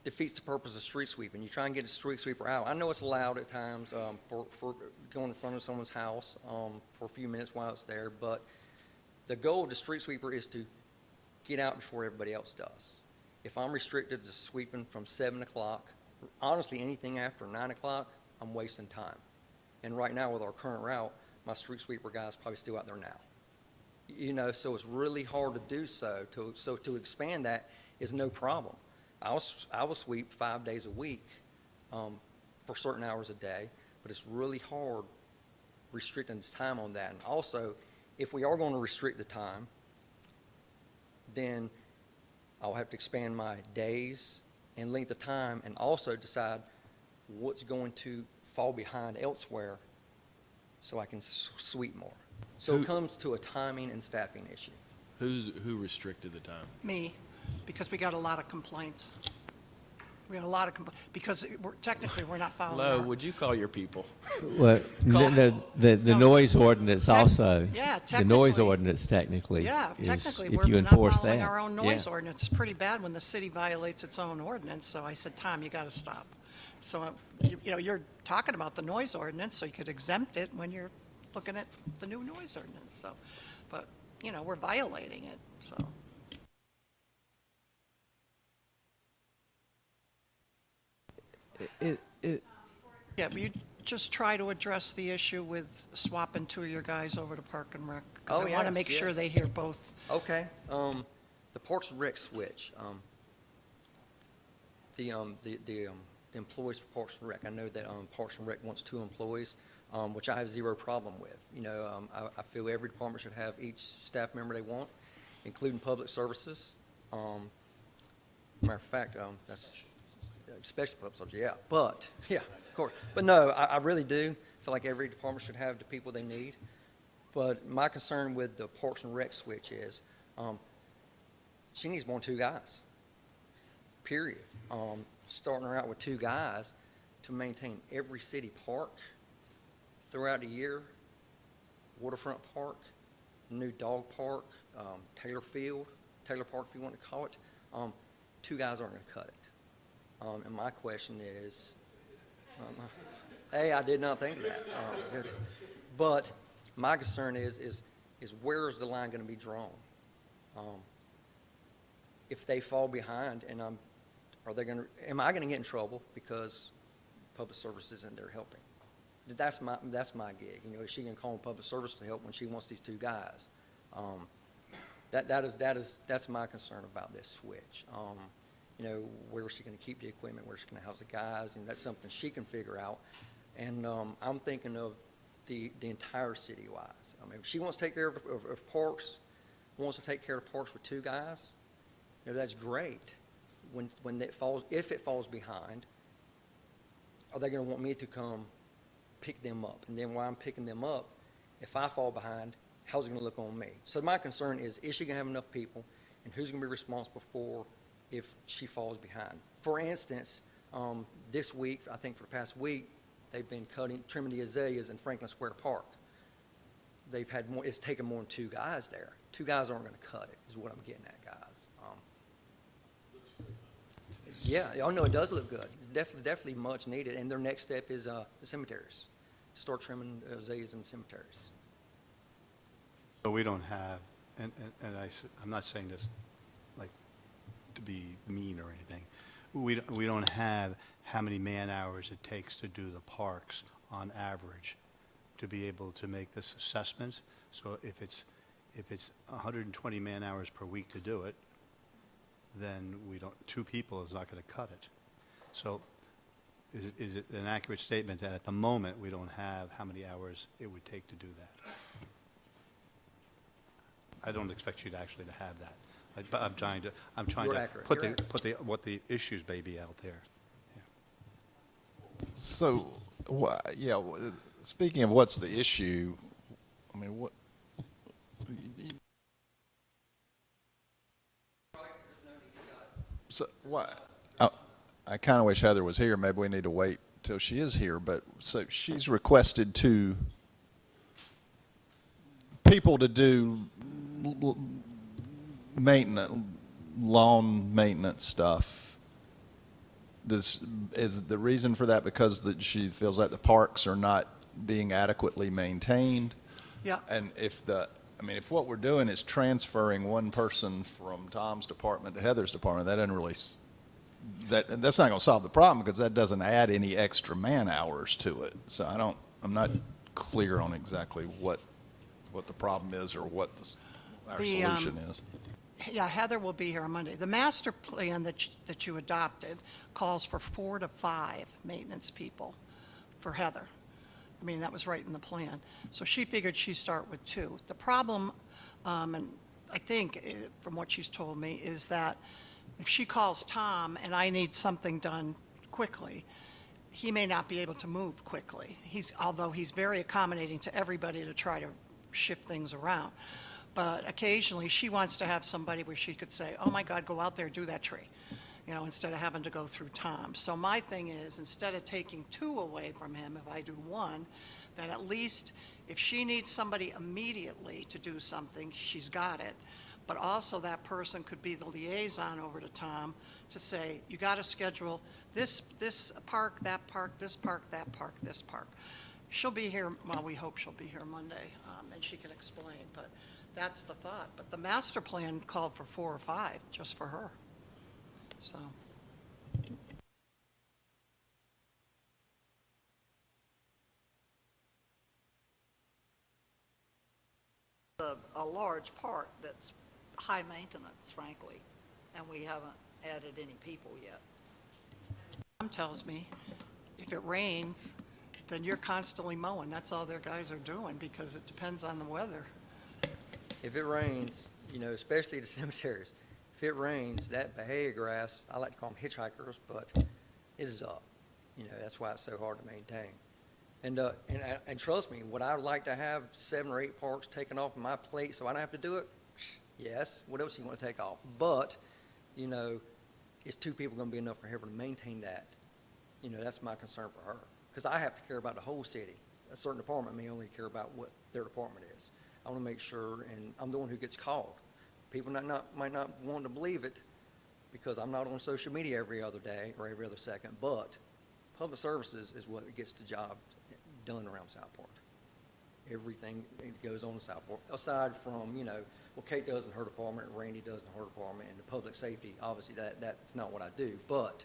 defeats the purpose of street sweeping. You try and get a street sweeper out. I know it's allowed at times for going in front of someone's house for a few minutes while it's there, but the goal of the street sweeper is to get out before everybody else does. If I'm restricted to sweeping from 7 o'clock, honestly, anything after 9 o'clock, I'm wasting time. And right now with our current route, my street sweeper guy's probably still out there now. So it's really hard to do so. So to expand that is no problem. I will sweep 5 days a week for certain hours a day, but it's really hard restricting the time on that. And also, if we are going to restrict the time, then I'll have to expand my days and length of time and also decide what's going to fall behind elsewhere so I can sweep more. So it comes to a timing and staffing issue. Who restricted the time? Me, because we got a lot of complaints. We got a lot of because technically we're not following Lo, our. would you call your people? Well, the No, noise ordinance also. Yeah, The noise technically. ordinance technically. Yeah, is technically, if we're you not enforce following that. our own Yeah. noise ordinance. It's pretty bad when the city violates its own ordinance, so I said, Tom, you got to stop. So, you're talking about the noise ordinance, so you could exempt it when you're looking at the new noise ordinance, so, but, we're violating it, so. Yeah, but you just try to address the issue with swapping two of your guys over to Park and Rec. Because Oh, I want to yes, make sure yes. they hear both. Okay, the Parks and Rec switch, the the employees for Parks and Rec. I know that Parks and Rec wants 2 employees, which I have 0 problem with. I feel every department should have each staff member they want, including public services. Matter of fact, that's especially public services, yeah. But, yeah, of course. But no, I really do feel like every department should have the people they need. But my concern with the Parks and Rec switch is she needs more than 2 guys, period. Starting her out with 2 guys to maintain every city park throughout the year, waterfront park, new dog park, Taylor Park if you want to call it, 2 guys aren't going to cut it. And my question is, hey, I did not think of that. But my concern is where is the line going to be drawn? If they fall behind, and am I going to get in trouble because public service isn't there helping? That's my gig. Is she going to call public service to help when she wants these 2 guys? That's my concern about this switch. Where is she going to keep the equipment? Where is she going to house the guys? And that's something she can figure out. And I'm thinking of the entire city-wise. If she wants to take care of parks, wants to take care of parks with 2 guys, that's great. If it falls behind, are they going to want me to come pick them up? And then while I'm picking them up, if I fall behind, how's it going to look on me? So my concern is she going to have enough people, and who's going to be responsible for if she falls behind? For instance, this week, I think for the past week, they've been trimming the azaleas in Franklin Square Park. It's taken more than 2 guys there. 2 guys aren't going to cut it, is what I'm getting at, guys. Yeah, no, it does look good. Definitely much needed. And their next step is the cemeteries, to start trimming azaleas in the cemeteries. So we don't have, and I'm not saying this like to be mean or anything. We don't have how many man-hours it takes to do the parks on average to be able to make this assessment. So if it's 120 man-hours per week to do it, then 2 people is not going to cut it. So is it an accurate statement that at the moment we don't have how many hours it would take to do that? I don't expect you to actually to have that. But I'm trying to You're accurate. put what the issues may be out there. So, speaking of what's the issue, I mean, what? So what? I kind of wish Heather was here. Maybe we need to wait till she is here. But so she's requested people to do lawn maintenance stuff. Is the reason for that because she feels like the parks are not being adequately maintained? Yeah. And if what we're doing is transferring one person from Tom's department to Heather's department, that doesn't really, that's not going to solve the problem because that doesn't add any extra man hours to it. So I'm not clear on exactly what the problem is or what our solution is. Yeah, Heather will be here on Monday. The master plan that you adopted calls for 4 to 5 maintenance people for Heather. I mean, that was right in the plan. So she figured she'd start with 2. The problem, and I think from what she's told me, is that if she calls Tom and I need something done quickly, he may not be able to move quickly. Although he's very accommodating to everybody to try to shift things around. But occasionally she wants to have somebody where she could say, oh my God, go out there, do that tree, instead of having to go through Tom. So my thing is, instead of taking 2 away from him, if I do 1, then at least if she needs somebody immediately to do something, she's got it. But also that person could be the liaison over to Tom to say, you got to schedule this park, that park, this park, that park, this park. She'll be here, well, we hope she'll be here Monday, and she can explain, but that's the thought. But the master plan called for 4 or 5 just for her. So. A large park that's high maintenance, frankly, and we haven't added any people yet. tells me, if it rains, then you're constantly mowing. That's all their guys are doing because it depends on the weather. If it rains, especially the cemeteries, if it rains, that Bahia grass, I like to call them hitchhikers, but it is up. That's why it's so hard to maintain. And trust me, would I like to have 7 or 8 parks taken off my plate so I don't have to do it? Yes. What else do you want to take off? But, is 2 people going to be enough for her to maintain that? That's my concern for her. Because I have to care about the whole city. A certain department may only care about what their department is. I want to make sure, and I'm the one who gets called. People might not want to believe it because I'm not on social media every other day or every other second, but public services is what gets the job done around Southport. Everything goes on in Southport, aside from, what Kate does in her department, and Randy does in her department, and the public safety, obviously that's not what I do, but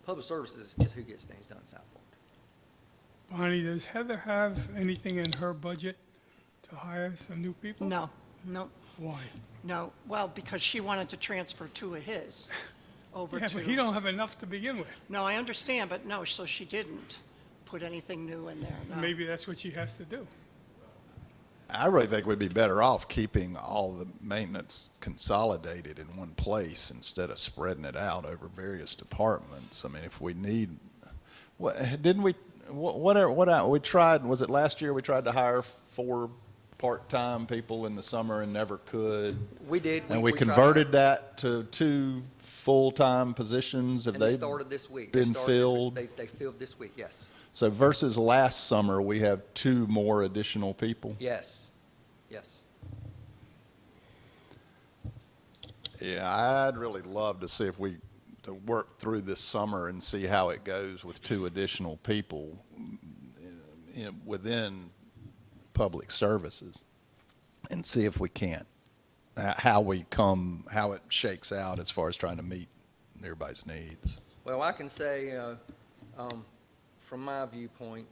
public services is who gets things done in Southport. Bonnie, does Heather have anything in her budget to hire some new people? No. Why? No, well, because she wanted to transfer 2 of his over Yeah, to. but he don't have enough to begin with. No, I understand, but no, so she didn't put anything new in there, no. Maybe that's what she has to do. I really think we'd be better off keeping all the maintenance consolidated in one place instead of spreading it out over various departments. I mean, if we need, we tried, was it last year we tried to hire 4 part-time people in the summer and never could? We did. And we tried. converted that to 2 full-time positions. Have And they they started this week. been filled? They filled this week, yes. So versus last summer, we have 2 more additional people? Yes. Yeah, I'd really love to see if to work through this summer and see how it goes with 2 additional people within public services and see if we can't, how it shakes out as far as trying to meet everybody's needs. Well, I can say, from my viewpoint,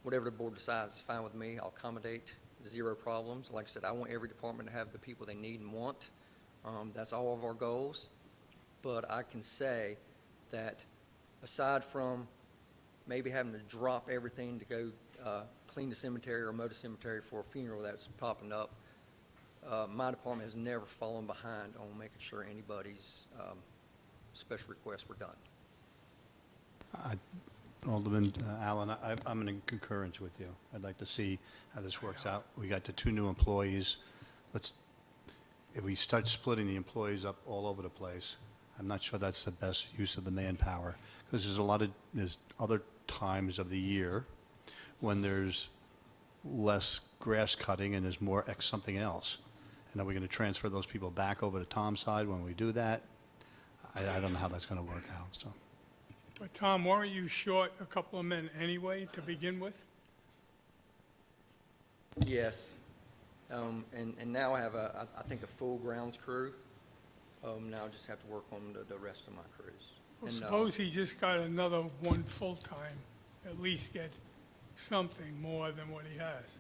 whatever the board decides is fine with me. I'll accommodate, 0 problems. Like I said, I want every department to have the people they need and want. That's all of our goals. But I can say that aside from maybe having to drop everything to go clean the cemetery or mow the cemetery for a funeral that's popping up, my department has never fallen behind on making sure anybody's special requests were done. Alderman Allen, I'm in concurrence with you. I'd like to see how this works out. We got the 2 new employees. If we start splitting the employees up all over the place, I'm not sure that's the best use of the manpower, because there's other times of the year when there's less grass cutting and there's more something else. And are we going to transfer those people back over to Tom's side when we do that? I don't know how that's going to work out, so. But Tom, weren't you short a couple of men anyway to begin with? Yes. And now I have I think a full grounds crew. Now I just have to work on the rest of my crews. Well, And, suppose he just got another 1 full-time, at least get something more than what he has.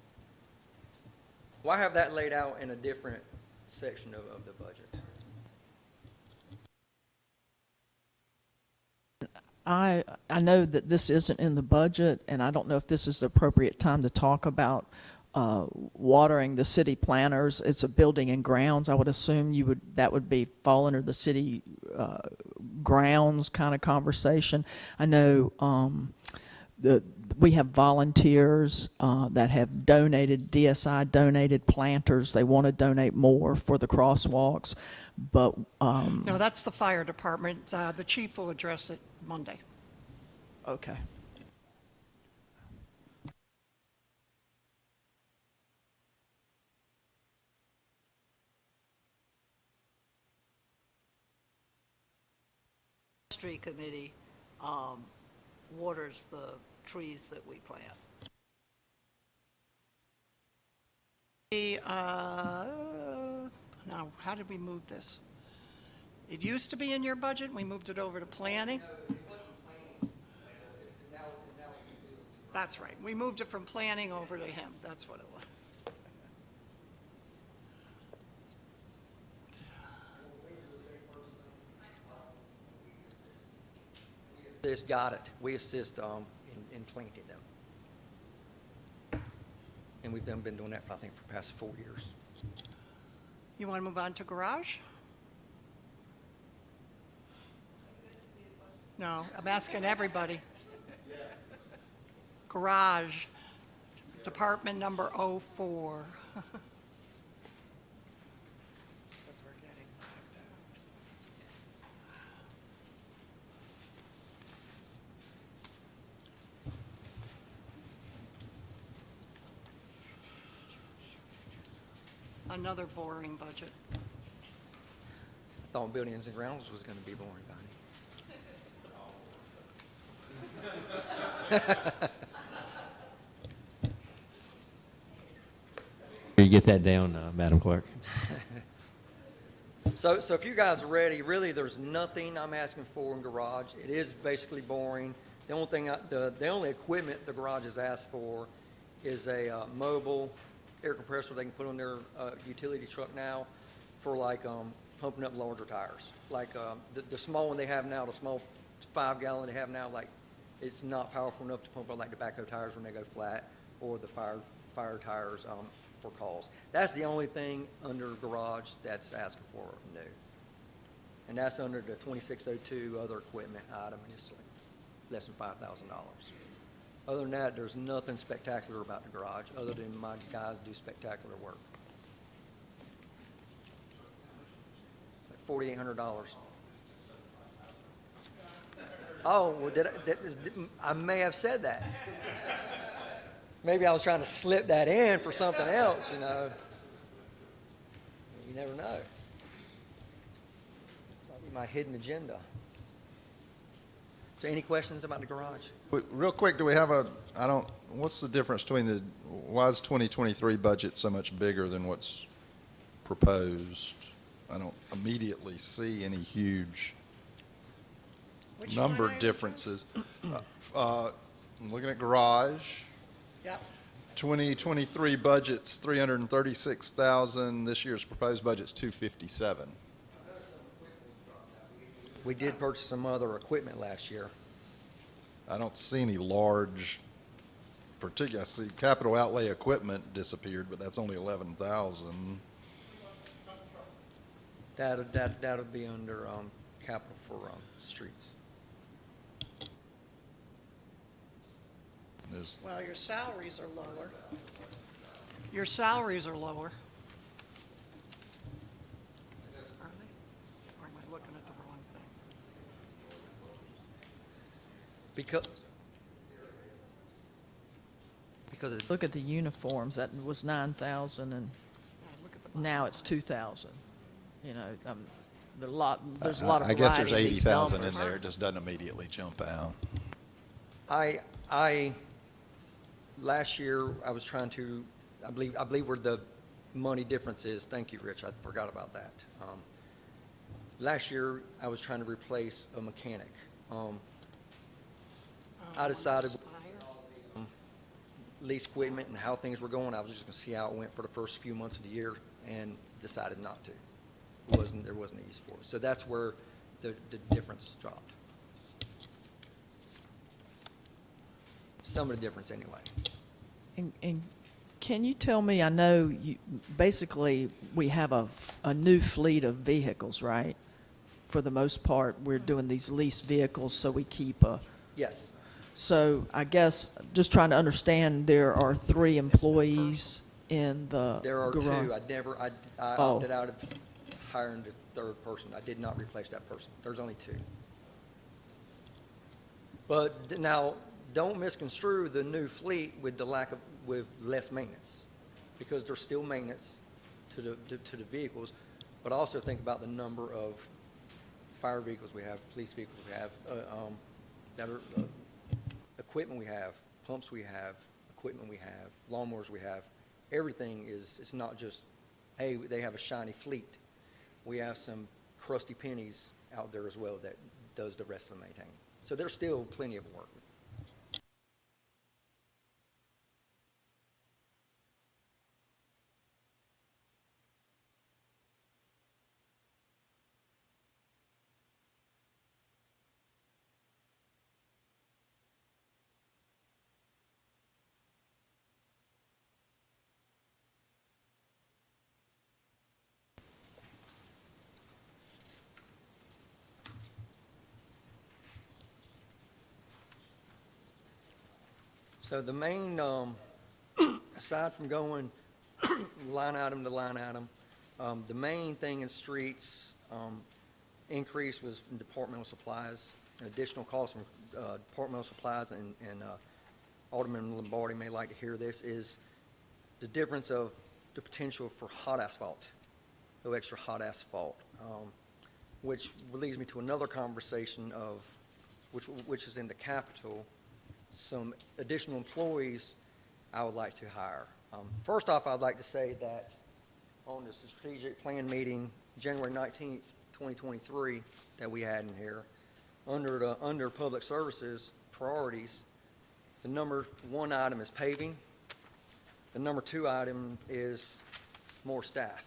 Well, I have that laid out in a different section of the budget. I know that this isn't in the budget, and I don't know if this is the appropriate time to talk about watering the city planters. It's a building and grounds. I would assume that would fall under the city grounds kind of conversation. I know we have volunteers that have donated, DSI donated planters. They want to donate more for the crosswalks, but No, that's the fire department. The chief will address it Monday. okay. Street Committee waters the trees that we plant. Now, how did we move this? It used to be in your budget, we moved it over to planning? That's right, we moved it from planning over to him, that's what it was. assist, got it. We assist in planting them. And we've been doing that for, I think, for the past 4 years. You want to move on to garage? No, I'm asking everybody. Garage, department number 04. Because we're getting lagged out. Another boring budget. I thought buildings and grounds was going to be boring, Bonnie. You get that down, Madam Clerk. So if you guys are ready, really, there's nothing I'm asking for in garage. It is basically boring. The only thing, the only equipment the garage has asked for is a mobile air compressor they can put on their utility truck now for like pumping up larger tires. Like the small one they have now, the small 5-gallon they have now, like it's not powerful enough to pump up like the backhoe tires when they go flat, or the fire tires for calls. That's the only thing under garage that's asking for new. And that's under the 2602 other equipment item, and it's like less than $5,000. Other than that, there's nothing spectacular about the garage, other than my guys do spectacular work. Like $4,800. Oh, well, I may have said that. Maybe I was trying to slip that in for something else, you know. You never know. Might be my hidden agenda. So any questions about the garage? Real quick, do we have what's the difference between why is 2023 budget so much bigger than what's proposed? I don't immediately see any huge Which number line item? differences. I'm looking at garage. Yep. 2023 budget's 336,000. This year's proposed budget's 257. We did purchase some other equipment last year. I don't see any large, I see capital outlay equipment disappeared, but that's only 11,000. That'll be under capital for streets. There's, Well, your salaries are lower. Your salaries are lower. Are they? Or am I looking at the wrong thing? Because it, Look at the uniforms, that was 9,000 and Yeah, look at the now it's 2,000. You know, there's a lot of variety I guess there's in these 80,000 in numbers. there. It just doesn't immediately jump out. last year, I was trying to, I believe where the money difference is, thank you, Rich, I forgot about that. Last year, I was trying to replace a mechanic. I decided lease equipment and how things were going, I was just going to see how it went for the first few months of the year, and decided not to. There wasn't a use for it. So that's where the difference dropped. Some of the difference anyway. And can you tell me, I know basically we have a new fleet of vehicles, right? For the most part, we're doing these leased vehicles, so we keep a. Yes. So I guess, just trying to understand, there are 3 employees in the There are garage. 2. I Oh. opted out of hiring the third person. I did not replace that person. There's only 2. But now, don't misconstrue the new fleet with with less maintenance, because there's still maintenance to the vehicles, but also think about the number of fire vehicles we have, police vehicles we have, that are, equipment we have, pumps we have, equipment we have, lawnmowers we have. Everything it's not just, hey, they have a shiny fleet. We have some crusty pennies out there as well that does the rest of the maintaining. So there's still plenty of work. So the main, aside from going line item to line item, the main thing in streets, increase was from departmental supplies, additional costs from, departmental supplies, and Alderman Lombardi may like to hear this, is the difference of the potential for hot asphalt, no extra hot asphalt, which leads me to another conversation of, which is in the Capitol, some additional employees I would like to hire. First off, I'd like to say that on the strategic plan meeting, January 19th, 2023, that we had in here, under public services priorities, the number one item is paving. The number two item is more staff.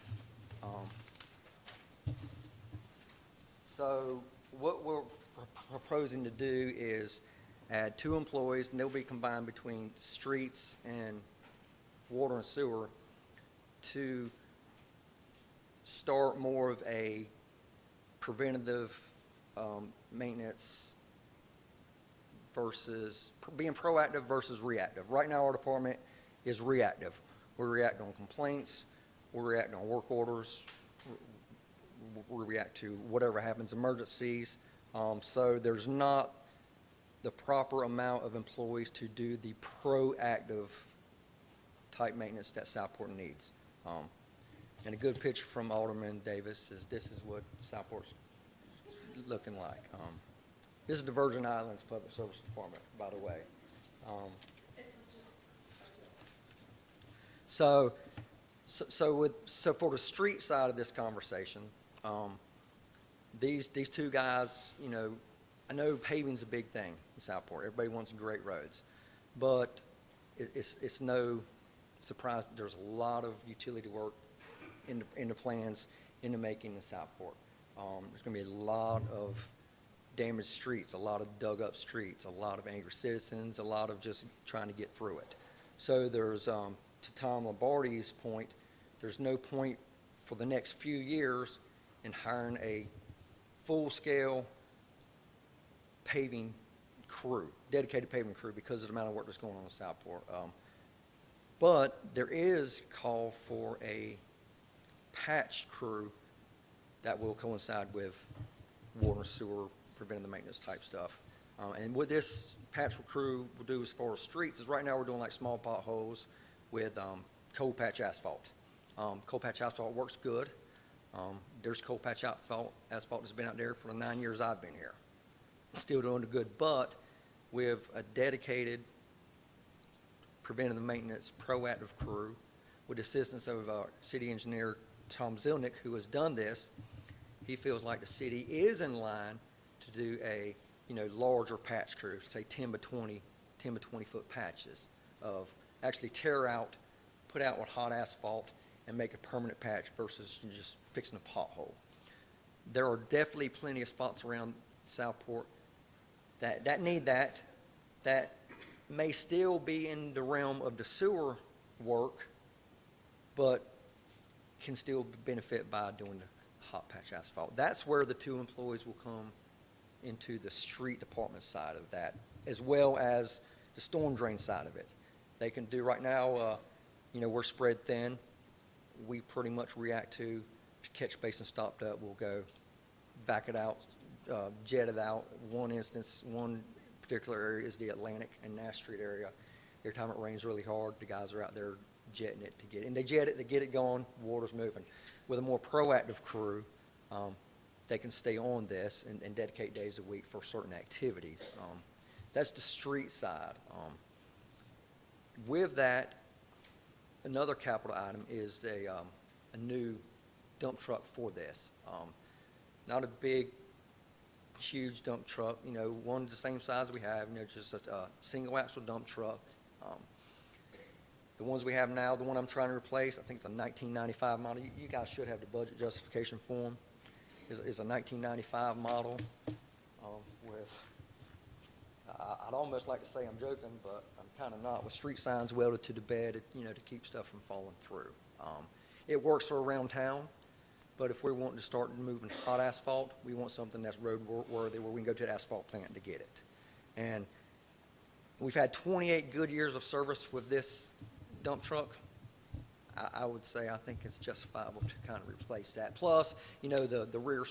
So what we're proposing to do is add 2 employees, and they'll be combined between streets and water and sewer to start more of a preventative maintenance versus being proactive versus reactive. Right now, our department is reactive. We react on complaints, we react on work orders, we react to whatever happens, emergencies. So there's not the proper amount of employees to do the proactive type maintenance that Southport needs. And a good picture from Alderman Davis is this is what Southport's looking like. This is the Virgin Islands Public Service Department, by the way. So for the street side of this conversation, these 2 guys, you know, I know paving's a big thing in Southport. Everybody wants great roads, but it's no surprise that there's a lot of utility work in the plans in the making in Southport. There's going to be a lot of damaged streets, a lot of dug up streets, a lot of angry citizens, a lot of just trying to get through it. So there's, to Tom Lombardi's point, there's no point for the next few years in hiring a full-scale paving crew, dedicated paving crew, because of the amount of work that's going on in Southport. But there is call for a patch crew that will coincide with water and sewer, preventive maintenance type stuff. And what this patch crew will do as far as streets is right now we're doing like small potholes with cold patch asphalt. Cold patch asphalt works good. There's cold patch asphalt that's been out there for the 9 years I've been here. Still doing good, but with a dedicated preventative maintenance proactive crew with the assistance of our city engineer Tom Zilnick, who has done this, he feels like the city is in line to do a larger patch crew, say 10 by 20 foot patches of actually tear out, put out with hot asphalt, and make a permanent patch versus just fixing a pothole. There are definitely plenty of spots around Southport that need that may still be in the realm of the sewer work, but can still benefit by doing the hot patch asphalt. That's where the 2 employees will come into the street department side of that, as well as the storm drain side of it. They can do right now, we're spread thin. We pretty much react to, if catch basin stopped up, we'll go back it out, jet it out. One particular area is the Atlantic and Nash Street area. Every time it rains really hard, the guys are out there jetting it to get it. And they jet it, they get it going, water's moving. With a more proactive crew, they can stay on this and dedicate days a week for certain activities. That's the street side. With that, another capital item is a new dump truck for this. Not a big, huge dump truck, one the same size we have, just a single axle dump truck. The ones we have now, the one I'm trying to replace, I think it's a 1995 model. You guys should have the budget justification form. Is a 1995 model with, I'd almost like to say I'm joking, but I'm kind of not, with street signs welded to the bed, to keep stuff from falling through. It works for around town, but if we're wanting to start moving hot asphalt, we want something that's road worthy where we can go to the asphalt plant to get it. And We've had 28 good years of service with this dump truck. I would say I think it's justifiable to kind of replace that. Plus, you know, the rear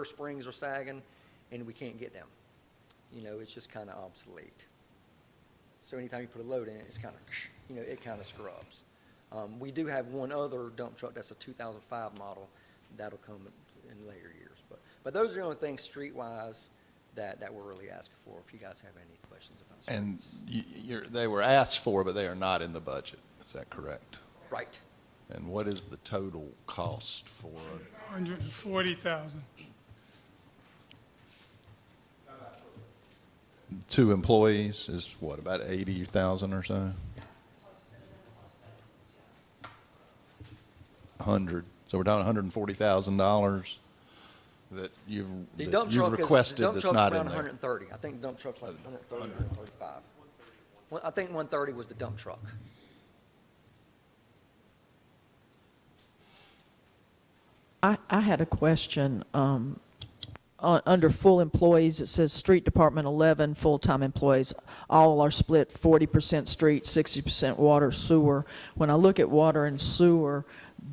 springs are sagging, and we can't get them. You know, it's just kind of obsolete. So anytime you put a load in it, it's kind of, you know, it kind of scrubs. We do have one other dump truck that's a 2005 model that'll come in later years. But those are the only things streetwise that we're really asking for. If you guys have any questions about streets. And they were asked for, but they are not in the budget. Is that correct? Right. And what is the total cost for? 140,000. Two employees is what, about 80,000 or so? 100. So we're down $140,000 that you've requested that's not in around there. 130. I think the dump truck's like 130, 135. Well, I think 130 was the dump truck. I had a question. Under full employees, it says street department 11 full-time employees. All are split 40% street, 60% water, sewer. When I look at water and sewer,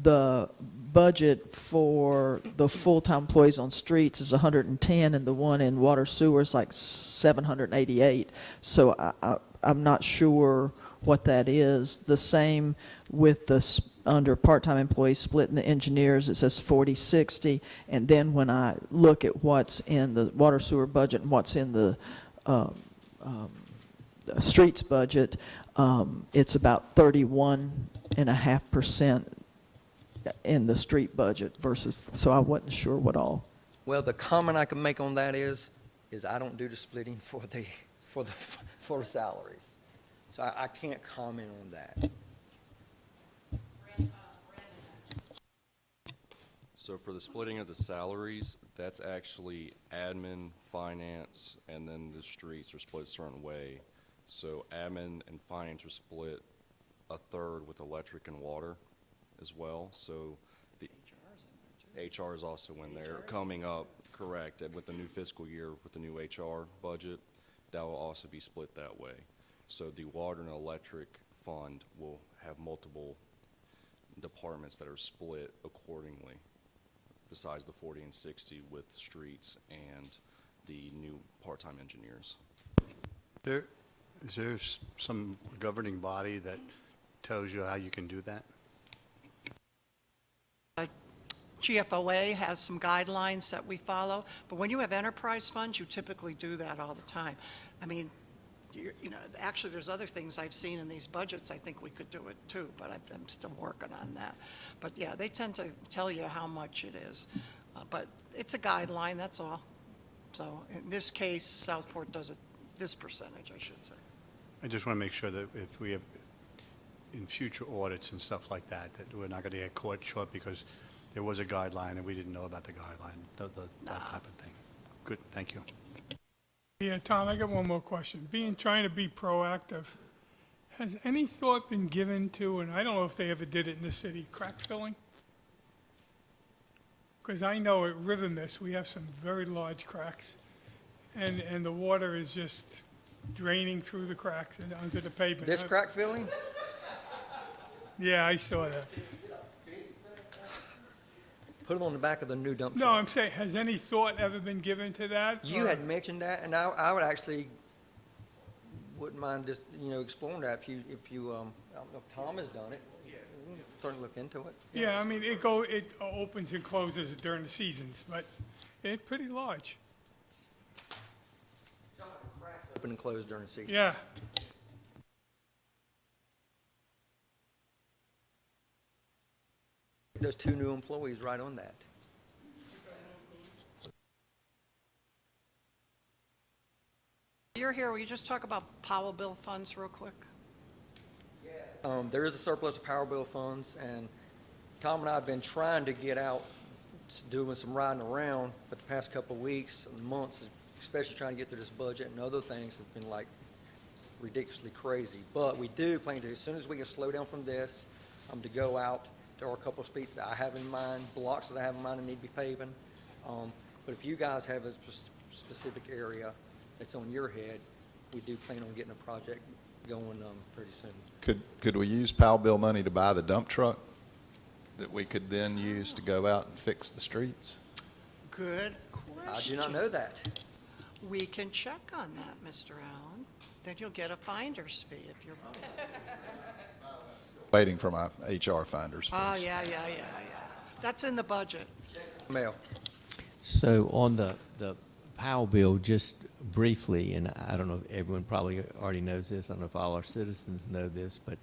the budget for the full-time employees on streets is 110, and the one in water sewer is like 788. So I'm not sure what that is. The same with under part-time employees split in the engineers, it says 40-60. And then when I look at what's in the water sewer budget and what's in the streets budget, it's about 31.5% in the street budget versus, so I wasn't sure what all. Well, the comment I can make on that is I don't do the splitting for the salaries. So I can't comment on that. So for the splitting of the salaries, that's actually admin, finance, and then the streets are split a certain way. So admin and finance are split a third with electric and water as well. So the HR is also in there coming up, correct, and with the new fiscal year, with the new HR budget, that will also be split that way. So the water and electric fund will have multiple departments that are split accordingly, besides the 40 and 60 with streets and the new part-time engineers. Is there some governing body that tells you how you can do that? GFOA has some guidelines that we follow, but when you have enterprise funds, you typically do that all the time. I mean, you know, actually, there's other things I've seen in these budgets. I think we could do it too, but I'm still working on that. But yeah, they tend to tell you how much it is. But it's a guideline, that's all. So in this case, Southport does it, this percentage, I should say. I just want to make sure that if we have, in future audits and stuff like that, that we're not going to get caught short because there was a guideline and we didn't know about the guideline, that type of thing. Good, thank you. Yeah, Tom, I got one more question. Trying to be proactive, has any thought been given to, and I don't know if they ever did it in the city, crack filling? Because I know at River Mist, we have some very large cracks, and the water is just draining through the cracks and onto the pavement. This crack filling? Yeah, I saw that. Put them on the back of the new dump No, truck. I'm saying, has any thought ever been given to that? You or- had mentioned that, and I would actually, wouldn't mind just, you know, exploring that if you, I don't know if Tom has done it. We can certainly look into it. Yeah, I mean, it opens and closes during the seasons, but it's pretty large. Open and closed during the season. Yeah. Those two new employees right on that. You're here, will you just talk about Powell bill funds real quick? There is a surplus of power bill funds, and Tom and I have been trying to get out, doing some riding around, but the past couple of weeks and months, especially trying to get through this budget and other things have been like ridiculously crazy. But we do plan to, as soon as we can slow down from this, to go out. There are a couple of streets that I have in mind, blocks that I have in mind that need to be paving. But if you guys have a specific area that's on your head, we do plan on getting a project going pretty soon. Could we use Powell bill money to buy the dump truck that we could then use to go out and fix the streets? Good I question. do not know that. We can check on that, Mr. Allen. Then you'll get a finder's fee if you're right. Waiting for my HR finders Oh, first. yeah. That's in the budget. Mail. So on the Powell bill, just briefly, and I don't know if everyone probably already knows this, I don't know if all our citizens know this, but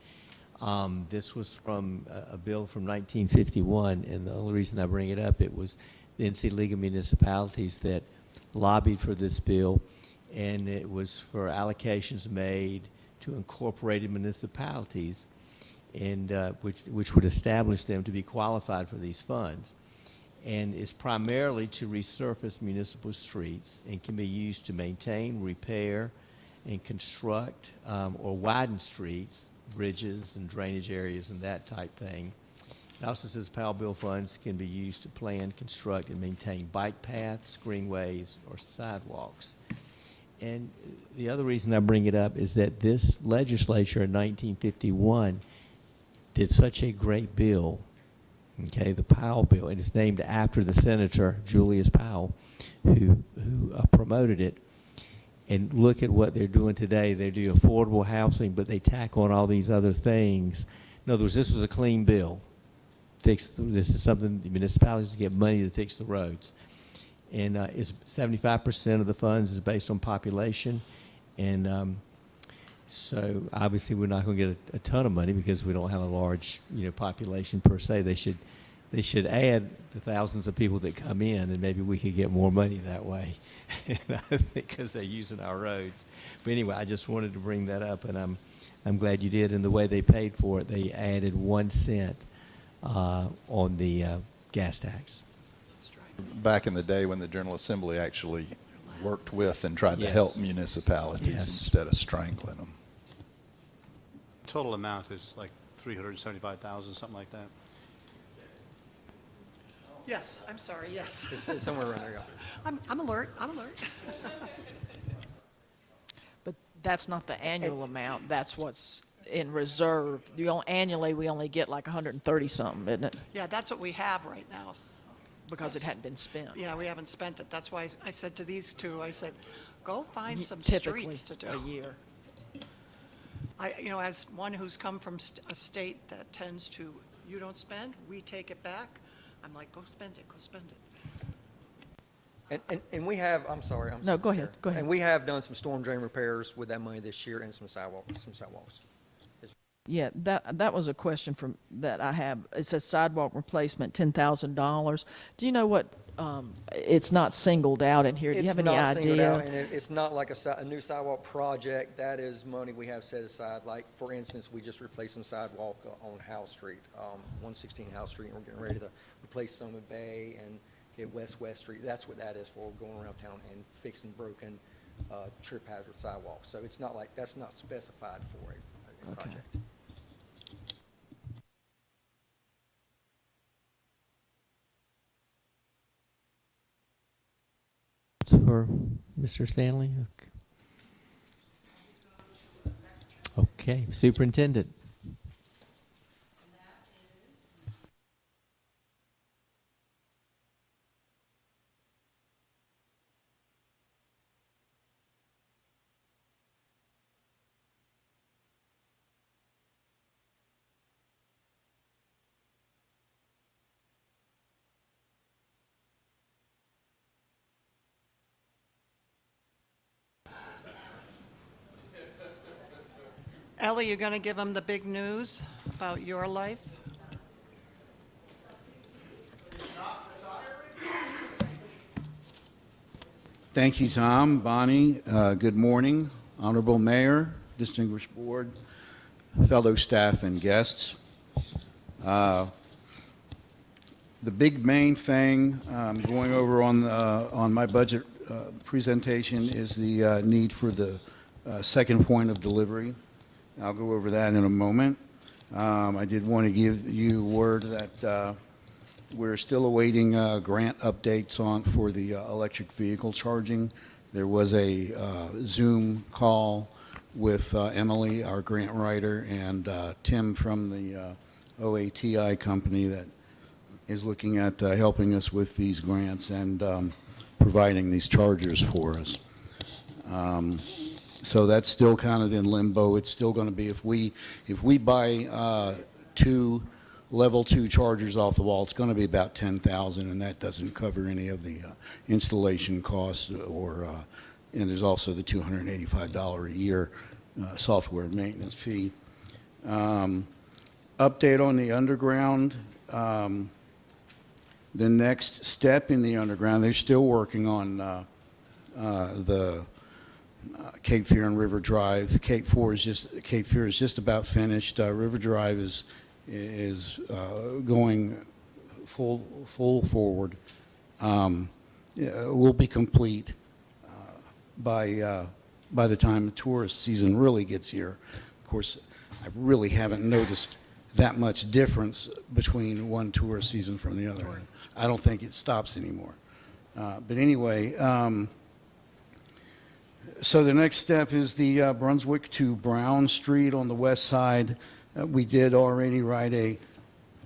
this was from a bill from 1951, and the only reason I bring it up, it was the NC League of Municipalities that lobbied for this bill, and it was for allocations made to incorporated municipalities, and which would establish them to be qualified for these funds, and is primarily to resurface municipal streets and can be used to maintain, repair, and construct or widen streets, bridges, and drainage areas and that type thing. It also says Powell bill funds can be used to plan, construct, and maintain bike paths, greenways, or sidewalks. And the other reason I bring it up is that this legislature in 1951 did such a great bill, okay, the Powell bill, and it's named after the senator, Julius Powell, who promoted it. And look at what they're doing today. They do affordable housing, but they tack on all these other things. In other words, this was a clean bill. This is something the municipalities get money to fix the roads. And it's 75% of the funds is based on population. And so obviously we're not going to get a ton of money because we don't have a large, population per se. They should add the thousands of people that come in, and maybe we could get more money that way because they're using our roads. But anyway, I just wanted to bring that up, and I'm glad you did. And the way they paid for it, they added 1 cent on the gas tax. Back in the day when the General Assembly actually worked with and tried to Yes. help municipalities Yes. instead of strangling them. Total amount is like 375,000, something like that. Yes, I'm sorry, yes. It's somewhere around there. Yeah. I'm alert. But that's not the annual amount, that's what's in reserve. Annually, we only get like 130-something, isn't it? Yeah, that's what we have right now. Because it hadn't been spent. Yeah, we haven't spent it. That's why I said to these two, I said, go find some Typically, streets to do. a year. As one who's come from a state that tends to, you don't spend, we take it back. I'm like, go spend it. And we have, I'm sorry. No, go ahead, Chair. go ahead. And we have done some storm drain repairs with that money this year and some sidewalks. Yeah, that was a question that I have. It says sidewalk replacement, $10,000. Do you know what, it's not singled out in here. Do you have any It's not singled out, idea? and it's not like a new sidewalk project. That is money we have set aside. Like, for instance, we just replaced some sidewalk on House Street, 116 House Street, and we're getting ready to replace some at Bay and get West Street. That's what that is for, going around town and fixing broken trip hazard sidewalks. So it's not like, that's not specified for a Okay. project. For Mr. Stanley? Okay, Superintendent. Ellie, you going to give them the big news about your life? Thank you, Tom, Bonnie. Good morning, Honorable Mayor, distinguished board, fellow staff and guests. The big main thing going over on my budget presentation is the need for the second point of delivery. I'll go over that in a moment. I did want to give you word that we're still awaiting grant updates for the electric vehicle charging There was a Zoom call with Emily, our grant writer, and Tim from the OATI company that is looking at helping us with these grants and providing these chargers for us. So that's still kind of in limbo. It's still going to be, if we buy 2 level 2 chargers off the wall, it's going to be about $10,000, and that doesn't cover any of the installation costs, and there's also the $285 a year software maintenance fee. Update on the underground. The next step in the underground, they're still working on the Cape Fear and River Drive. Cape Fear is just about finished. River Drive is going full forward. Will be complete by the time the tourist season really gets here. Of course, I really haven't noticed that much difference between one tourist season from the other. I don't think it stops anymore. But anyway, so the next step is the Brunswick to Brown Street on the west side. We did already write a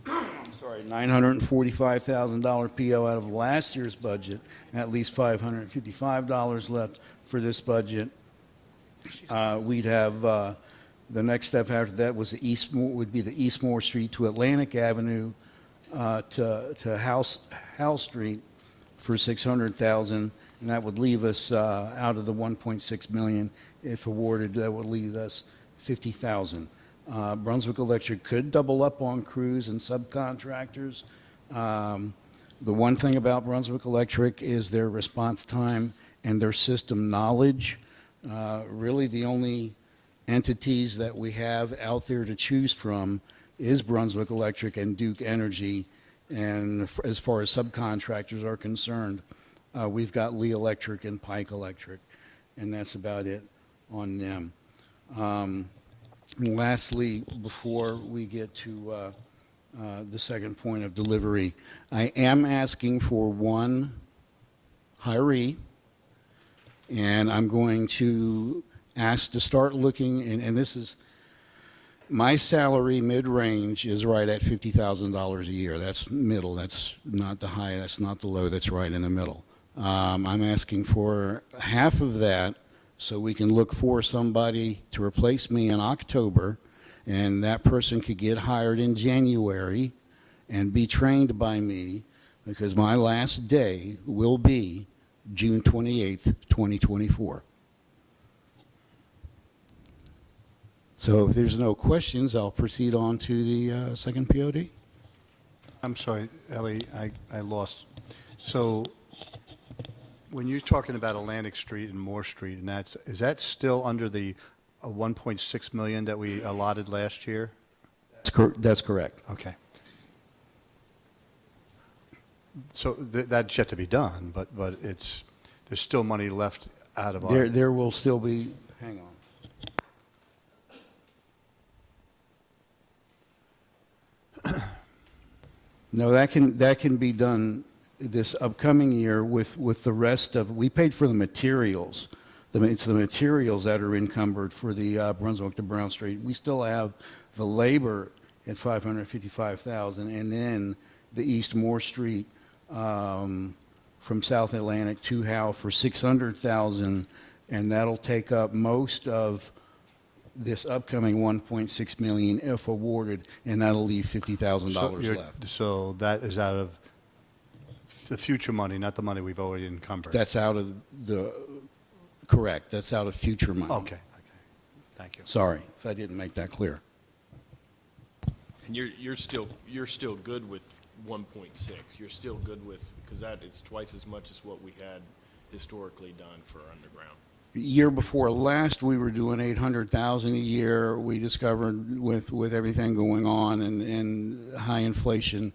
$945,000 PO out of last year's budget, at least $555 left for this budget. We'd have the next step after that was would be the Eastmore Street to Atlantic Avenue to House Street for $600,000, and that would leave us out of the $1.6 million. If awarded, that would leave us $50,000. Brunswick Electric could double up on crews and subcontractors. The one thing about Brunswick Electric is their response time and their system knowledge. Really the only entities that we have out there to choose from is Brunswick Electric and Duke Energy. And as far as subcontractors are concerned, we've got Lee Electric and Pike Electric, and that's about it on them. And lastly, before we get to the second point of delivery, I am asking for one hiree, and I'm going to ask to start looking, and this is, my salary mid-range is right at $50,000 a year. That's middle. That's not the high. That's not the low. That's right in the middle. I'm asking for half of that so we can look for somebody to replace me in October, and that person could get hired in January and be trained by me, because my last day will be June 28th, 2024. So if there's no questions, I'll proceed on to the second POD. I'm sorry, Ellie, I lost. So when you're talking about Atlantic Street and Moore Street, and is that still under the 1.6 million that we allotted last year? That's correct. Okay. So that's yet to be done, but there's still money left out of our... There will still be, hang on. No, that can be done this upcoming year with the rest of, we paid for the materials. It's the materials that are encumbered for the Brunswick to Brown Street. We still have the labor at $555,000, and then the East Moore Street from South Atlantic to Howe for $600,000, and that'll take up most of this upcoming $1.6 million if awarded, and that'll leave $50,000 left. So that is out of the future money, not the money we've already encumbered. That's out of correct. That's out of future money. Okay. Thank you. Sorry if I didn't make that clear. And you're still good with 1.6. You're still good with, because that is twice as much as what we had historically done for underground. Year before last, we were doing $800,000 a year. We discovered with everything going on and high inflation,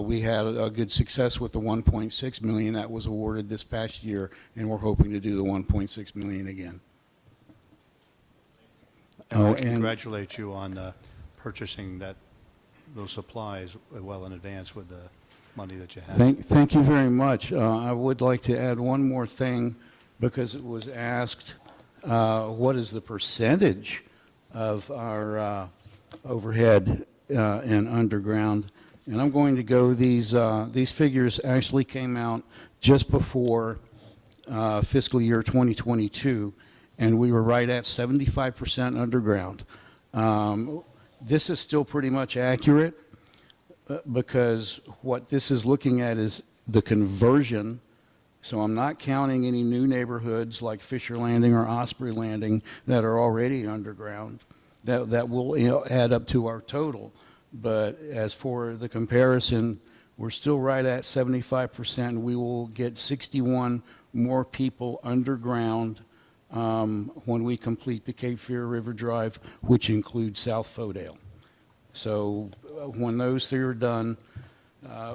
we had a good success with the 1.6 million that was awarded this past year, and we're hoping to do the 1.6 million again. And I congratulate you on purchasing those supplies well in advance with the money that you have. Thank you very much. I would like to add one more thing. because it was asked, what is the percentage of our overhead and underground? And I'm going to go, these figures actually came out just before fiscal year 2022, and we were right at 75% underground. This is still pretty much accurate because what this is looking at is the conversion. So I'm not counting any new neighborhoods like Fisher Landing or Osprey Landing that are already underground. That will add up to our total. But as for the comparison, we're still right at 75%. We will get 61 more people underground when we complete the Cape Fear River Drive, which includes South Fodale. So when those three are done,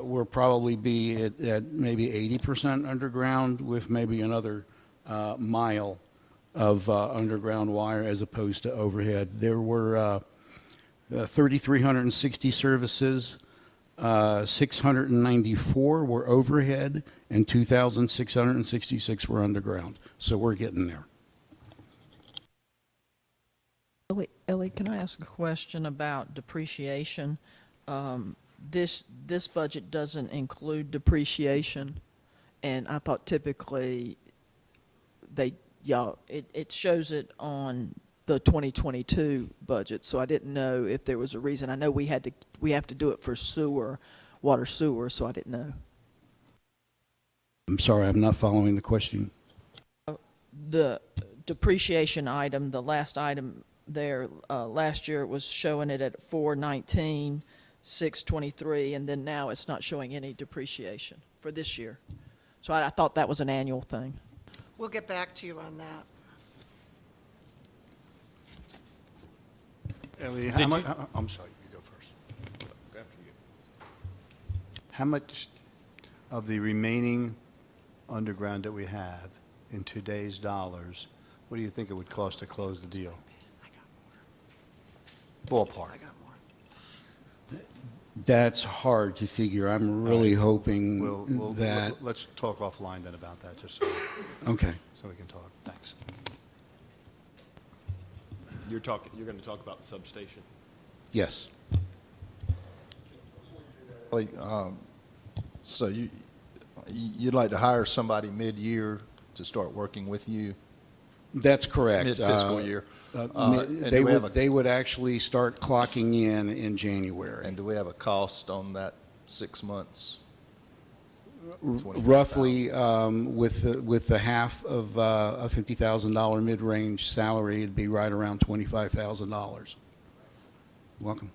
we'll probably be at maybe 80% underground with maybe another mile of underground wire as opposed to overhead. There were 3,360 services, 694 were overhead, and 2,666 were underground. So we're getting there. Ellie, can I ask a question about depreciation? This budget doesn't include depreciation, and I thought typically it shows it on the 2022 budget, so I didn't know if there was a reason. I know we have to do it for water sewer, so I didn't know. I'm sorry, I'm not following the question. The depreciation item, the last item there, last year it was showing it at 419, 623, and then now it's not showing any depreciation for this year. So I thought that was an annual thing. We'll get back to you on that. Ellie, Did I'm sorry, you go first. How much of the remaining underground that we have in today's dollars, what do you think it would cost to close the deal? Ballpark. That's hard to figure. I'm really hoping that. Let's talk offline then about that, just so, Okay. so we can talk. Thanks. You're going to talk about the substation? Yes. So you'd like to hire somebody mid-year to start working with you? That's correct. Mid-fiscal year. And They would actually start clocking in January. And do we have a cost on that 6 months? Roughly, with the half of a $50,000 mid-range salary, it'd be right around $25,000. Welcome.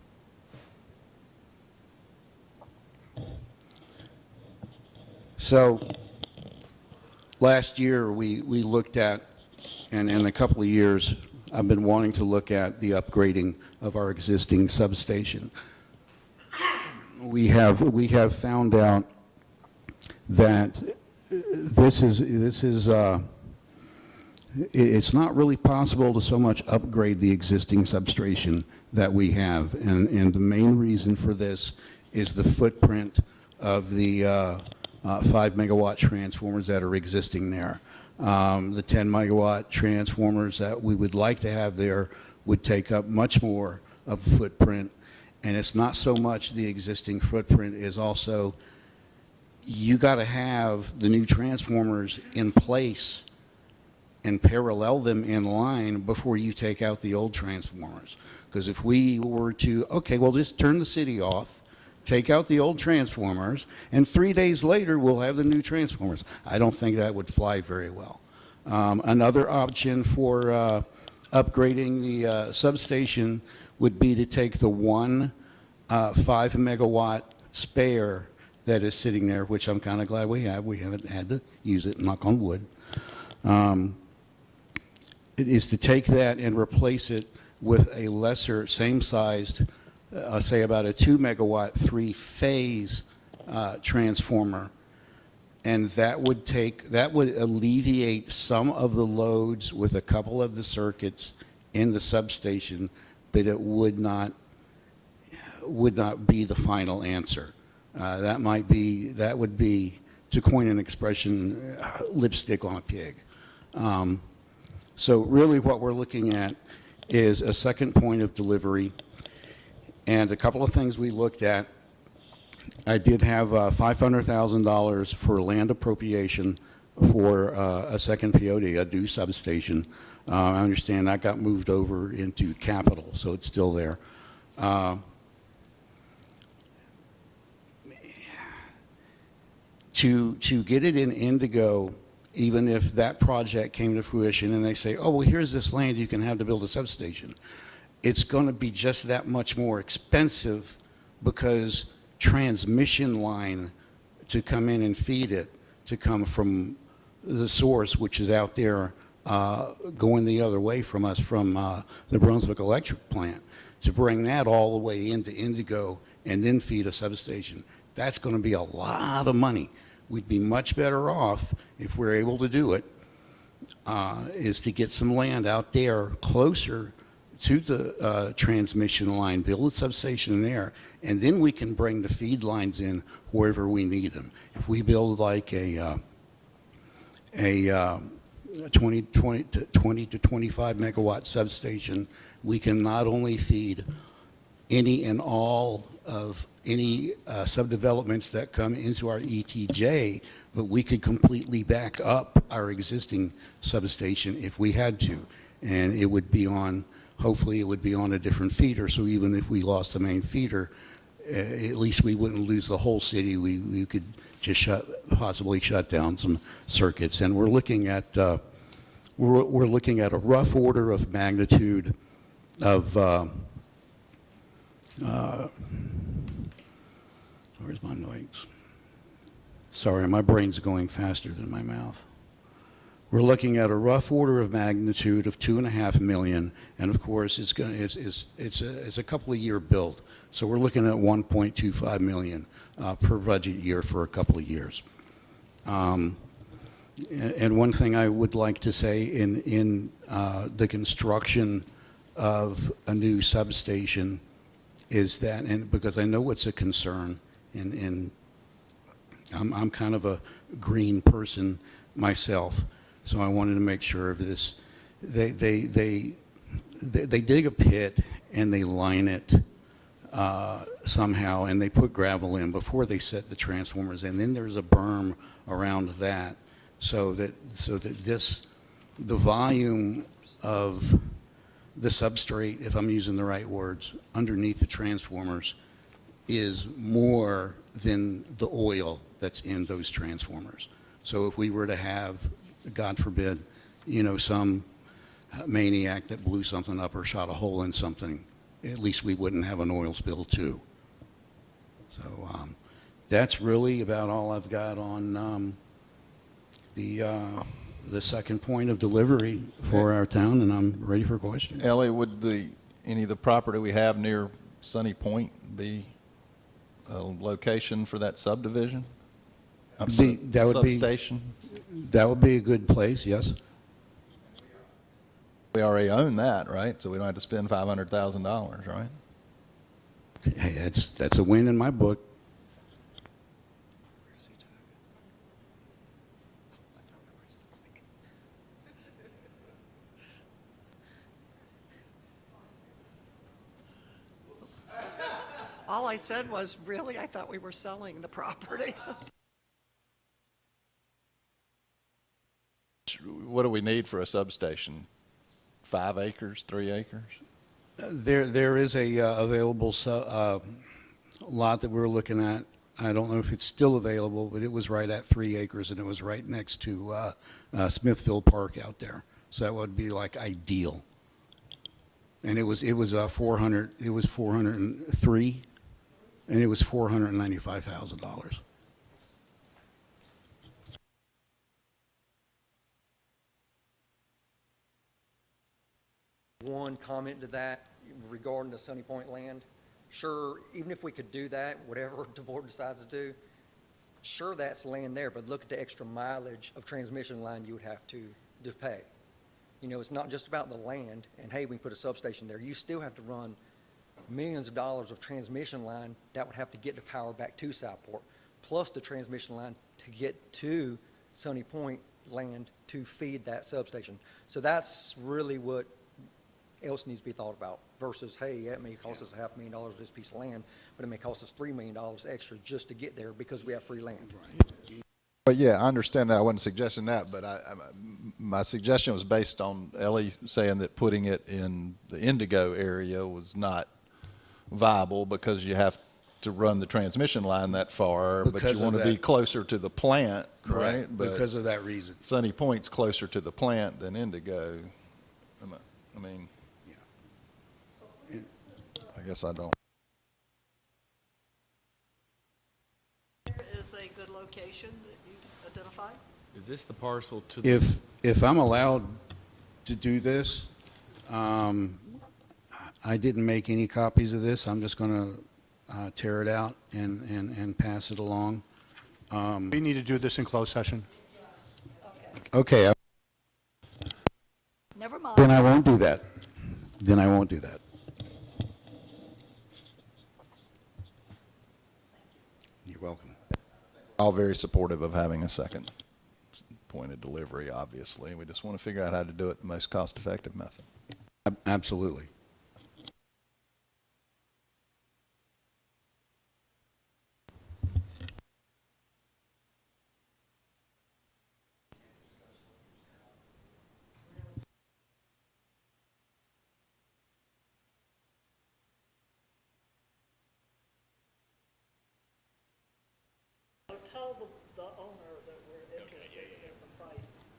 So last year we looked at, and in a couple of years I've been wanting to look at the upgrading of our existing substation. We have found out that it's not really possible to so much upgrade the existing substation that we have, and the main reason for this is the footprint of the 5 megawatt transformers that are existing there. The 10 megawatt transformers that we would like to have there would take up much more of the footprint, and it's not so much the existing footprint, is also you got to have the new transformers in place and parallel them in line before you take out the old transformers. Because if we were to, okay, well, just turn the city off, take out the old transformers, and 3 days later we'll have the new transformers, I don't think that would fly very well. Another option for upgrading the substation would be to take the one 5 megawatt spare that is sitting there, which I'm kind of glad we have. We haven't had to use it, knock on wood. It is to take that and replace it with a lesser, same-sized, say about a 2 megawatt 3-phase transformer, and that would alleviate some of the loads with a couple of the circuits in the substation, but it would not be the final answer. That would be, to coin an expression, lipstick on a pig. So really what we're looking at is a second point of delivery. And a couple of things we looked at. I did have $500,000 for land appropriation for a second POD, a new substation. I understand that got moved over into capital, so it's still there. To get it in Indigo, even if that project came to fruition and they say, oh, well, here's this land you can have to build a substation, it's going to be just that much more expensive because transmission line to come in and feed it, to come from the source, which is out there going the other way from us, from the Brunswick Electric Plant, to bring that all the way into Indigo and then feed a substation. That's going to be a lot of money. We'd be much better off, if we're able to do it, is to get some land out there closer to the transmission line, build a substation there, and then we can bring the feed lines in wherever we need them. If we build like a 20 to 25 megawatt substation, we can not only feed any and all of any subdevelopments that come into our ETJ, but we could completely back up our existing substation if we had to. And it would be on, hopefully it would be on a different feeder, so even if we lost the main feeder, at least we wouldn't lose the whole city. We could just possibly shut down some circuits. And we're looking at we're looking at a rough order of magnitude of where's my notes? Sorry, my brain's going faster than my mouth. We're looking at a rough order of magnitude of $2.5 million, and of course it's a couple of year build. So we're looking at $1.25 million per budget year for a couple of years. And one thing I would like to say in the construction of a new substation is that, and because I know it's a concern, and I'm kind of a green person myself, so I wanted to make sure of this. They dig a pit and they line it somehow, and they put gravel in before they set the transformers, and then there's a berm around that, so that the volume of the substrate, if I'm using the right words, underneath the transformers is more than the oil that's in those transformers. So if we were to have, God forbid, some maniac that blew something up or shot a hole in something, at least we wouldn't have an oil spill too. So that's really about all I've got on the second point of delivery for our town, and I'm ready for questions. Ellie, would any of the property we have near Sunny Point be a location for that subdivision? Substation? That would be a good place, yes. We already own that, right? So we don't have to spend $500,000, right? Hey, that's a win in my book. All I said was, really, I thought we were selling the property. What do we need for a substation? 5 acres, 3 acres? There is a available lot that we're looking at. I don't know if it's still available, but it was right at 3 acres, and it was right next to Smithville Park out there. So that would be like ideal. And it was 400. It was 403, and it was $495,000. One comment to that regarding the Sunny Point land. Sure, even if we could do that, whatever the board decides to do, sure, that's land there, but look at the extra mileage of transmission line you would have to pay. It's not just about the land, and hey, we can put a substation there. You still have to run millions of dollars of transmission line that would have to get the power back to Southport, plus the transmission line to get to Sunny Point land to feed that substation. So that's really what else needs to be thought about versus, hey, yeah, it may cost us $500,000 this piece of land, but it may cost us $3 million extra just to get there because we have free land. But yeah, I understand that. I wasn't suggesting that, but my suggestion was based on Ellie saying that putting it in the Indigo area was not viable because you have to run the transmission line that far, but Because you of want to be that. closer to the plant, Correct, right? But because of that reason. Sunny Point's closer to the plant than Indigo. I mean, I guess I don't. Is a good location that you've identified? Is this the parcel to the? If I'm allowed to do this, I didn't make any copies of this. I'm just going to tear it out and pass it along. We need to do this in closed session. Okay, Never mind. then I won't do that. Then I won't do that. You're welcome. All very supportive of having a second point of delivery, obviously. We just want to figure out how to do it the most cost-effective method. Absolutely. So tell the owner that we're interested in the price.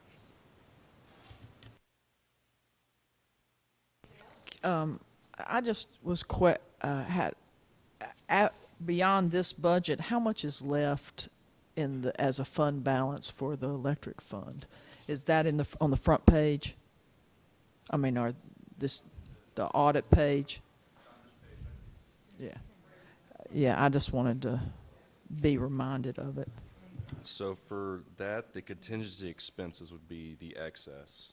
I just was beyond this budget, how much is left as a fund balance for the electric fund? Is that on the front page? I mean, the audit page? Yeah. Yeah, I just wanted to be reminded of it. So for that, the contingency expenses would be the excess.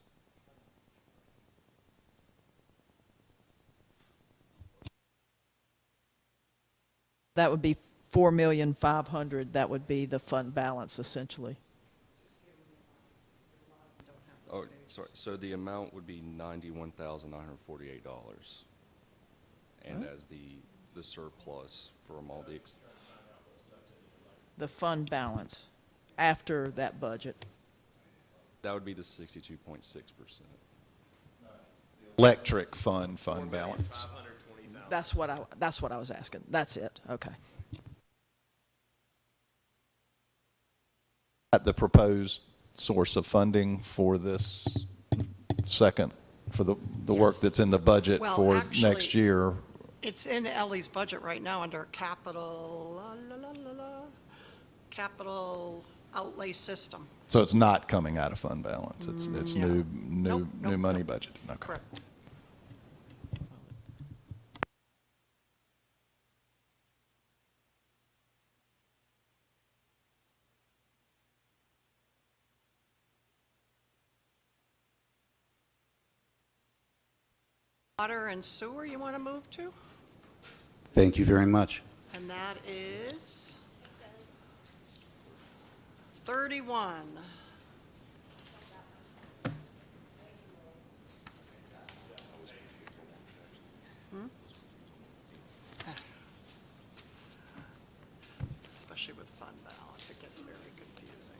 That would be 4,500,000. That would be the fund balance essentially. Oh, sorry, so the amount would be $91,948. And as the surplus from all the, The fund balance after that budget. that would be the 62.6%. Electric fund balance. That's what I was asking. That's it. Okay. At the proposed source of funding for this second, for the work Yes. that's in the budget Well, for actually, next year. It's in Ellie's budget right now under capital, capital outlay system. So it's not coming out of fund balance. It's Yeah. new Nope, money nope. budget. Okay. Correct. Water and sewer you want to move to? Thank you very much. And that is 31. Especially with fund balance, it gets very confusing.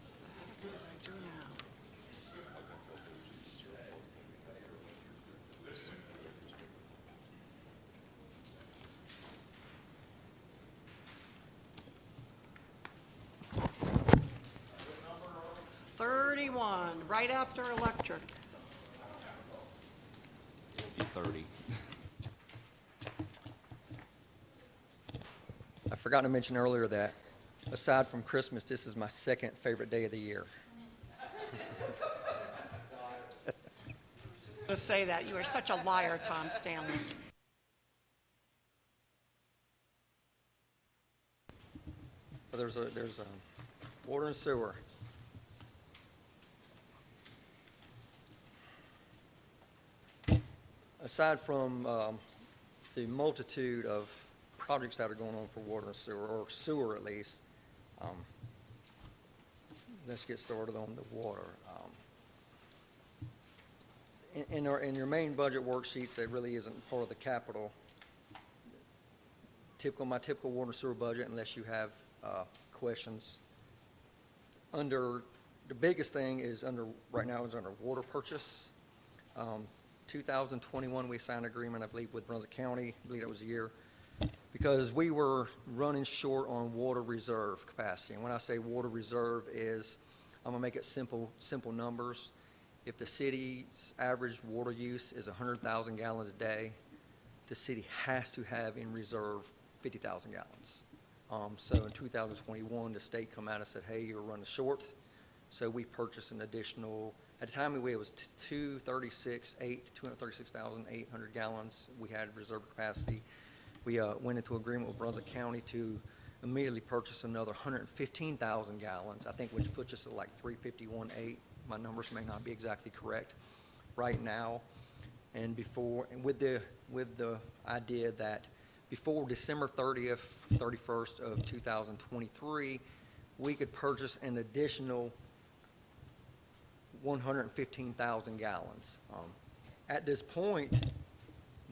What the heck did I do now? Right after electric. It'd be 30. I forgot to mention earlier that aside from Christmas, this is my second favorite day of the year. To say that, you are such a liar, Tom Stanley. There's a water and sewer. Aside from the multitude of projects that are going on for water and sewer, or sewer at least, let's get started on the water. In your main budget worksheets, that really isn't part of the capital. My typical water and sewer budget, unless you have questions. The biggest thing is right now is under water purchase. 2021, we signed an agreement, I believe, with Brunswick County, I believe that was a year, because we were running short on water reserve capacity. And when I say water reserve is, I'm gonna make it simple numbers. If the city's average water use is 100,000 gallons a day, the city has to have in reserve 50,000 gallons. So in 2021, the state come out and said, hey, you're running short. So we purchased an additional, at the time it was 236,800 gallons we had reserve capacity. We went into agreement with Brunswick County to immediately purchase another 115,000 gallons, I think, which puts us at like 351.8. My numbers may not be exactly correct right now. And with the idea that before December 31st of 2023, we could purchase an additional 115,000 gallons. At this point,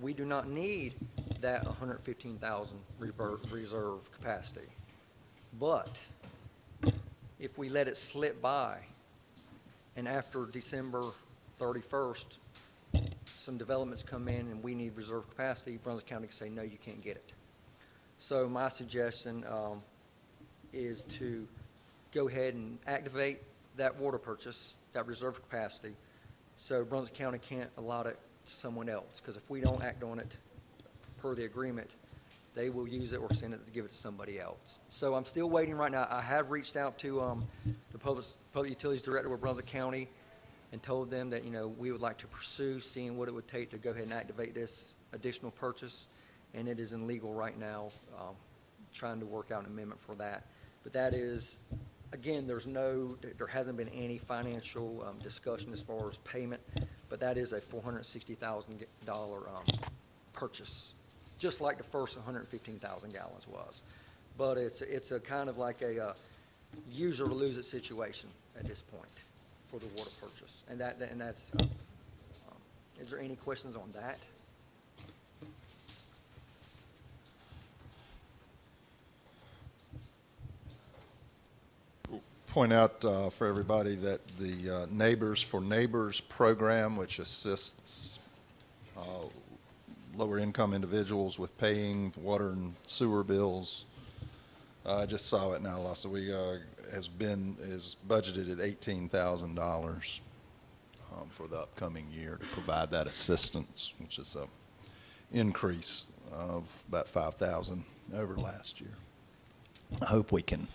we do not need that 115,000 reserve capacity. But if we let it slip by, and after December 31st, some developments come in and we need reserve capacity, Brunswick County can say, no, you can't get it. So my suggestion is to go ahead and activate that water purchase, that reserve capacity, so Brunswick County can't allot it to someone else, because if we don't act on it per the agreement, they will use it or send it to give it to somebody else. So I'm still waiting right now. I have reached out to the Public Utilities Director with Brunswick County and told them that, we would like to pursue seeing what it would take to go ahead and activate this additional purchase, and it is in legal right now, trying to work out an amendment for that. But that is, again, there hasn't been any financial discussion as far as payment, but that is a $460,000 purchase, just like the first 115,000 gallons was. But it's a kind of like a use or lose it situation at this point for the water purchase. And that's, is there any questions on that? Point out for everybody that the Neighbors for Neighbors program, which assists lower income individuals with paying water and sewer bills, I just saw it now last week, is budgeted at $18,000 for the upcoming year to provide that assistance, which is a increase of about $5,000 over last year. I hope we can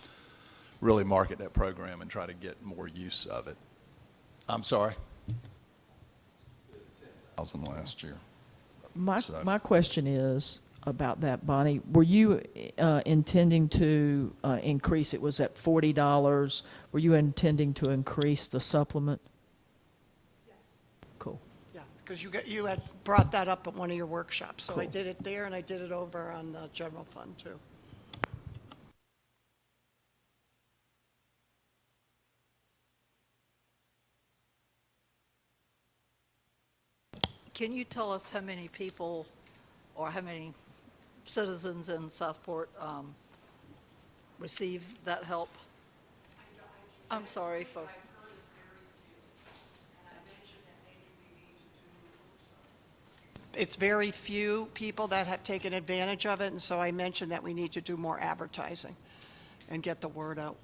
really market that program and try to get more use of it. I'm sorry? It was 10,000 last year. My question is about that, Bonnie. Were you intending to increase, it was at $40, were you intending to increase the supplement? Yes. Cool. Yeah, because you had brought that up at one of your workshops. So I Cool. did it there, and I did it over on the general fund, too. Can you tell us how many people or how many citizens in Southport receive that help? I'm sorry for. It's very few people that have taken advantage of it, and so I mentioned that we need to do more advertising and get the word out.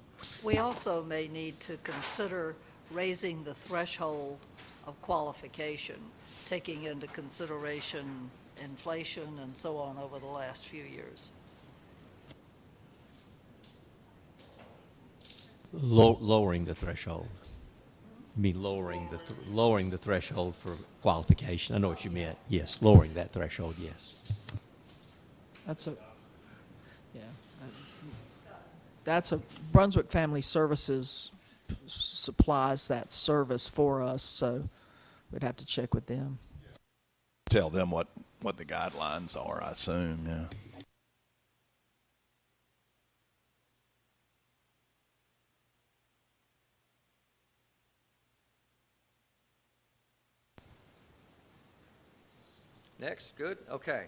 We also may need to consider raising the threshold of qualification, taking into consideration inflation and so on over the last few years. Lowering the threshold. You mean lowering the threshold for qualification. I know what you meant. Yes, lowering that threshold, yes. That's a Brunswick Family Services supplies that service for us, so we'd have to check with them. Tell them what the guidelines are, I assume, yeah. Next, good, okay.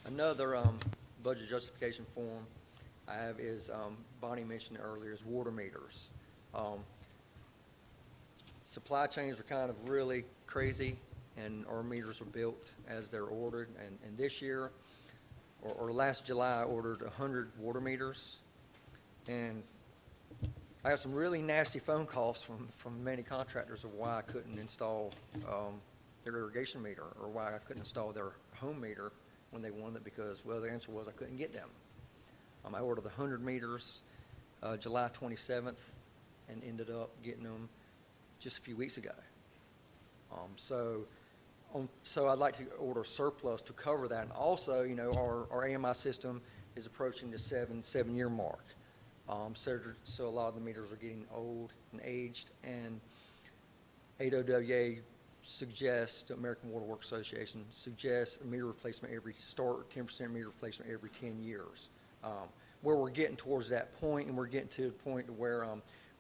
Another budget justification form I have is, Bonnie mentioned earlier, is water meters. Supply chains are kind of really crazy, and our meters are built as they're ordered. And this year, or last July, I ordered 100 water meters, and I got some really nasty phone calls from many contractors of why I couldn't install their irrigation meter, or why I couldn't install their home meter when they wanted it, because, well, the answer was I couldn't get them. I ordered 100 meters July 27th and ended up getting them just a few weeks ago. So I'd like to order surplus to cover that. And also, you know, our AMI system is approaching the seven-year mark. So a lot of the meters are getting old and aged, and AWWA suggests, the American Water Works Association suggests a meter replacement 10% meter replacement every 10 years. Where we're getting towards that point, and we're getting to the point where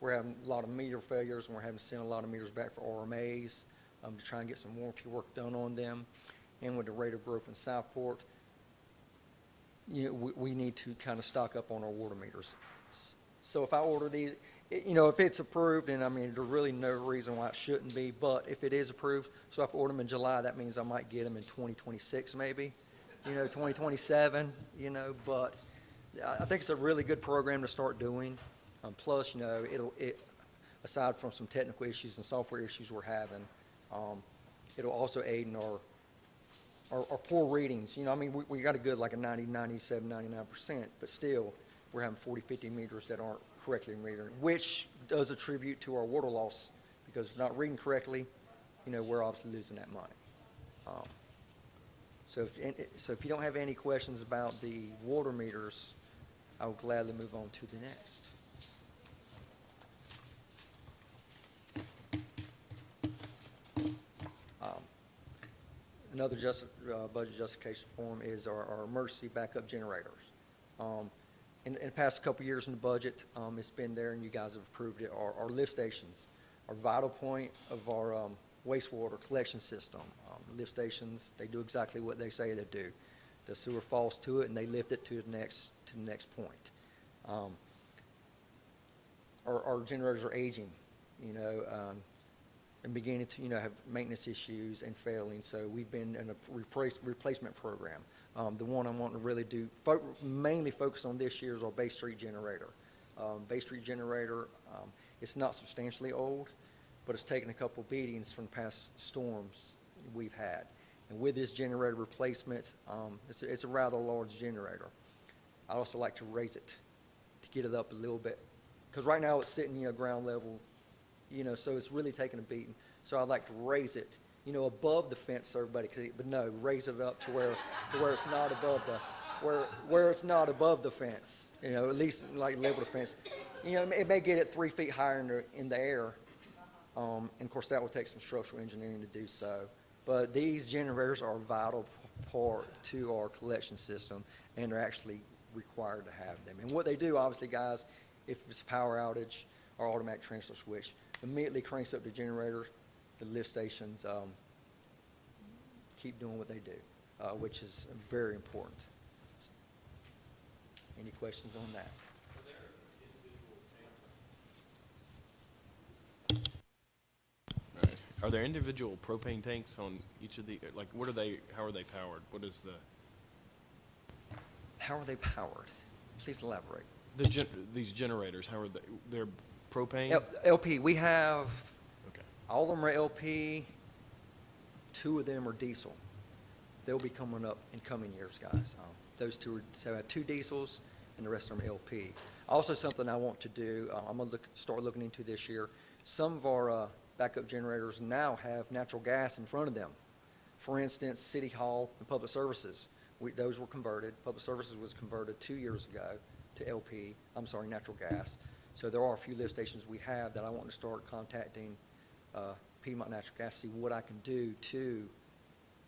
we're having a lot of meter failures, and we're having to send a lot of meters back for RMAs to try and get some warranty work done on them. And with the rate of growth in Southport, you know, we need to kind of stock up on our water meters. So if I order these, you know, if it's approved, and I mean, there's really no reason why it shouldn't be, but if it is approved, so if I order them in July, that means I might get them in 2026 maybe, you know, 2027, you know, but I think it's a really good program to start doing. Plus, you know, aside from some technical issues and software issues we're having, it'll also aid in our poor readings. You know, I mean, we got a good like a 90, 97, 99%, but still we're having 40, 50 meters that aren't correctly metered, which does attribute to our water loss, because if not reading correctly, you know, we're obviously losing that money. So if you don't have any questions about the water meters, I will gladly move on to the next. Another budget justification form is our emergency backup generators. In the past couple years in the budget, it's been there, and you guys have approved it. Our lift stations are vital point of our wastewater collection system. Lift stations, they do exactly what they say they do. The sewer falls to it, and they lift it to the next point. Our generators are aging, you know, and beginning to, you know, have maintenance issues and failing. So we've been in a replacement program. The one I'm wanting to really do, mainly focus on this year, is our Bay Street generator. Bay Street generator, it's not substantially old, but it's taken a couple beatings from past storms we've had. And with this generator replacement, it's a rather large generator. I'd also like to raise it to get it up a little bit, because right now it's sitting, you know, ground level, you know, so it's really taking a beating. So I'd like to raise it, you know, above the fence so everybody can see it, but no, raise it up to where it's not above where it's not above the fence, you know, at least like level the fence. You know, it may get it 3 feet higher in the air, and of course that will take some structural engineering to do so. But these generators are a vital part to our collection system, and they're actually required to have them. And what they do, obviously, guys, if it's a power outage, our automatic transfer switch immediately cranks up the generator. The lift stations keep doing what they do, which is very important. Any questions on that? Right. Are there individual propane tanks on each of the, like, what are they, how are they powered? What is the? How are they powered? Please elaborate. These generators, how are they, they're propane? LP, we have, Okay. all of them are LP, 2 of them are diesel. They'll be coming up in coming years, guys. Those 2 are, so I have 2 diesels, and the rest of them are LP. Also, something I want to do, I'm going to start looking into this year. Some of our backup generators now have natural gas in front of them. For instance, City Hall and Public Services, those were converted. Public Services was converted 2 years ago to natural gas. So there are a few lift stations we have that I want to start contacting Piedmont Natural Gas, see what I can do to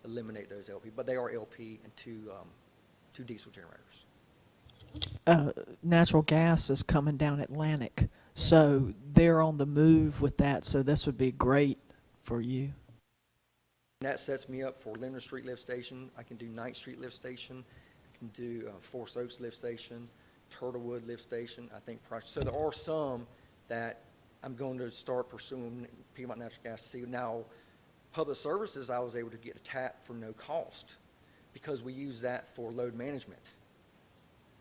eliminate those LP. But they are LP and 2 diesel generators. Natural gas is coming down Atlantic, so they're on the move with that, so this would be great for you. That sets me up for Leonard Street Lift Station. I can do Ninth Street Lift Station. I can do Forest Oaks Lift Station, Turtlewood Lift Station. I think, so there are some that I'm going to start pursuing Piedmont Natural Gas to see. Now, Public Services, I was able to get a tap for no cost because we use that for load management.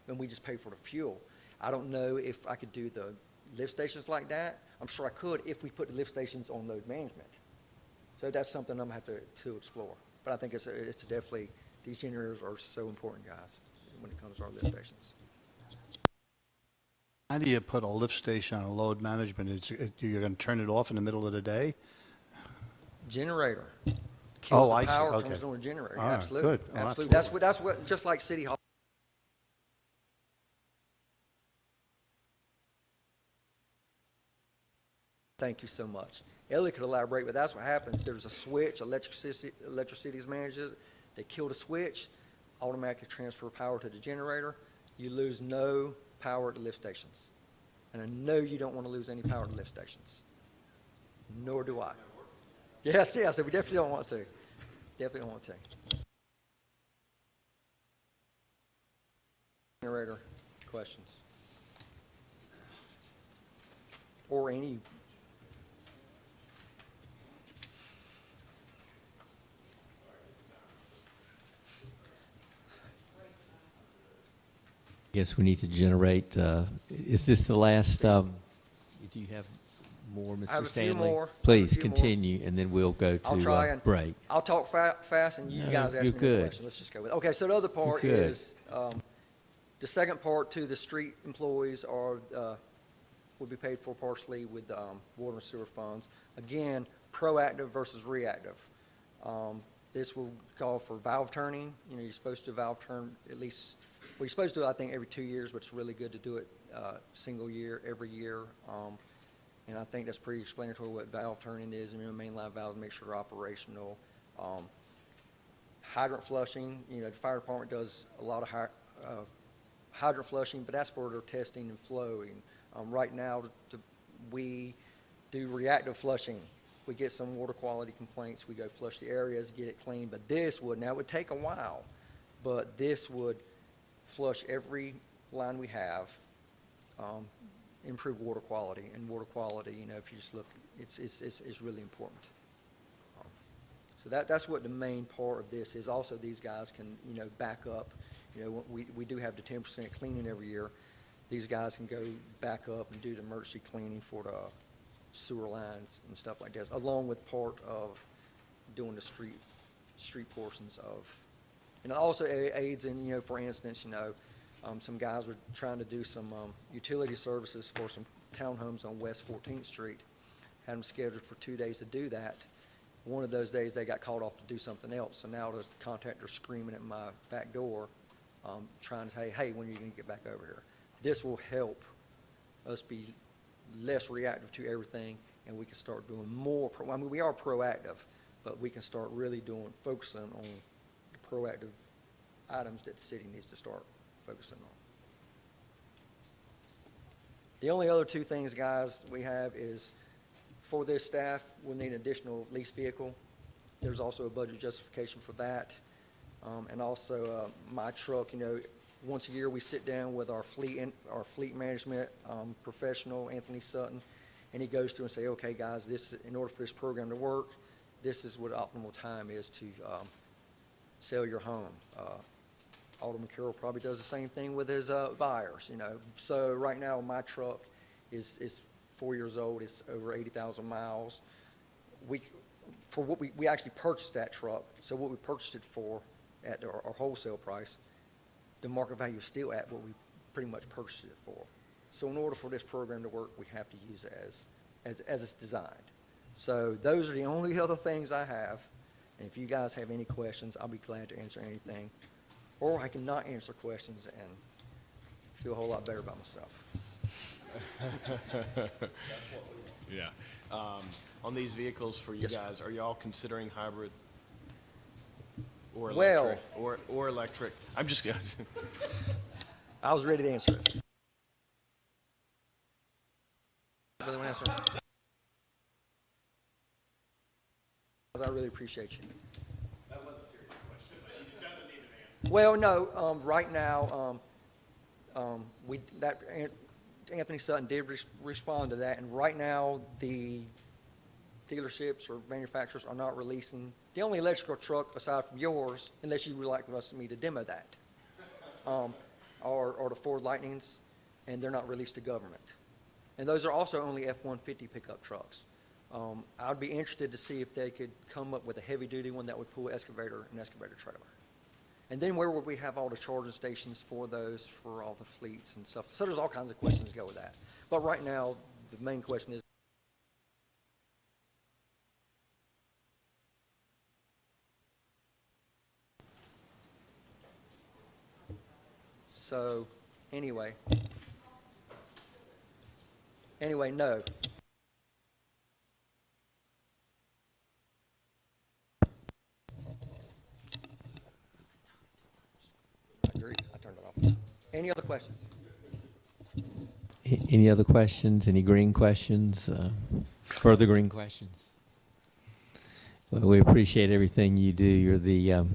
And we just pay for the fuel. I don't know if I could do the lift stations like that. I'm sure I could if we put the lift stations on load management. So that's something I'm going to have to explore. But I think it's definitely, these generators are so important, guys, when it comes to our lift stations. How do you put a lift station on load management? You're going to turn it off in the middle of the day? Generator. Oh, Kills I the see. power, Okay. turns on a generator. All right, Absolutely. good. Oh, Absolutely. absolutely. That's what, just like City Hall. Thank you so much. Ellie could elaborate, but that's what happens. There's a switch, electricity's manages it. They kill the switch, automatically transfer power to the generator. You lose no power at the lift stations. And I know you don't want to lose any power at the lift stations. Nor do I. Yes, we definitely don't want to. Definitely don't want to. Generator questions? Or any. Yes, we need to generate, is this the last, do you have more, Mr. Stanley? I have a few more. Please few more. continue, and then we'll go I'll try to and break. I'll talk fast, and you No, guys ask you're me good. the question. Let's just go with it. Okay, so the other part You're good. is the second part to the street employees are will be paid for partially with water and sewer funds. Again, proactive versus reactive. This will call for valve turning. You know, you're supposed to valve turn at least. Well, you're supposed to do it, I think, every 2 years, but it's really good to do it single year, every year. And I think that's pretty explanatory what valve turning is. And mainline valves make sure they're operational. Hydrant flushing, you know, the fire department does a lot of hydrant flushing, but that's for their testing and flowing. Right now, we do reactive flushing. We get some water quality complaints. We go flush the areas, get it clean. But this would, now it would take a while, but this would flush every line we have, improve water quality. And water quality, you know, if you just look, it's really important. So that's what the main part of this is. Also, these guys can, you know, back up. You know, we do have the 10% cleaning every year. These guys can go back up and do the emergency cleaning for the sewer lines and stuff like that, along with part of doing the street portions of. And it also aids in, you know, for instance, you know, some guys were trying to do some utility services for some townhomes on West 14th Street. Had them scheduled for 2 days to do that. One of those days they got called off to do something else, so now the contractor's screaming at my back door, trying to say, hey, when are you going to get back over here? This will help us be less reactive to everything, and we can start doing more. I mean, we are proactive, but we can start really focusing on the proactive items that the city needs to start focusing on. The only other two things, guys, we have is for this staff, we'll need an additional lease vehicle. There's also a budget justification for that. And also my truck, you know, once a year we sit down with our fleet management professional, Anthony Sutton, and he goes through and say, okay, guys, in order for this program to work, this is what optimal time is to sell your home. Alderman Carroll probably does the same thing with his buyers, you know. So right now my truck is 4 years old. It's over 80,000 miles. We actually purchased that truck. So what we purchased it for at our wholesale price, the market value is still at what we pretty much purchased it for. So in order for this program to work, we have to use it as it's designed. So those are the only other things I have. And if you guys have any questions, I'll be glad to answer anything. Or I can not answer questions and feel a whole lot better about myself. Yeah. On these vehicles for you Yes, sir. guys, are y'all considering hybrid or Well- electric? Or electric? I'm just I was ready to answer it. Really want to answer? I really appreciate you. That was a serious question, but it doesn't need an answer. Well, no, right now, Anthony Sutton did respond to that, and right now, the dealerships or manufacturers are not releasing the only electrical truck aside from yours, unless you would like me to demo that, or the Ford Lightnings, and they're not released to government. And those are also only F-150 pickup trucks. I'd be interested to see if they could come up with a heavy-duty one that would pull excavator and excavator trailer. And then where would we have all the charging stations for those, for all the fleets and stuff? So there's all kinds of questions to go with that. But right now, the main question is, so anyway, no. I agree. I turned it off. Any other questions? Any other questions? Any green questions? Further green questions? Well, we appreciate everything you do. You're the,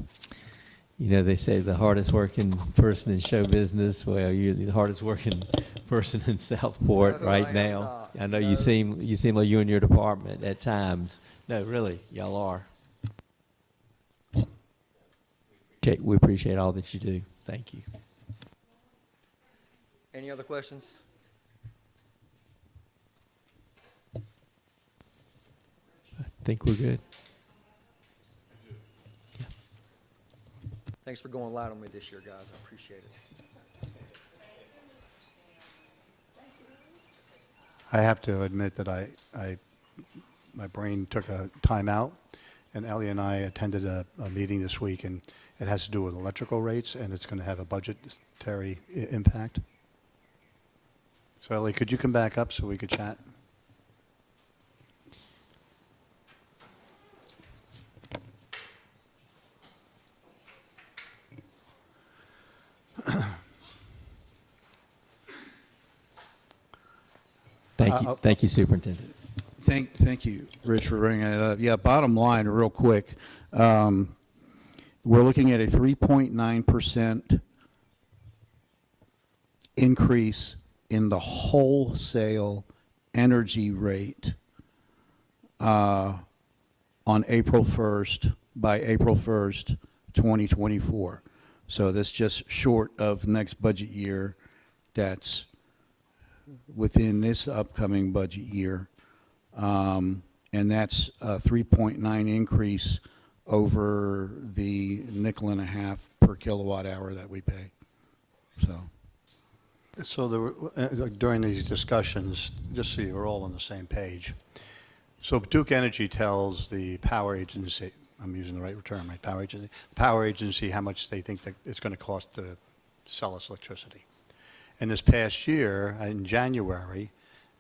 they say the hardest working person in show business. Well, you're the hardest working person in Southport No, right I am now. not. I know No. you seem like you and your department at times. No, really, y'all are. We appreciate all that you do. Thank you. Any other questions? I think we're good. Thanks for going light on me this year, guys. I appreciate it. I have to admit that my brain took a time out, and Ellie and I attended a meeting this week, and it has to do with electrical rates, and it's going to have a budgetary impact. So Ellie, could you come back up so we could chat? Thank you, Superintendent. Thank you, Rich, for bringing it up. Yeah, bottom line, real quick, we're looking at a 3.9% increase in the wholesale energy rate on April 1st, by April 1st, 2024. So that's just short of next budget year. That's within this upcoming budget year. And that's a 3.9 increase over the $0.015 per kilowatt hour that we pay. So there were, during these discussions, just so you're all on the same page, so Duke Energy tells the power agency, I'm using the right term, right, power agency how much they think that it's going to cost to sell us electricity. And this past year, in January,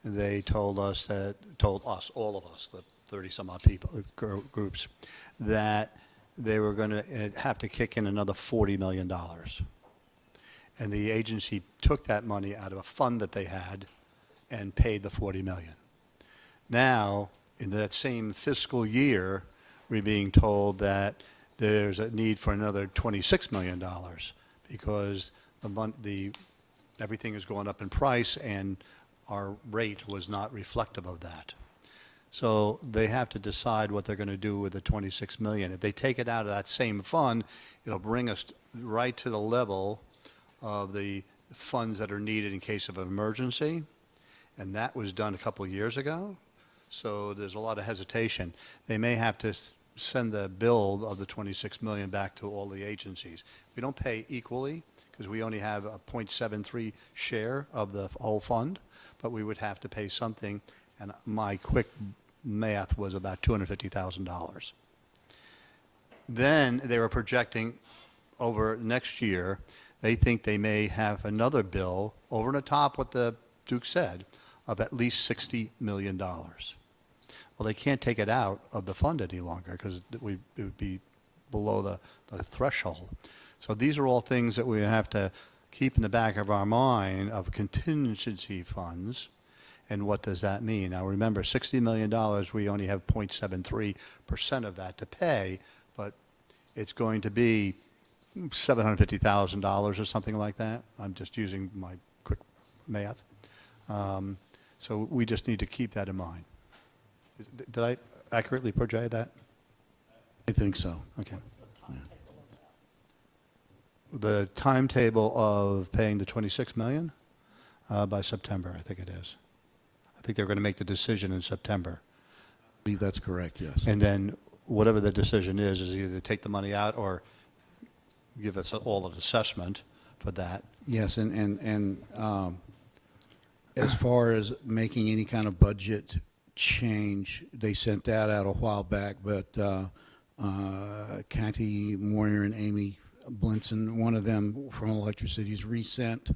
they told us, all of us, the 30-some-odd people, groups, that they were going to have to kick in another $40 million. And the agency took that money out of a fund that they had and paid the $40 million. Now, in that same fiscal year, we're being told that there's a need for another $26 million because everything is going up in price and our rate was not reflective of that. So they have to decide what they're going to do with the $26 million. If they take it out of that same fund, it'll bring us right to the level of the funds that are needed in case of an emergency, and that was done a couple of years ago. So there's a lot of hesitation. They may have to send the bill of the $26 million back to all the agencies. We don't pay equally because we only have a 0.73 share of the whole fund, but we would have to pay something, and my quick math was about $250,000. Then they were projecting over next year, they think they may have another bill over the top what the Duke said of at least $60 million. Well, they can't take it out of the fund any longer because it would be below the threshold. So these are all things that we have to keep in the back of our mind of contingency funds. And what does that mean? Now, remember, $60 million, we only have 0.73% of that to pay, but it's going to be $750,000 or something like that. I'm just using my quick math. So we just need to keep that in mind. Did I accurately portray that? I think so. Okay. The timetable of paying the 26 million by September, I think it is. I think they're going to make the decision in September. I believe that's correct, yes. And then whatever the decision is either take the money out or give us all an assessment for that. Yes, as far as making any kind of budget change, they sent that out a while back, but Kathy Moyer and Amy Blinson, one of them from Electricity, has resent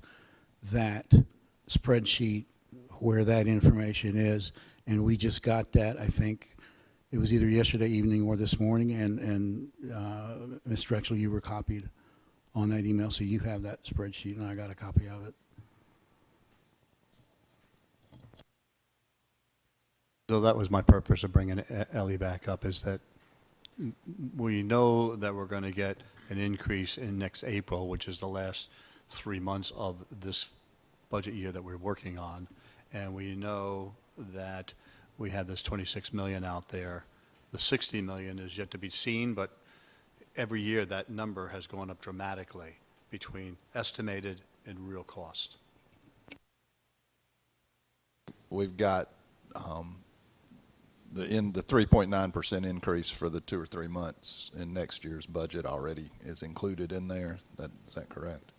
that spreadsheet where that information is, and we just got that, I think, it was either yesterday evening or this morning, and Ms. Drexel, you were copied on that email, so you have that spreadsheet, and I got a copy of it. So that was my purpose of bringing Ellie back up, is that we know that we're going to get an increase in next April, which is the last 3 months of this budget year that we're working on. And we know that we have this 26 million out there. The 60 million is yet to be seen, but every year that number has gone up dramatically between estimated and real cost. We've got the 3.9% increase for the 2 or 3 months in next year's budget already is included in there. Is that correct?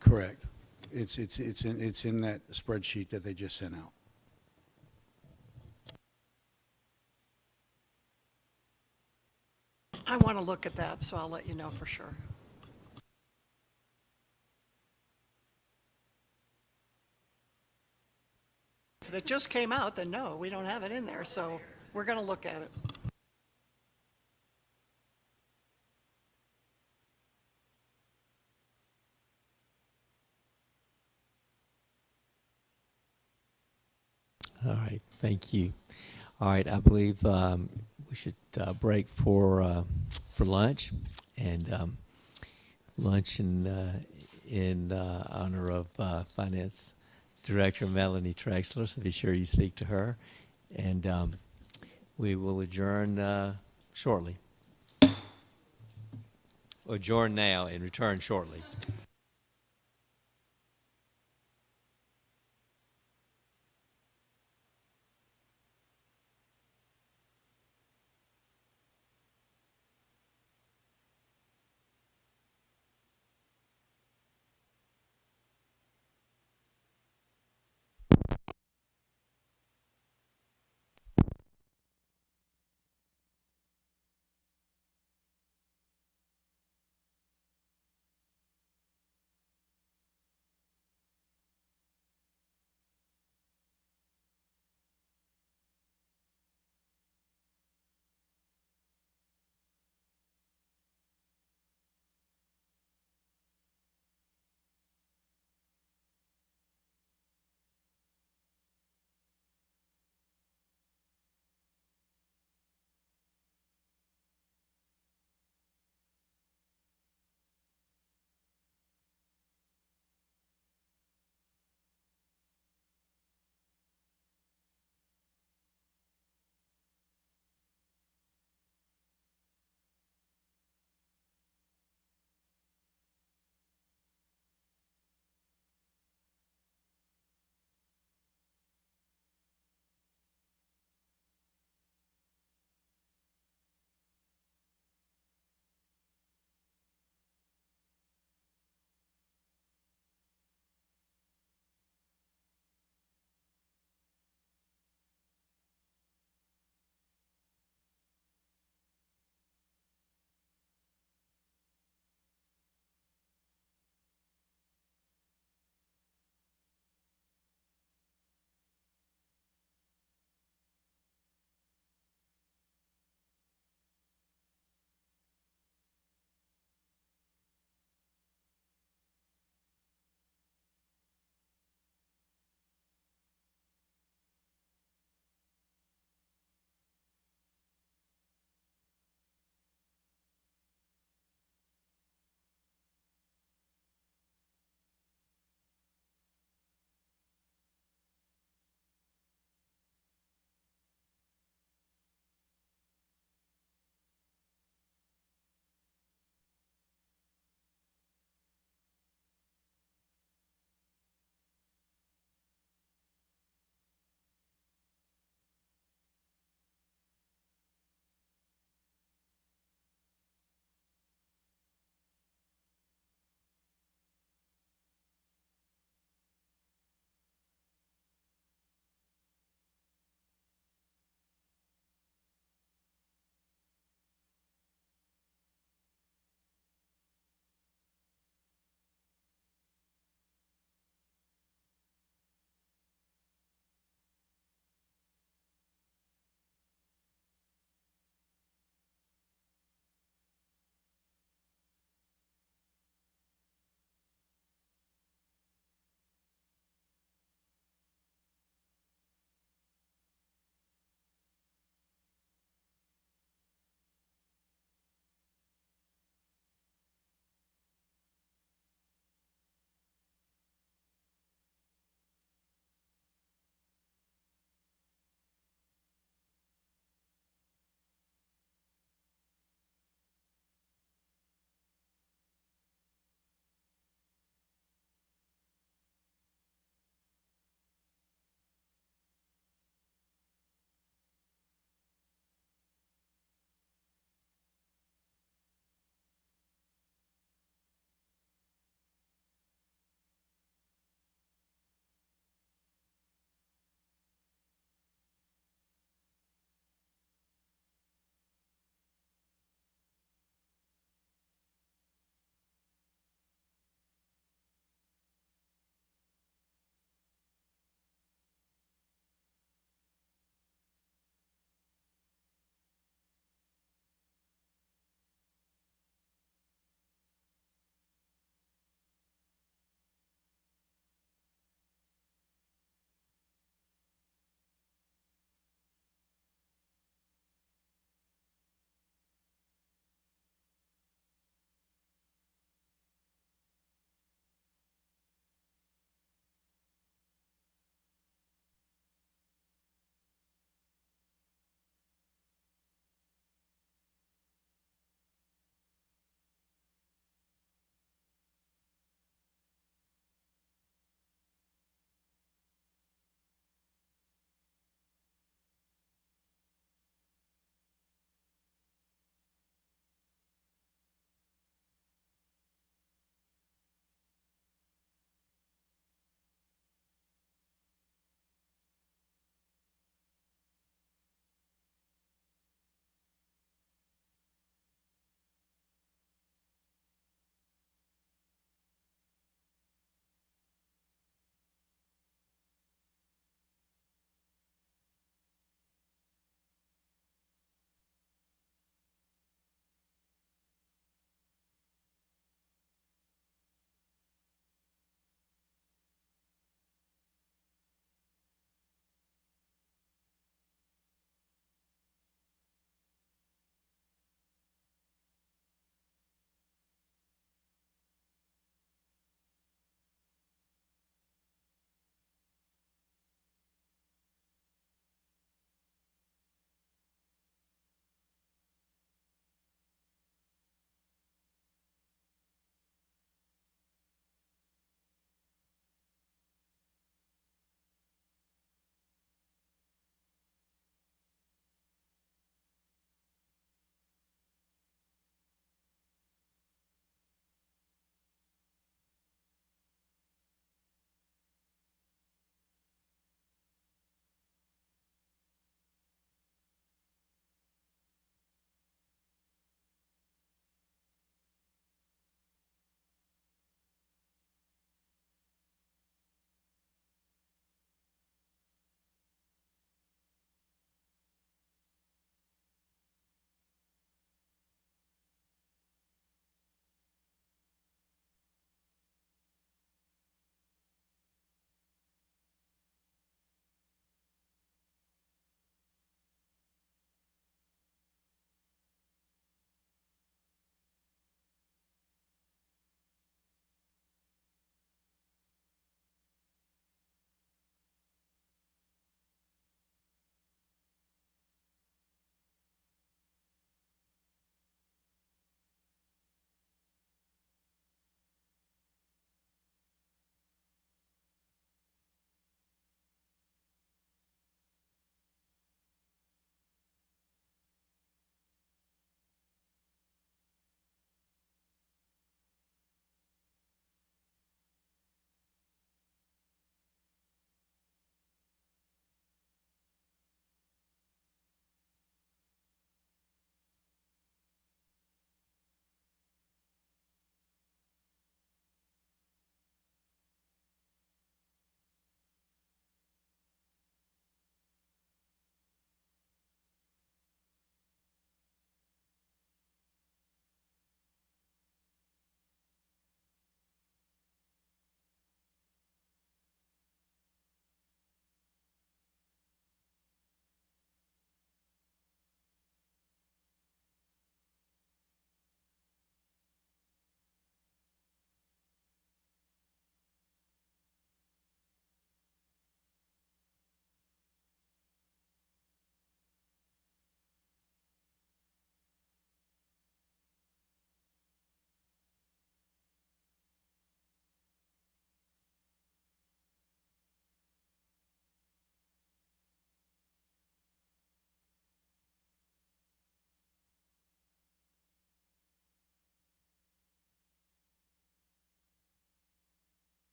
Correct. It's in that spreadsheet that they just sent out. I want to look at that, so I'll let you know for sure. If it just came out, then no, we don't have it in there, so we're going to look at it. All right, thank you. All right, I believe we should break for lunch, and lunch in honor of Finance Director Melanie Trexler, so be sure you speak to her. And we will adjourn shortly. Adjourn now and return shortly.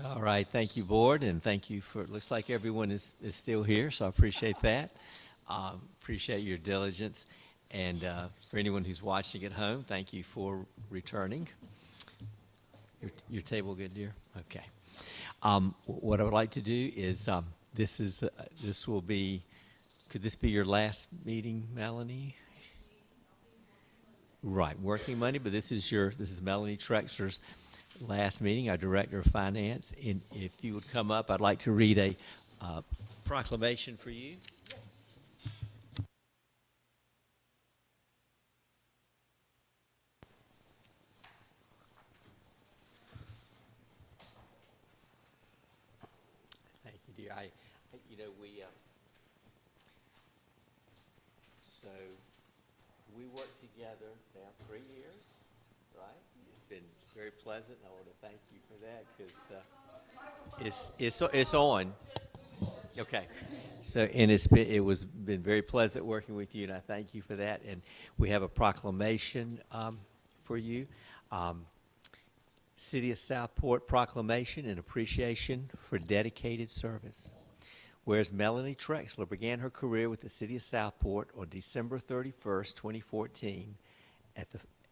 All right, thank you, board, and thank you for, it looks like everyone is still here, so I appreciate that. Appreciate your diligence. And for anyone who's watching at home, thank you for returning. Your table good, dear? Okay. What I would like to do is, this will be, could this be your last meeting, Melanie? Right, working Monday, but this is Melanie Trexler's last meeting, our Director of Finance. And if you would come up, I'd like to read a proclamation for you. Thank you, dear. So we worked together now 3 years, right? It's been very pleasant. I want to thank you for that because it's on. Okay. So, and it been very pleasant working with you, and I thank you for that. And we have a proclamation for you. City of Southport proclamation in appreciation for dedicated service. Whereas Melanie Trexler began her career with the City of Southport on December 31st, 2014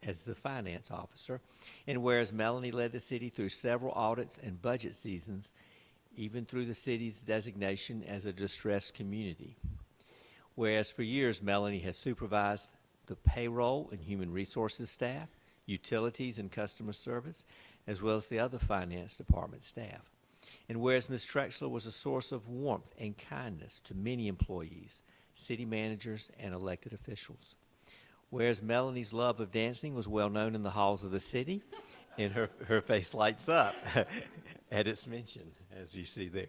as the finance officer, and whereas Melanie led the city through several audits and budget seasons, even through the city's designation as a distressed community. Whereas for years, Melanie has supervised the payroll and human resources staff, utilities and customer service, as well as the other finance department staff. And whereas Ms. Trexler was a source of warmth and kindness to many employees, city managers, and elected officials. Whereas Melanie's love of dancing was well known in the halls of the city, and her face lights up at its mention, as you see there.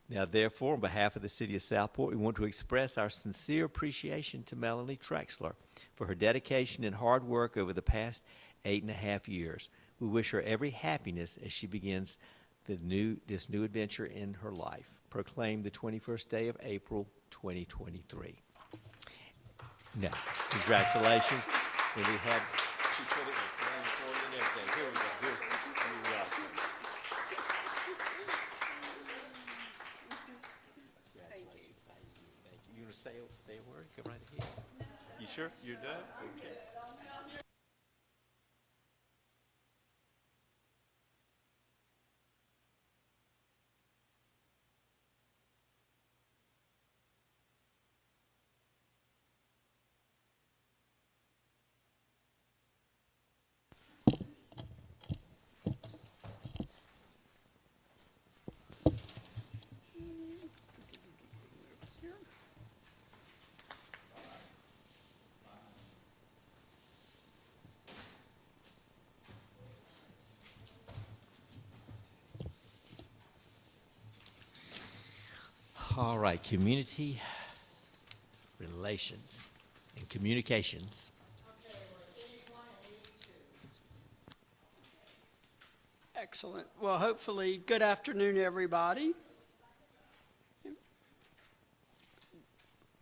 Now, therefore, on behalf of the City of Southport, we want to express our sincere appreciation to Melanie Trexler for her dedication and hard work over the past 8.5 years. We wish her every happiness as she begins this new adventure in her life. Proclaimed the 21st day of April, 2023. Now, congratulations. And we have, she put it in the plan for you and everything. Here we go. You're welcome. Congratulations. Thank you. You want to say a word? Come right ahead. You sure? You're done? Okay. All right, community relations and communications. Excellent. Well, hopefully, good afternoon, everybody.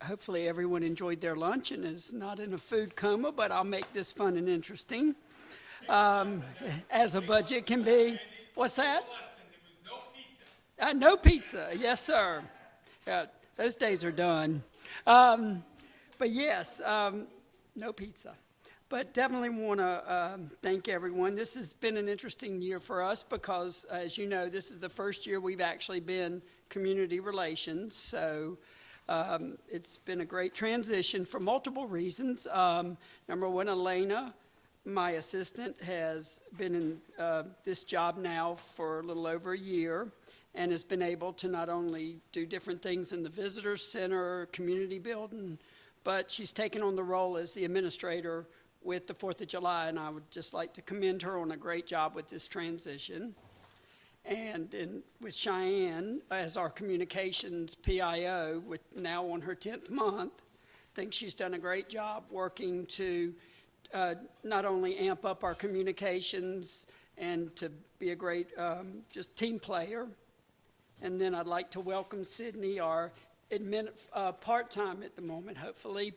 Hopefully, everyone enjoyed their lunch and is not in a food coma, but I'll make this fun and interesting, as a budget can be. What's that? No pizza. Yes, sir. Those days are done. But yes, no pizza. But definitely want to thank everyone. This has been an interesting year for us because, as you know, this is the first year we've actually been community relations. So it's been a great transition for multiple reasons. Number one, Elena, my assistant, has been in this job now for a little over a year, and has been able to not only do different things in the visitor center, community building, but she's taken on the role as the administrator with the 4th of July, and I would just like to commend her on a great job with this transition. And then with Cheyenne as our communications PIO, with now on her 10th month, I think she's done a great job working to not only amp up our communications and to be a great just team player. And then I'd like to welcome Sydney, our part-time at the moment, hopefully,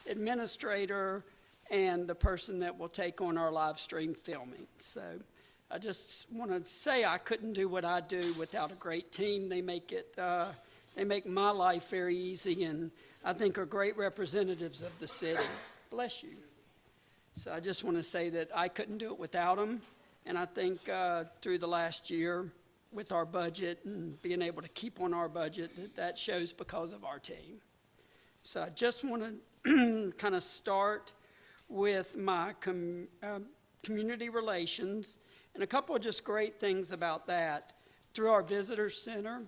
administrator and the person that will take on our live stream filming. So I just want to say I couldn't do what I do without a great team. They make my life very easy, and I think are great representatives of the city. Bless you. So I just want to say that I couldn't do it without them, and I think through the last year with our budget and being able to keep on our budget, that shows because of our team. So I just want to kind of start with my community relations, and a couple of just great things about that. Through our visitor center,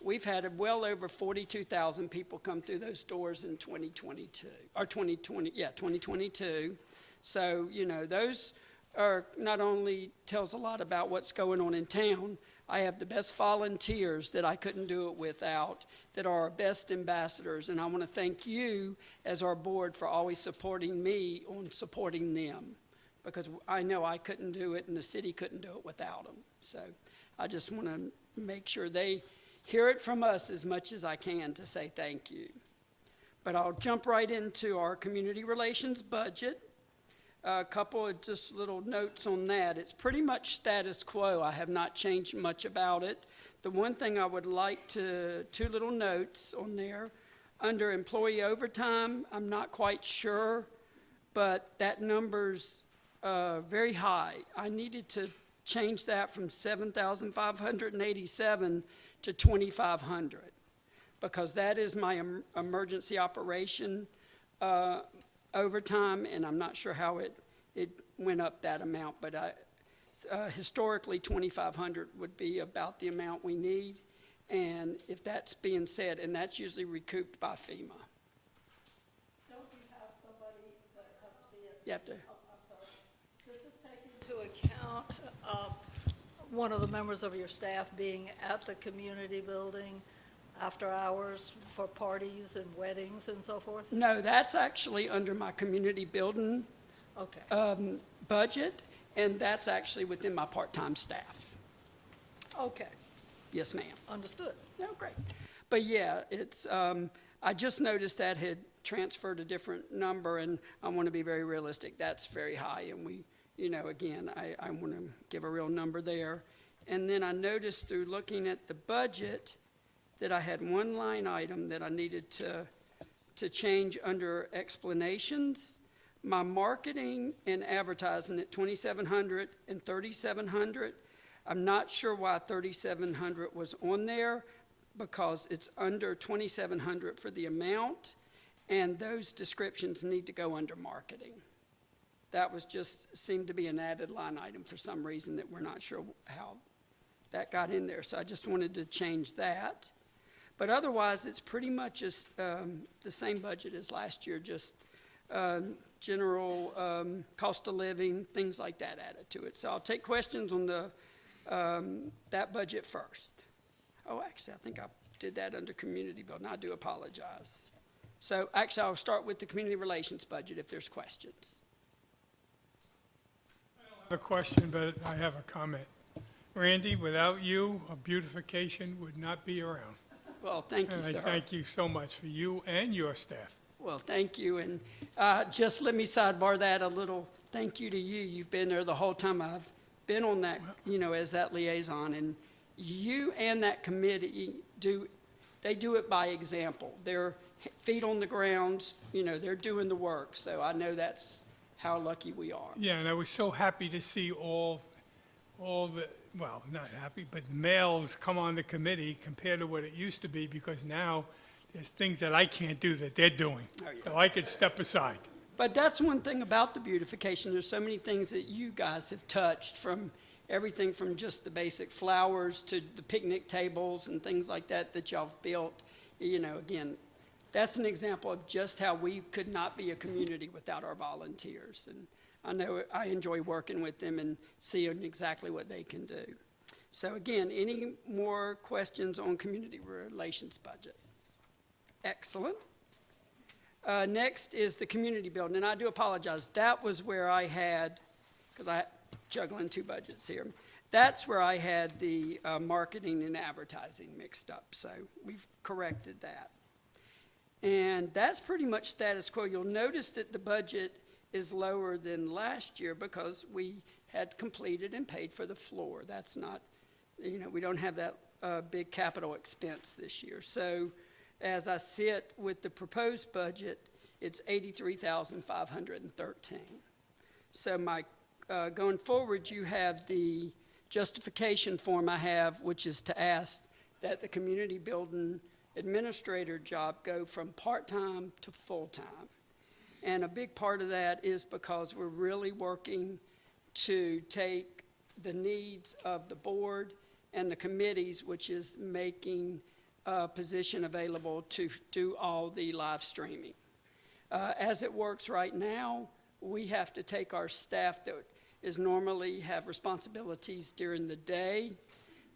we've had well over 42,000 people come through those doors in 2022. So, you know, those are not only tells a lot about what's going on in town. I have the best volunteers that I couldn't do it without, that are our best ambassadors, and I want to thank you as our board for always supporting me on supporting them, because I know I couldn't do it and the city couldn't do it without them. So I just want to make sure they hear it from us as much as I can to say thank you. But I'll jump right into our community relations budget. A couple of just little notes on that. It's pretty much status quo. I have not changed much about it. The one thing I would like to, two little notes on there. Under employee overtime, I'm not quite sure, but that number's very high. I needed to change that from 7,587 to 2,500, because that is my emergency operation overtime, and I'm not sure how it went up that amount, but historically 2,500 would be about the amount we need. And if that's being said, and that's usually recouped by FEMA. Don't you have somebody that has to be at? You have to. Oh, I'm sorry. Does this take into account one of the members of your staff being at the community building after hours for parties and weddings and so forth? No, that's actually under my community building Okay. budget, and that's actually within my part-time staff. Okay, Yes, ma'am. understood. No, great. But yeah, it's, I just noticed that had transferred a different number, and I want to be very realistic. That's very high, and we, you know, again, I want to give a real number there. And then I noticed through looking at the budget that I had one line item that I needed to change under explanations. My marketing and advertising at 2,700 and 3,700. I'm not sure why 3,700 was on there, because it's under 2,700 for the amount, and those descriptions need to go under marketing. That was just, seemed to be an added line item for some reason that we're not sure how that got in there. So I just wanted to change that. But otherwise, it's pretty much just the same budget as last year, just general cost of living, things like that added to it. So I'll take questions on the that budget first. Oh, actually, I think I did that under community building. I do apologize. So actually, I'll start with the community relations budget if there's questions. I don't have a question, but I have a comment. Randy, without you, a beautification would not be around. Well, thank you, And sir. I thank you so much for you and your staff. Well, thank you, and just let me sidebar that a little. Thank you to you. You've been there the whole time I've been on that, you know, as that liaison, and you and that committee do it by example. They're feet on the grounds, you know, they're doing the work, so I know that's how lucky we are. Yeah, and I was so happy to see all the, well, not happy, but males come on the committee compared to what it used to be, because now there's things that I can't do that they're doing. Oh, yeah. So I could step aside. But that's one thing about the beautification. There's so many things that you guys have touched, from everything from just the basic flowers to the picnic tables and things like that that y'all have built. You know, again, that's an example of just how we could not be a community without our volunteers. And I know I enjoy working with them and seeing exactly what they can do. So again, any more questions on community relations budget? Excellent. Next is the community building, and I do apologize. That was where I had, because I'm juggling two budgets here. That's where I had the marketing and advertising mixed up, so we've corrected that. And that's pretty much status quo. You'll notice that the budget is lower than last year because we had completed and paid for the floor. That's not, we don't have that big capital expense this year. So as I sit with the proposed budget, it's $83,513. So going forward, you have the justification form I have, which is to ask that the community building administrator job go from part-time to full-time. And a big part of that is because we're really working to take the needs of the board and the committees, which is making a position available to do all the live streaming. As it works right now, we have to take our staff that is normally have responsibilities during the day.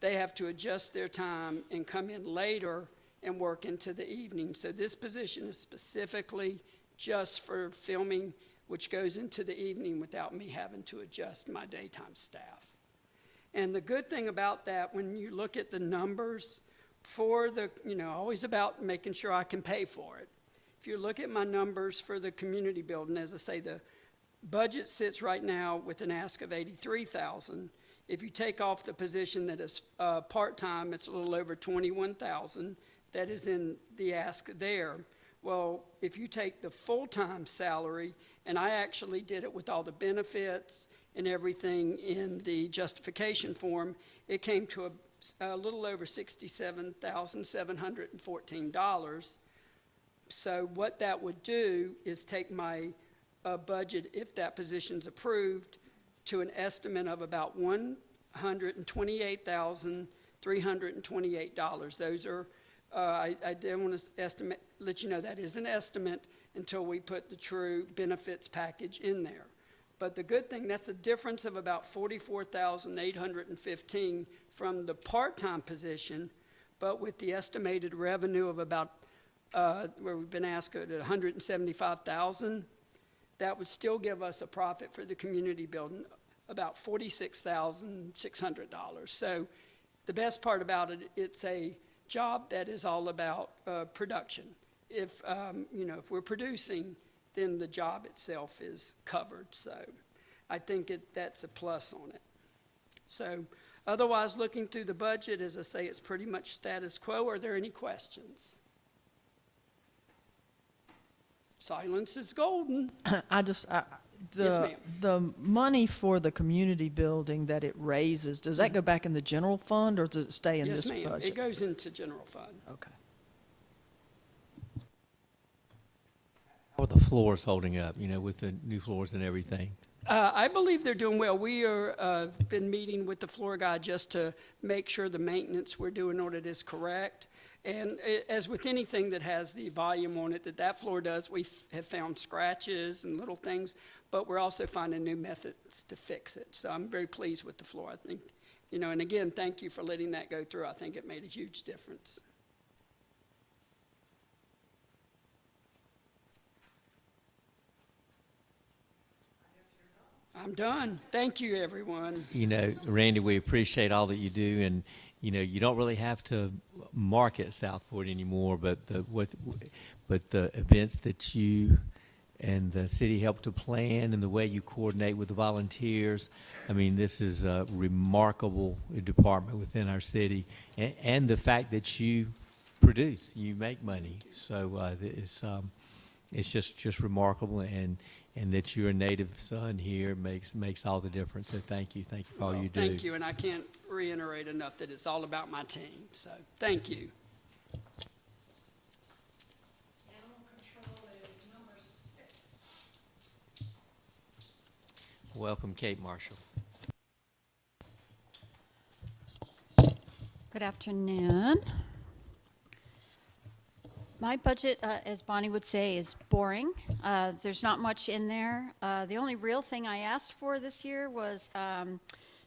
They have to adjust their time and come in later and work into the evening. So this position is specifically just for filming, which goes into the evening without me having to adjust my daytime staff. And the good thing about that, when you look at the numbers for the, always about making sure I can pay for it. If you look at my numbers for the community building, as I say, the budget sits right now with an ask of $83,000. If you take off the position that is part-time, it's a little over $21,000. That is in the ask there. Well, if you take the full-time salary, and I actually did it with all the benefits and everything in the justification form, it came to a little over $67,714. So what that would do is take my budget, if that position's approved, to an estimate of about $128,328. Those are, I didn't want to let you know that is an estimate until we put the true benefits package in there. But the good thing, that's a difference of about $44,815 from the part-time position, but with the estimated revenue of about, where we've been asked at $175,000, that would still give us a profit for the community building about $46,600. So the best part about it, it's a job that is all about production. If, if we're producing, then the job itself is covered. So I think that's a plus on it. So otherwise, looking through the budget, as I say, it's pretty much status quo. Are there any questions? Silence is golden. Yes, ma'am. The money for the community building that it raises, does that go back in the general fund or does it stay in Yes, this ma'am. budget? It goes into general fund. Okay. How are the floors holding up, with the new floors and everything? I believe they're doing well. We are been meeting with the floor guy just to make sure the maintenance we're doing on it is correct. And as with anything that has the volume on it that floor does, we have found scratches and little things, but we're also finding new methods to fix it. So I'm very pleased with the floor. I think, and again, thank you for letting that go through. I think it made a huge difference. I'm done. Thank you, everyone. Randy, we appreciate all that you do, and you don't really have to market Southport anymore, but the events that you and the city help to plan and the way you coordinate with the volunteers, this is a remarkable department within our city, and the fact that you produce, you make money. So it's just remarkable, and that you're a native son here makes all the difference. So thank you for all you do. Thank you, and I can't reiterate enough that it's all about my team. So thank you. Animal control is number 6. Welcome, Kate Marshall. Good afternoon. My budget, as Bonnie would say, is boring. There's not much in there. The only real thing I asked for this year was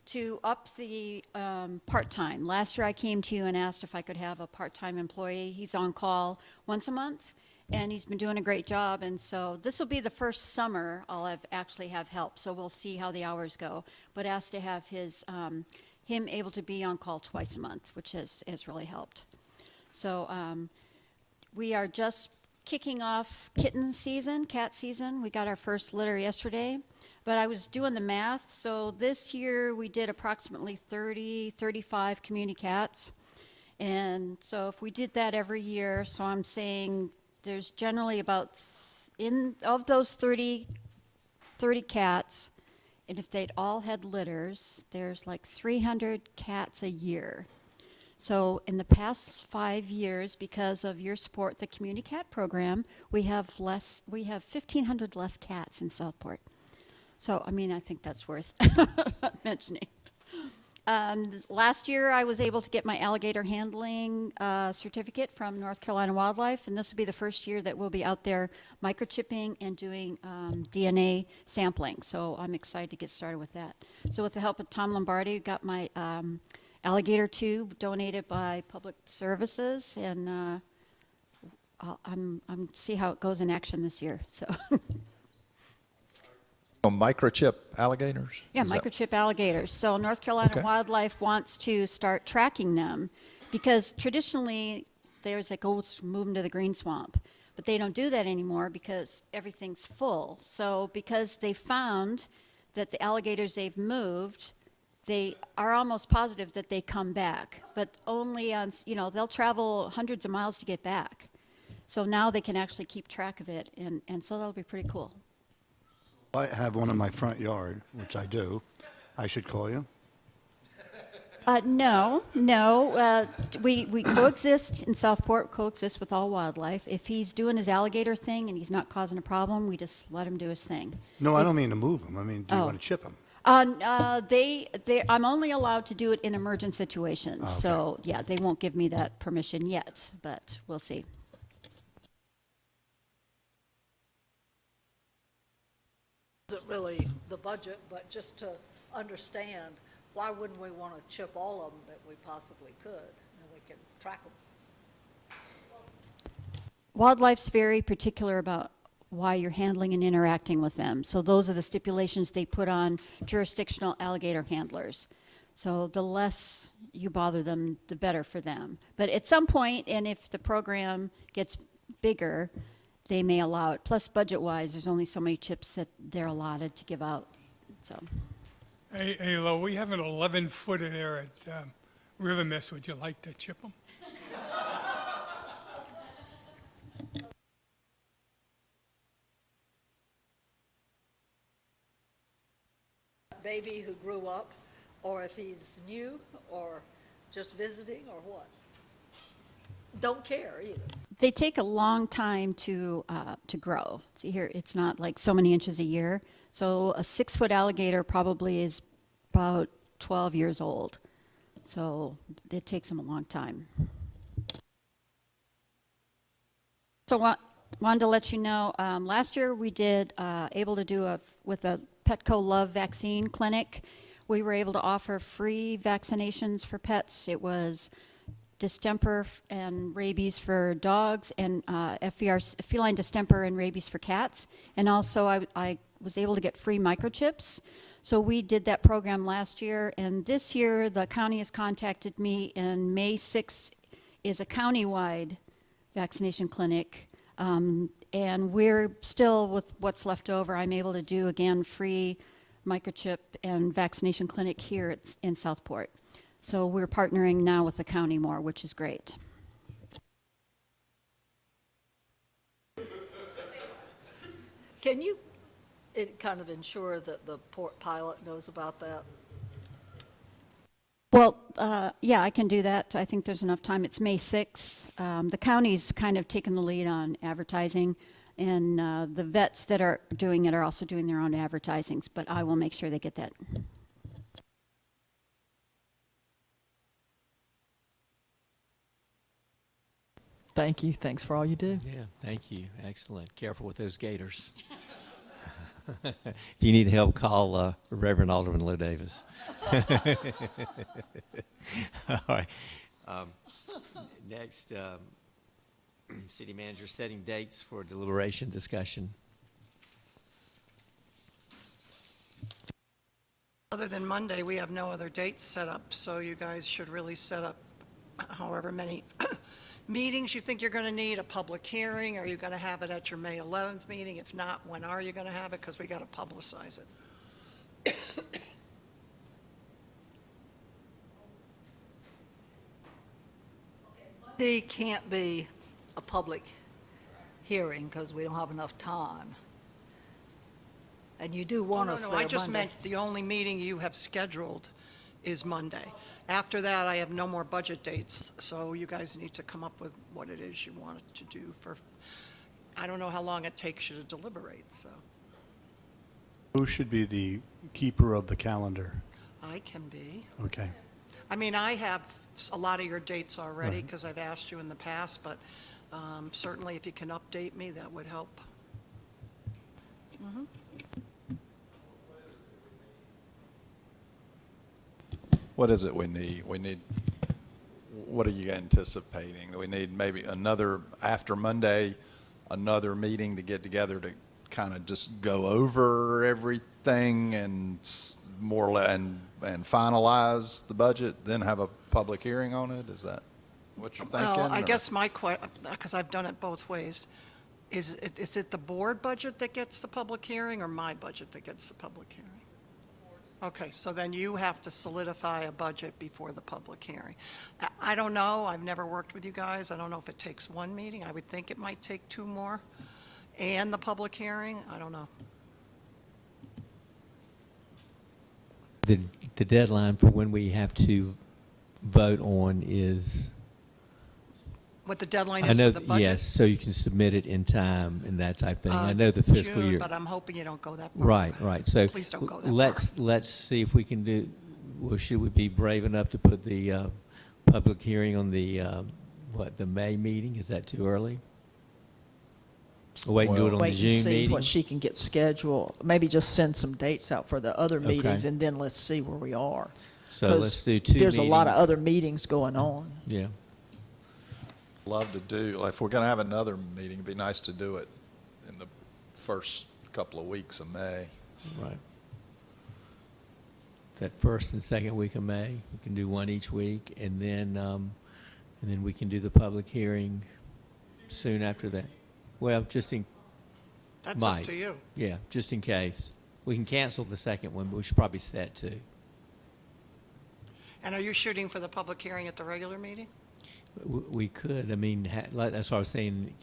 to up the part-time. Last year I came to you and asked if I could have a part-time employee. He's on call once a month, and he's been doing a great job. And so this will be the first summer I'll actually have help. So we'll see how the hours go. But asked to have him able to be on call twice a month, which has really helped. So we are just kicking off cat season. We got our first litter yesterday. But I was doing the math, so this year we did approximately 30, 35 community cats. And so if we did that every year, so I'm saying there's generally about, of those 30 cats, and if they'd all had litters, there's like 300 cats a year. So in the past 5 years, because of your support, the community cat program, we have 1,500 less cats in Southport. So, I mean, I think that's worth mentioning. Last year, I was able to get my alligator handling certificate from North Carolina Wildlife, and this will be the first year that we'll be out there microchipping and doing DNA sampling. So I'm excited to get started with that. So with the help of Tom Lombardi, got my alligator tube donated by Public Services, and I'm see how it goes in action this year. So. Microchip alligators? Yeah, Is that- microchip alligators. So North Carolina Okay. Wildlife wants to start tracking them because traditionally there's like, oh, let's move them to the green swamp. But they don't do that anymore because everything's full. So because they found that the alligators they've moved, they are almost positive that they come back, but only on, they'll travel hundreds of miles to get back. So now they can actually keep track of it, and so that'll be pretty cool. I have one in my front yard, which I do. I should call you? No. We coexist in Southport, coexist with all wildlife. If he's doing his alligator thing and he's not causing a problem, we just let him do his thing. No, I don't mean to move them. I mean, do you Oh. want to chip them? I'm only allowed to do it in emergent situations. Okay. So, yeah, they won't give me that permission yet, but we'll see. Isn't really the budget, but just to understand, why wouldn't we want to chip all of them that we possibly could, and we can track them? Wildlife's very particular about why you're handling and interacting with them. So those are the stipulations they put on jurisdictional alligator handlers. So the less you bother them, the better for them. But at some point, and if the program gets bigger, they may allow it. Plus, budget-wise, there's only so many chips that they're allotted to give out. So, Hey, Lo, we have an 11-footer there at River Mist. Would you like to chip them? Baby who grew up, or if he's new, or just visiting, or what? Don't care either. they take a long time to grow. See here, it's not like so many inches a year. So a 6-foot alligator probably is about 12 years old. So it takes them a long time. So wanted to let you know, last year we did able to do with a Petco Love vaccine clinic. We were able to offer free vaccinations for pets. It was distemper and rabies for dogs, and FVR, feline distemper and rabies for cats. And also I was able to get free microchips. So we did that program last year, and this year the county has contacted me, and May 6th is a countywide vaccination clinic. And we're still, with what's left over, I'm able to do, again, free microchip and vaccination clinic here in Southport. So we're partnering now with the county more, which is great. Can you kind of ensure that the port pilot knows about that? Well, yeah, I can do that. I think there's enough time. It's May 6th. The county's kind of taken the lead on advertising, and the vets that are doing it are also doing their own advertisings, but I will make sure they get that. Thank you. Thanks for all you do. Yeah, thank you. Excellent. Careful with those gators. If you need help, call Reverend Alderman Lou Davis. All right. Next, City Manager setting dates for deliberation discussion. Other than Monday, we have no other dates set up, so you guys should really set up however many meetings you think you're going to need. A public hearing, are you going to have it at your May 11th meeting? If not, when are you going to have it? Because we got to publicize it. Monday can't be a public hearing because we don't have enough time. And you do want us there I just Monday. meant the only meeting you have scheduled is Monday. After that, I have no more budget dates, so you guys need to come up with what it is you want to do for, I don't know how long it takes you to deliberate, so Who should be the keeper of the calendar? I can be. Okay. I mean, I have a lot of your dates already Right. because I've asked you in the past, but certainly if you can update me, that would help. Mhm. What is it we need? What are you anticipating? We need maybe another, after Monday, another meeting to get together to kind of just go over everything and more or less, and finalize the budget, then have a public hearing on it? Is that what you're thinking? Well, I or- guess because I've done it both ways, is it the board budget that gets the public hearing or my budget that gets the public hearing? Okay, so then you have to solidify a budget before the public hearing. I don't know, I've never worked with you guys, I don't know if it takes one meeting, I would think it might take two more, and the public hearing, I don't know. The deadline for when we have to vote on is, What the deadline I is know, for the budget? yes, so you can submit it in time and that type thing. I know the fiscal June, year. but I'm hoping you don't go that far. Right. So Please don't go that far. let's see if we can do, well, should we be brave enough to put the public hearing on the, the May meeting? Is that too early? Or wait and do it on the Wait and June see meeting? what she can get scheduled. Maybe just send some dates out for the other Okay. meetings, and then let's see where we are. So 'Cause let's do two There's a lot of meetings. other meetings going on. Yeah. Love to do, like, if we're going to have another meeting, it'd be nice to do it in the first couple of weeks of May. Right. That first and second week of May, we can do one each week, and then we can do the public hearing soon after that. Well, just in. That's up might. to you. Yeah, just in case. We can cancel the second one, but we should probably set two. And are you shooting for the public hearing at the regular meeting? We could, I mean, that's what I was saying,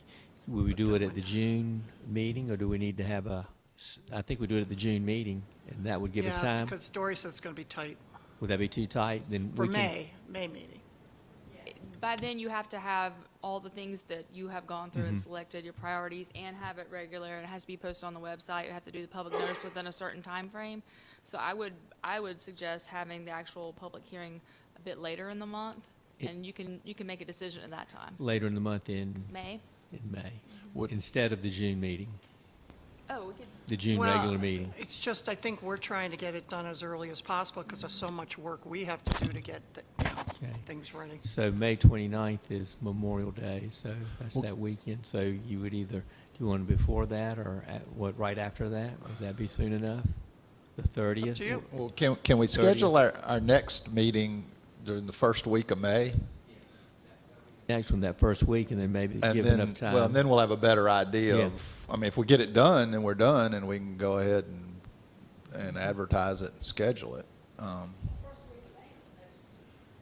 would we do it at the June meeting, or do we need to have I think we do it at the June meeting, and that would give us Yeah, time? because Dory said it's going to be tight Would that be too tight? Then for we can. May meeting. By then, you have to have all the things that you have gone through and Mhm. selected, your priorities, and have it regular, and it has to be posted on the website. You have to do the public notice within a certain time frame. So I would suggest having the actual public hearing a bit later in the month, and you can make a decision at that time. Later in the month in May? May, instead of the June meeting, Oh, we could. the June Well, regular meeting. It's just, I think we're trying to get it done as early as possible because there's so much work we have to do to get Okay. things ready. So May 29th is Memorial Day, so that's that weekend. So you would either, do you want it before that or right after that? Would that be soon enough? The 30th? to you. Well, can we schedule our next meeting during the first week of May? Next one, that first week, and then maybe And give then, enough time. well, and then we'll have a better idea Yeah. of, I mean, if we get it done, then we're done, and we can go ahead and advertise it and schedule it. No,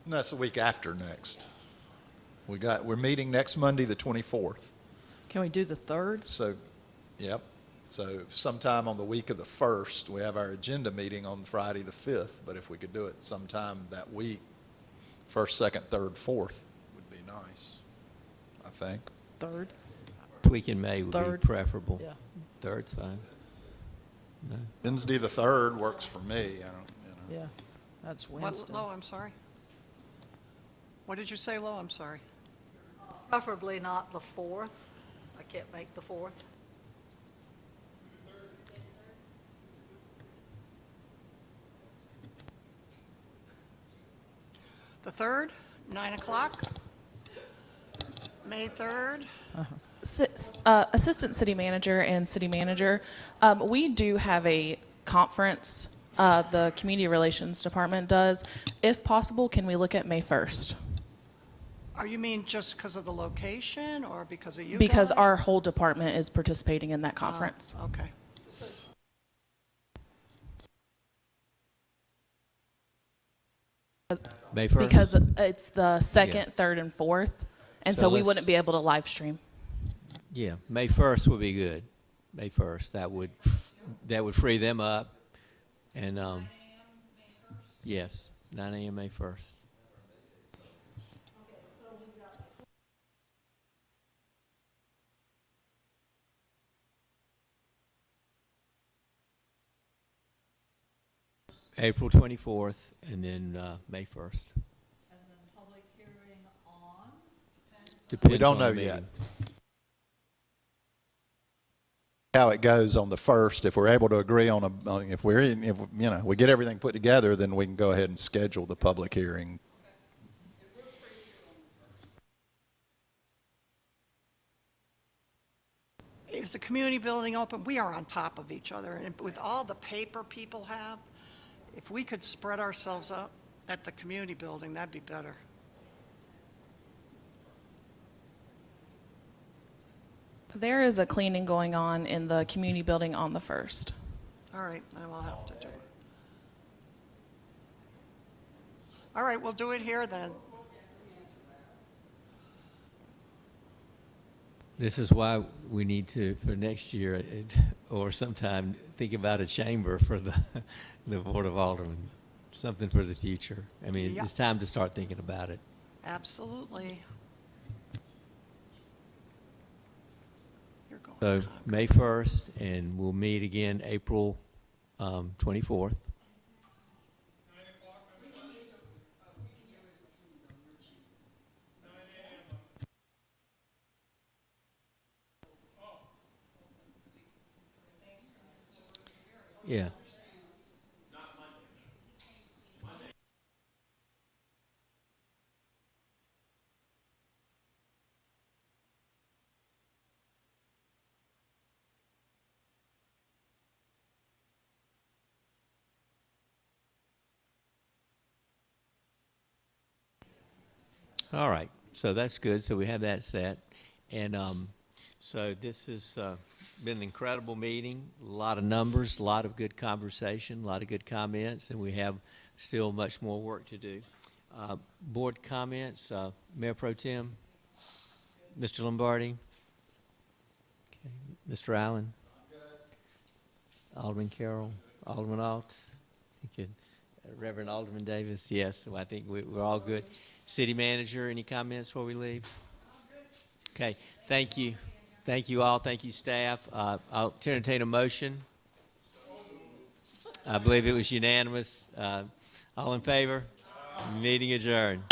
that's the week after next. We're meeting next Monday, the 24th. Can we do the 3rd? So, yep. So sometime on the week of the 1st, we have our agenda meeting on Friday, the 5th, but if we could do it sometime that week, 1st, 2nd, 3rd, 4th would be nice, I think. 3rd? Week in May would Third. be preferable. Yeah. Third's fine. No. Wednesday, the 3rd works for me. I don't, you know. Yeah, that's What, Wednesday. Lo, I'm sorry? What did you say, Lo? I'm sorry. Preferably not the 4th. I can't make the 4th. The 3rd, 9 o'clock? May 3rd? Assistant City Manager and City Manager, we do have a conference, the Community Relations Department does. If possible, can we look at May 1st? You mean just because of the location or because of you Because guys? our whole department is participating in that conference. Okay. May 1st? Because it's the 2nd, 3rd, and 4th, And So so we let's- wouldn't be able to live stream. Yeah, May 1st would be good. May 1st, that would free them up. And, yes, 9 a.m. May 1st. April 24th, and then May 1st. And then public hearing on? Depends We don't on the know yet. meeting. How it goes on the first, if we're able to agree on if we get everything put together, then we can go ahead and schedule the public hearing. Is the community building open? We are on top of each other, and with all the paper people have, if we could spread ourselves up at the community building, that'd be better. There is a cleaning going on in the community building on the 1st. All right, then we'll have to do it. All right, we'll do it here then. This is why we need to, for next year, or sometime, think about a chamber for the Board of Aldermen, something for the future. I mean, Yeah. it's time to start thinking about it. Absolutely. You're going. So, May 1st, and we'll meet again April 24th. Yeah. All right, so that's good. So we have that set. And so this has been an incredible meeting, a lot of numbers, a lot of good conversation, a lot of good comments, and we have still much more work to do. Board comments, Mayor Pro Tem, Mr. Lombardi, okay. Mr. Allen, Alderman Carroll, Alderman Alt, good. Reverend Alderman Davis, yes, so I think we're all good. City Manager, any comments before we leave? Okay, thank you. Thank you all, thank you staff. I'll entertain a motion. I believe it was unanimous. All in favor? Meeting adjourned.